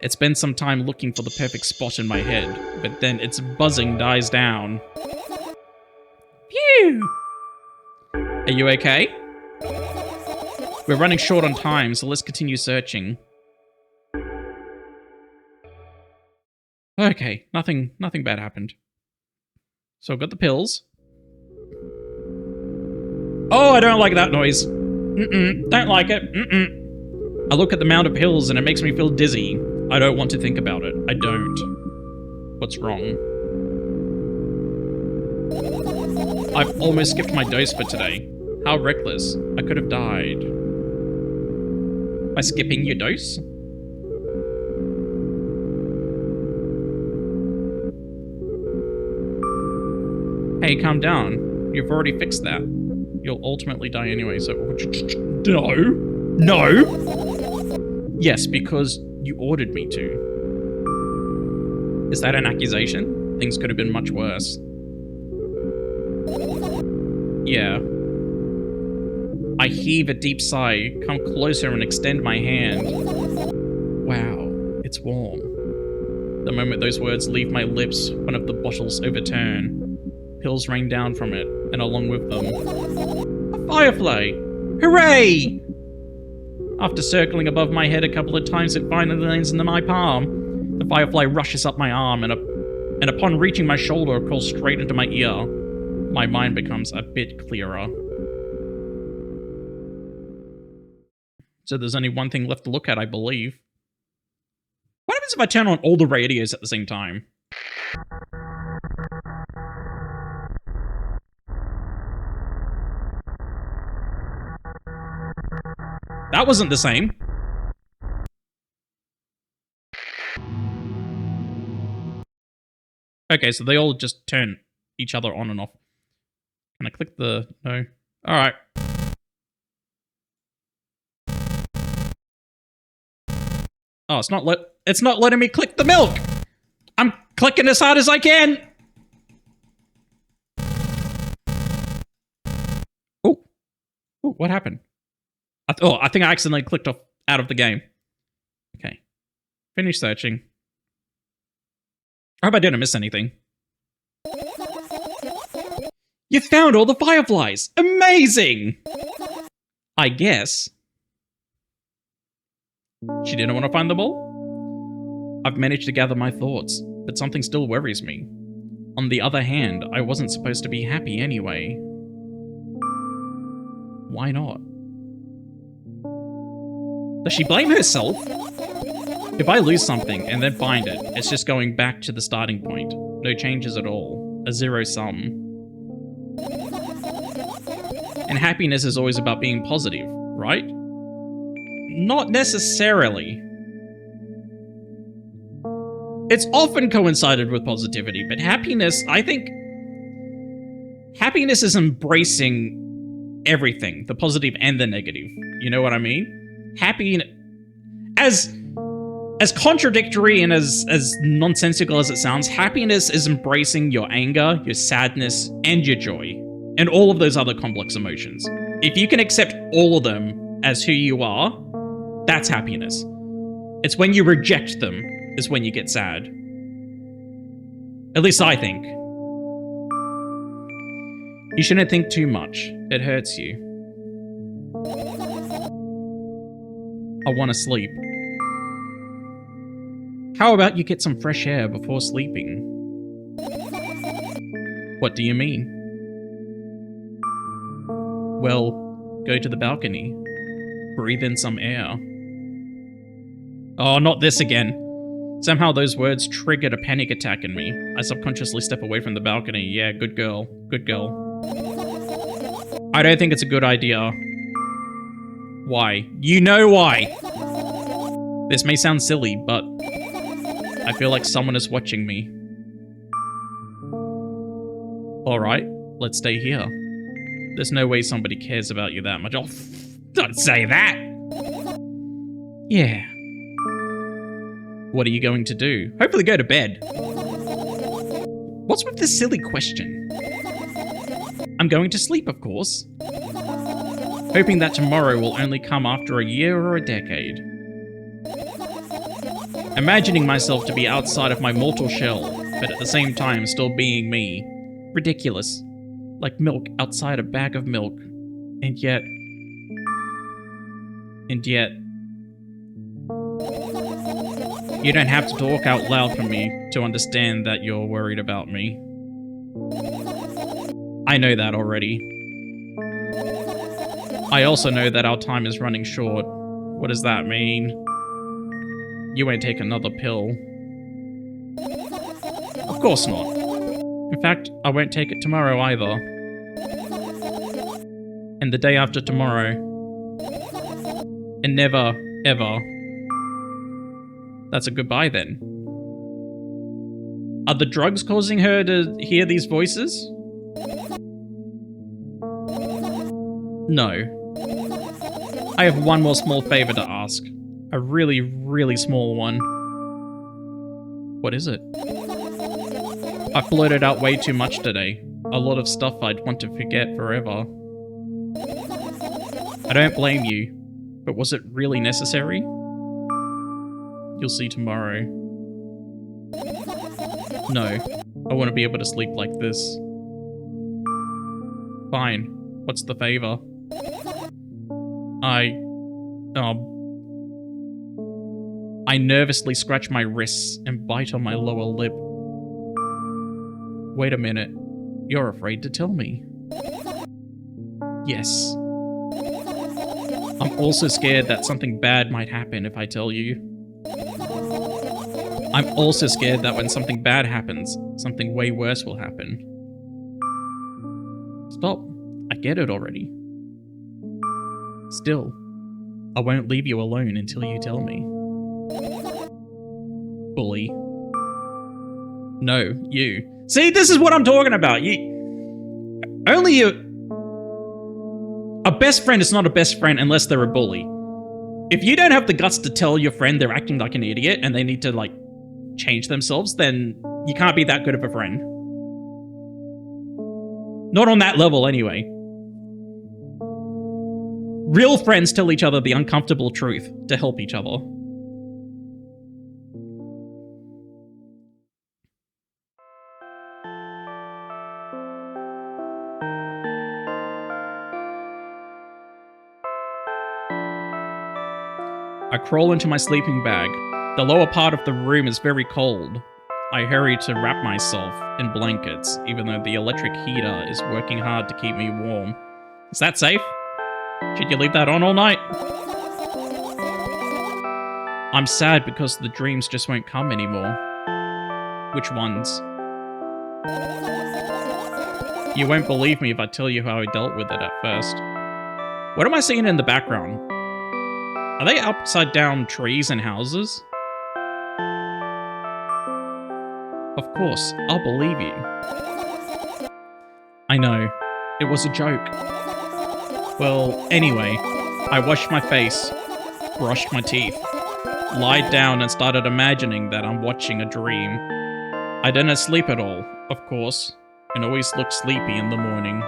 It spends some time looking for the perfect spot in my head, but then its buzzing dies down. Phew! Are you okay? We're running short on time, so let's continue searching. Okay, nothing bad happened. So I've got the pills. Oh, I don't like that noise. Don't like it. I look at the amount of pills and it makes me feel dizzy. I don't want to think about it. I don't. What's wrong? I've almost skipped my dose for today. How reckless. I could have died. By skipping your dose? Hey, calm down. You've already fixed that. You'll ultimately die anyway, so... No! No! Yes, because you ordered me to. Is that an accusation? Things could have been much worse. Yeah. I heave a deep sigh, come closer and extend my hand. Wow, it's warm. The moment those words leave my lips, one of the bottles overturn. Pills rain down from it, and along with them, a firefly! Hooray! After circling above my head a couple of times, it finally lands into my palm. The firefly rushes up my arm, and upon reaching my shoulder, it crawls straight into my ear. My mind becomes a bit clearer. So there's only one thing left to look at, I believe. What happens if I turn on all the radios at the same time? That wasn't the same. Okay, so they all just turn each other on and off. Can I click the... No. Alright. Oh, it's not letting me click the milk! I'm clicking as hard as I can! Oh. Oh, what happened? I think I accidentally clicked off out of the game. Okay. Finish searching. I hope I didn't miss anything. You found all the fireflies! Amazing! I guess. She didn't want to find them all? I've managed to gather my thoughts, but something still worries me. On the other hand, I wasn't supposed to be happy anyway. Why not? Does she blame herself? If I lose something and then find it, it's just going back to the starting point. No changes at all. A zero sum. And happiness is always about being positive, right? Not necessarily. It's often coincided with positivity, but happiness, I think... Happiness is embracing everything, the positive and the negative. You know what I mean? As contradictory and as nonsensical as it sounds, happiness is embracing your anger, your sadness, and your joy, and all of those other complex emotions. If you can accept all of them as who you are, that's happiness. It's when you reject them is when you get sad. At least I think. You shouldn't think too much. It hurts you. I want to sleep. How about you get some fresh air before sleeping? What do you mean? Well, go to the balcony. Breathe in some air. Oh, not this again. Somehow those words triggered a panic attack in me. I subconsciously step away from the balcony. Yeah, good girl. Good girl. I don't think it's a good idea. Why? You know why! This may sound silly, but I feel like someone is watching me. Alright, let's stay here. There's no way somebody cares about you that much. Oh, don't say that! Yeah. What are you going to do? Hopefully go to bed. What's with this silly question? I'm going to sleep, of course. Hoping that tomorrow will only come after a year or a decade. Imagining myself to be outside of my mortal shell, but at the same time still being me. Ridiculous. Like milk outside a bag of milk. And yet... You don't have to talk out loud for me to understand that you're worried about me. I know that already. I also know that our time is running short. What does that mean? You won't take another pill. Of course not. In fact, I won't take it tomorrow either. And the day after tomorrow. And never, ever. That's a goodbye then. Are the drugs causing her to hear these voices? No. I have one more small favor to ask. A really, really small one. What is it? I blurted out way too much today. A lot of stuff I'd want to forget forever. I don't blame you, but was it really necessary? You'll see tomorrow. No, I want to be able to sleep like this. Fine. What's the favor? I nervously scratch my wrists and bite on my lower lip. Wait a minute. You're afraid to tell me. Yes. I'm also scared that something bad might happen if I tell you. I'm also scared that when something bad happens, something way worse will happen. Stop. I get it already. Still, I won't leave you alone until you tell me. Bully. No, you. See, this is what I'm talking about. A best friend is not a best friend unless they're a bully. If you don't have the guts to tell your friend they're acting like an idiot and they need to, like, change themselves, then you can't be that good of a friend. Not on that level, anyway. Real friends tell each other the uncomfortable truth to help each other. I crawl into my sleeping bag. The lower part of the room is very cold. I hurry to wrap myself in blankets, even though the electric heater is working hard to keep me warm. Is that safe? Should you leave that on all night? I'm sad because the dreams just won't come anymore. Which ones? You won't believe me if I tell you how I dealt with it at first. What am I seeing in the background? Are they upside down trees and houses? Of course, I'll believe you. I know, it was a joke. Well, anyway, I washed my face, brushed my teeth, lied down and started imagining that I'm watching a dream. I didn't sleep at all, of course, and always looked sleepy in the morning.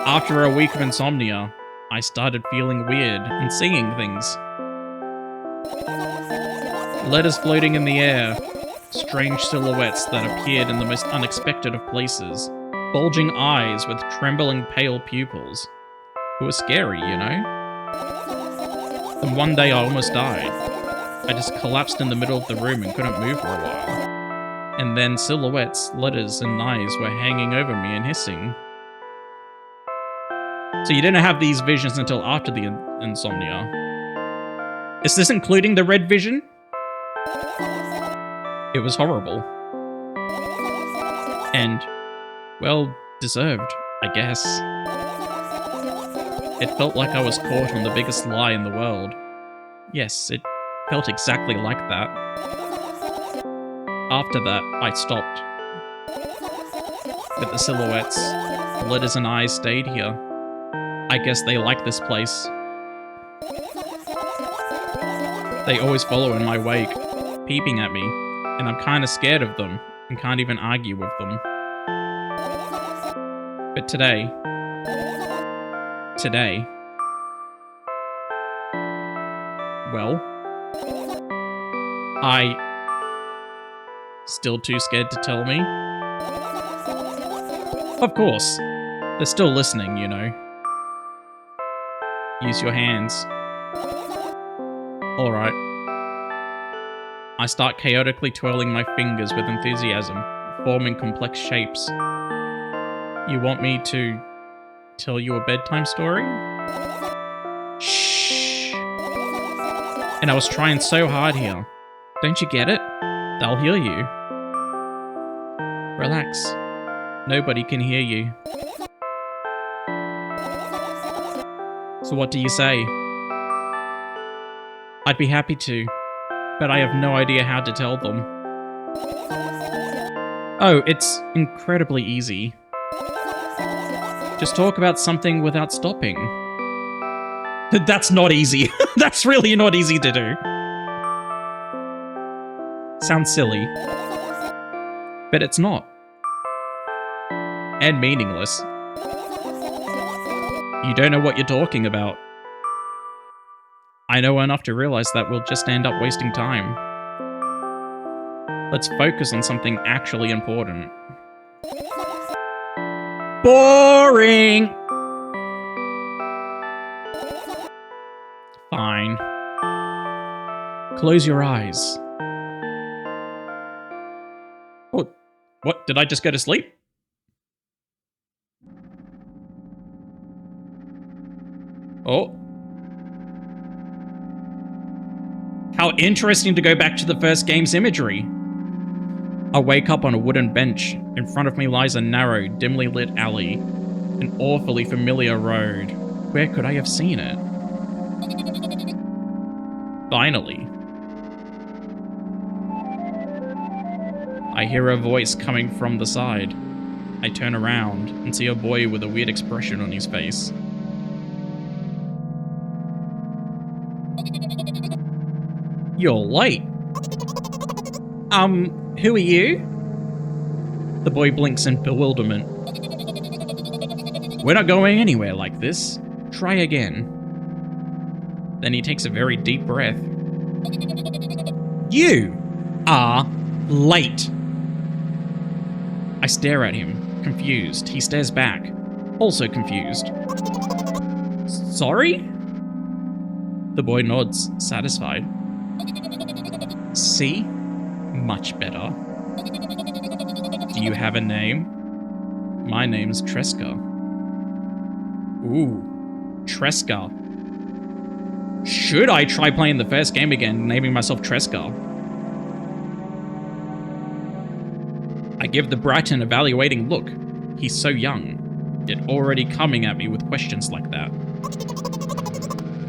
After a week of insomnia, I started feeling weird and seeing things. Letters floating in the air, strange silhouettes that appeared in the most unexpected of places, bulging eyes with trembling pale pupils. It was scary, you know? Then one day I almost died. I just collapsed in the middle of the room and couldn't move for a while. And then silhouettes, letters, and knives were hanging over me and hissing. So you didn't have these visions until after the insomnia. Is this including the red vision? It was horrible. And, well, deserved, I guess. It felt like I was caught on the biggest lie in the world. Yes, it felt exactly like that. After that, I stopped. But the silhouettes, letters and eyes stayed here. I guess they like this place. They always follow in my wake, peeping at me, and I'm kinda scared of them and can't even argue with them. But today, well, still too scared to tell me? Of course, they're still listening, you know. Use your hands. Alright. I start chaotically twirling my fingers with enthusiasm, forming complex shapes. You want me to tell you a bedtime story? Shh. And I was trying so hard here. Don't you get it? They'll hear you. Relax. Nobody can hear you. So what do you say? I'd be happy to, but I have no idea how to tell them. Oh, it's incredibly easy. Just talk about something without stopping. That's not easy. That's really not easy to do. Sounds silly. But it's not. And meaningless. You don't know what you're talking about. I know enough to realize that we'll just end up wasting time. Let's focus on something actually important. Boring! Fine. Close your eyes. Oh, what? Did I just go to sleep? Oh. How interesting to go back to the first game's imagery. I wake up on a wooden bench. In front of me lies a narrow, dimly lit alley. An awfully familiar road. Where could I have seen it? Finally. I hear a voice coming from the side. I turn around and see a boy with a weird expression on his face. You're late. Who are you? The boy blinks in bewilderment. We're not going anywhere like this. Try again. Then he takes a very deep breath. You are late. I stare at him, confused. He stares back, also confused. Sorry? The boy nods, satisfied. See? Much better. Do you have a name? My name's Tresca. Ooh, Tresca. Should I try playing the first game again, naming myself Tresca? I give the brat an evaluating look. He's so young, yet already coming at me with questions like that.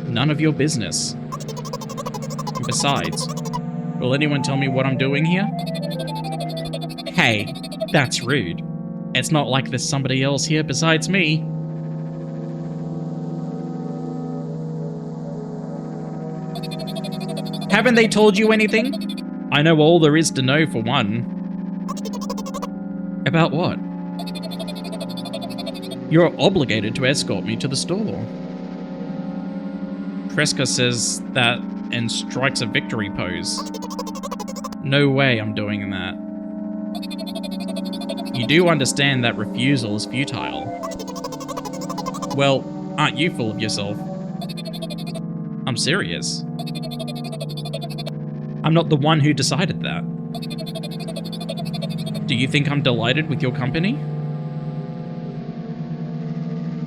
None of your business. And besides, will anyone tell me what I'm doing here? Hey, that's rude. It's not like there's somebody else here besides me. Haven't they told you anything? I know all there is to know for one. About what? You're obligated to escort me to the store. Tresca says that and strikes a victory pose. No way I'm doing that. You do understand that refusal is futile. Well, aren't you full of yourself? I'm serious. I'm not the one who decided that. Do you think I'm delighted with your company?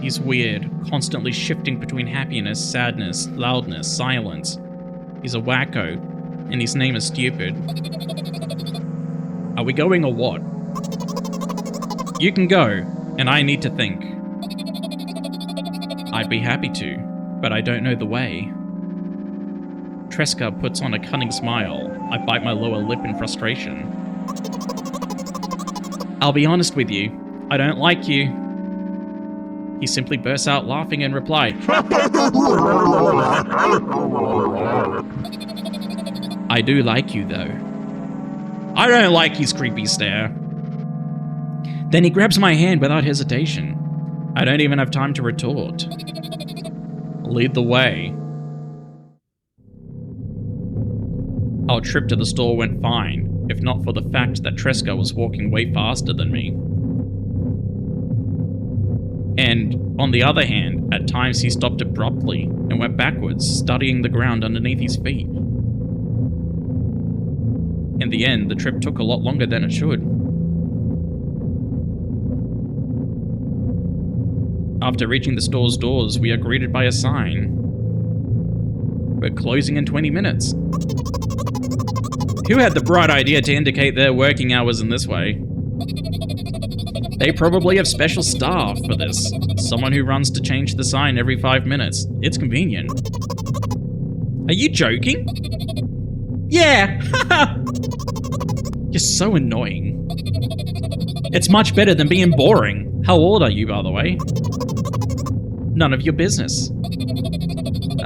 He's weird, constantly shifting between happiness, sadness, loudness, silence. He's a wacko, and his name is stupid. Are we going or what? You can go, and I need to think. I'd be happy to, but I don't know the way. Tresca puts on a cunning smile. I bite my lower lip in frustration. I'll be honest with you. I don't like you. He simply bursts out laughing and replied, I do like you, though. I don't like his creepy stare. Then he grabs my hand without hesitation. I don't even have time to retort. Lead the way. Our trip to the store went fine, if not for the fact that Tresca was walking way faster than me. And, on the other hand, at times he stopped abruptly and went backwards, studying the ground underneath his feet. In the end, the trip took a lot longer than it should. After reaching the store's doors, we are greeted by a sign. We're closing in 20 minutes. Who had the bright idea to indicate their working hours in this way? They probably have special staff for this. Someone who runs to change the sign every 5 minutes. It's convenient. Are you joking? Yeah! You're so annoying. It's much better than being boring. How old are you, by the way? None of your business.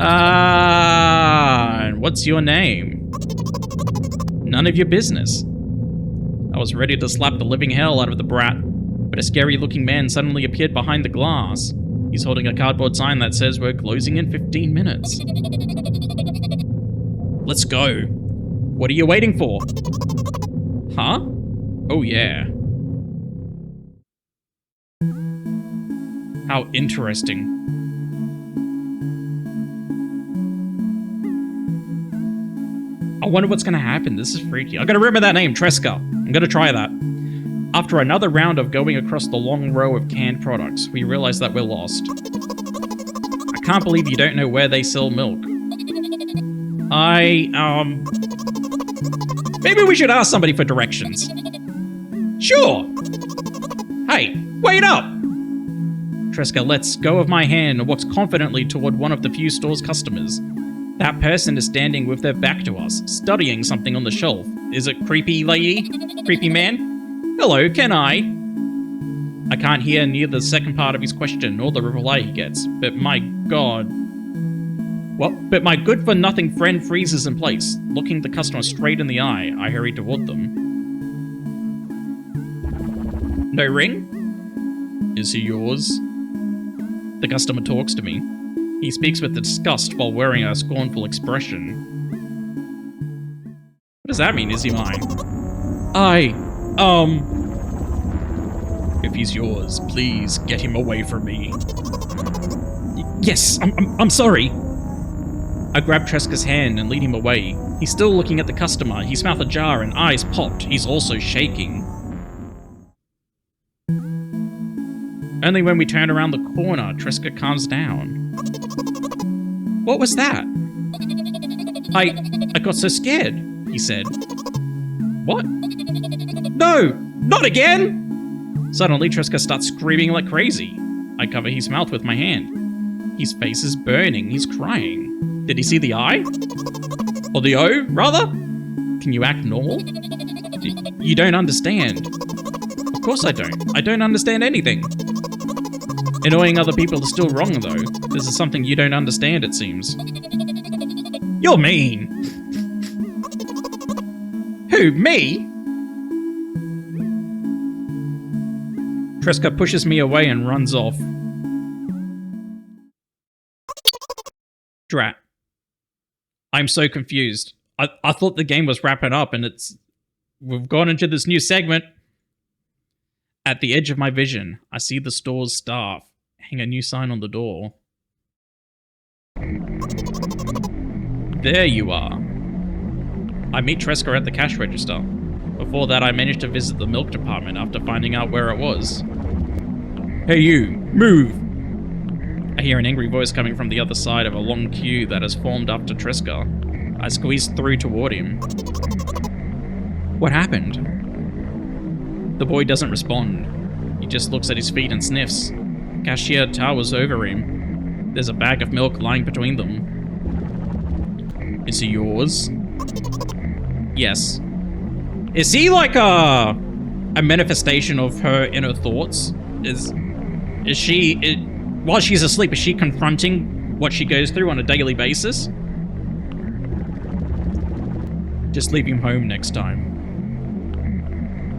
And what's your name? None of your business. I was ready to slap the living hell out of the brat, but a scary-looking man suddenly appeared behind the glass. He's holding a cardboard sign that says we're closing in 15 minutes. Let's go. What are you waiting for? Huh? Oh yeah. How interesting. I wonder what's gonna happen. This is freaky. I gotta remember that name, Tresca. I'm gonna try that. After another round of going across the long row of canned products, we realize that we're lost. I can't believe you don't know where they sell milk. Maybe we should ask somebody for directions. Sure! Hey, wait up! Tresca lets go of my hand and walks confidently toward one of the few store's customers. That person is standing with their back to us, studying something on the shelf. Is it creepy lady? Creepy man? Hello, can I can't hear near the second part of his question or the reply he gets, but my god. But my good-for-nothing friend freezes in place, looking the customer straight in the eye. I hurry toward them. No ring? Is he yours? The customer talks to me. He speaks with disgust while wearing a scornful expression. What does that mean? Is he mine? If he's yours, please get him away from me. Yes, I'm sorry. I grab Tresca's hand and lead him away. He's still looking at the customer, his mouth ajar and eyes popped. He's also shaking. Only when we turn around the corner, Tresca calms down. What was that? I got so scared, he said. What? No! Not again! Suddenly, Tresca starts screaming like crazy. I cover his mouth with my hand. His face is burning. He's crying. Did he see the eye? Or the O, rather? Can you act normal? You don't understand. Of course I don't. I don't understand anything. Annoying other people is still wrong, though. This is something you don't understand, it seems. You're mean. Who, me? Tresca pushes me away and runs off. Drat. I'm so confused. I thought the game was wrapping up and we've gone into this new segment. At the edge of my vision, I see the store's staff hang a new sign on the door. There you are. I meet Tresca at the cash register. Before that, I managed to visit the milk department after finding out where it was. Hey you, move! I hear an angry voice coming from the other side of a long queue that has formed after Tresca. I squeeze through toward him. What happened? The boy doesn't respond. He just looks at his feet and sniffs. Cashier towers over him. There's a bag of milk lying between them. Is he yours? Yes. Is he like a manifestation of her inner thoughts? Is she, while she's asleep, is she confronting what she goes through on a daily basis? Just leave him home next time.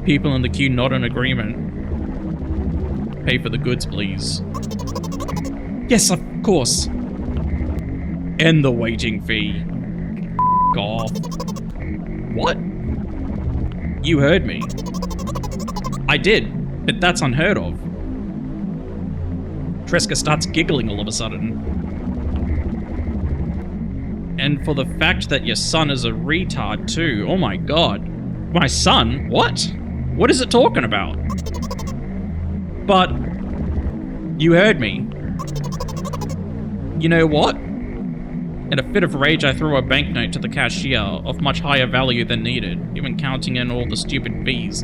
People in the queue nod in agreement. Pay for the goods, please. Yes, of course. End the waiting fee. F*** off. What? You heard me. I did, but that's unheard of. Tresca starts giggling all of a sudden. And for the fact that your son is a retard too. Oh my god. My son? What? What is it talking about? But you heard me. You know what? In a fit of rage, I throw a banknote to the cashier of much higher value than needed, even counting in all the stupid fees.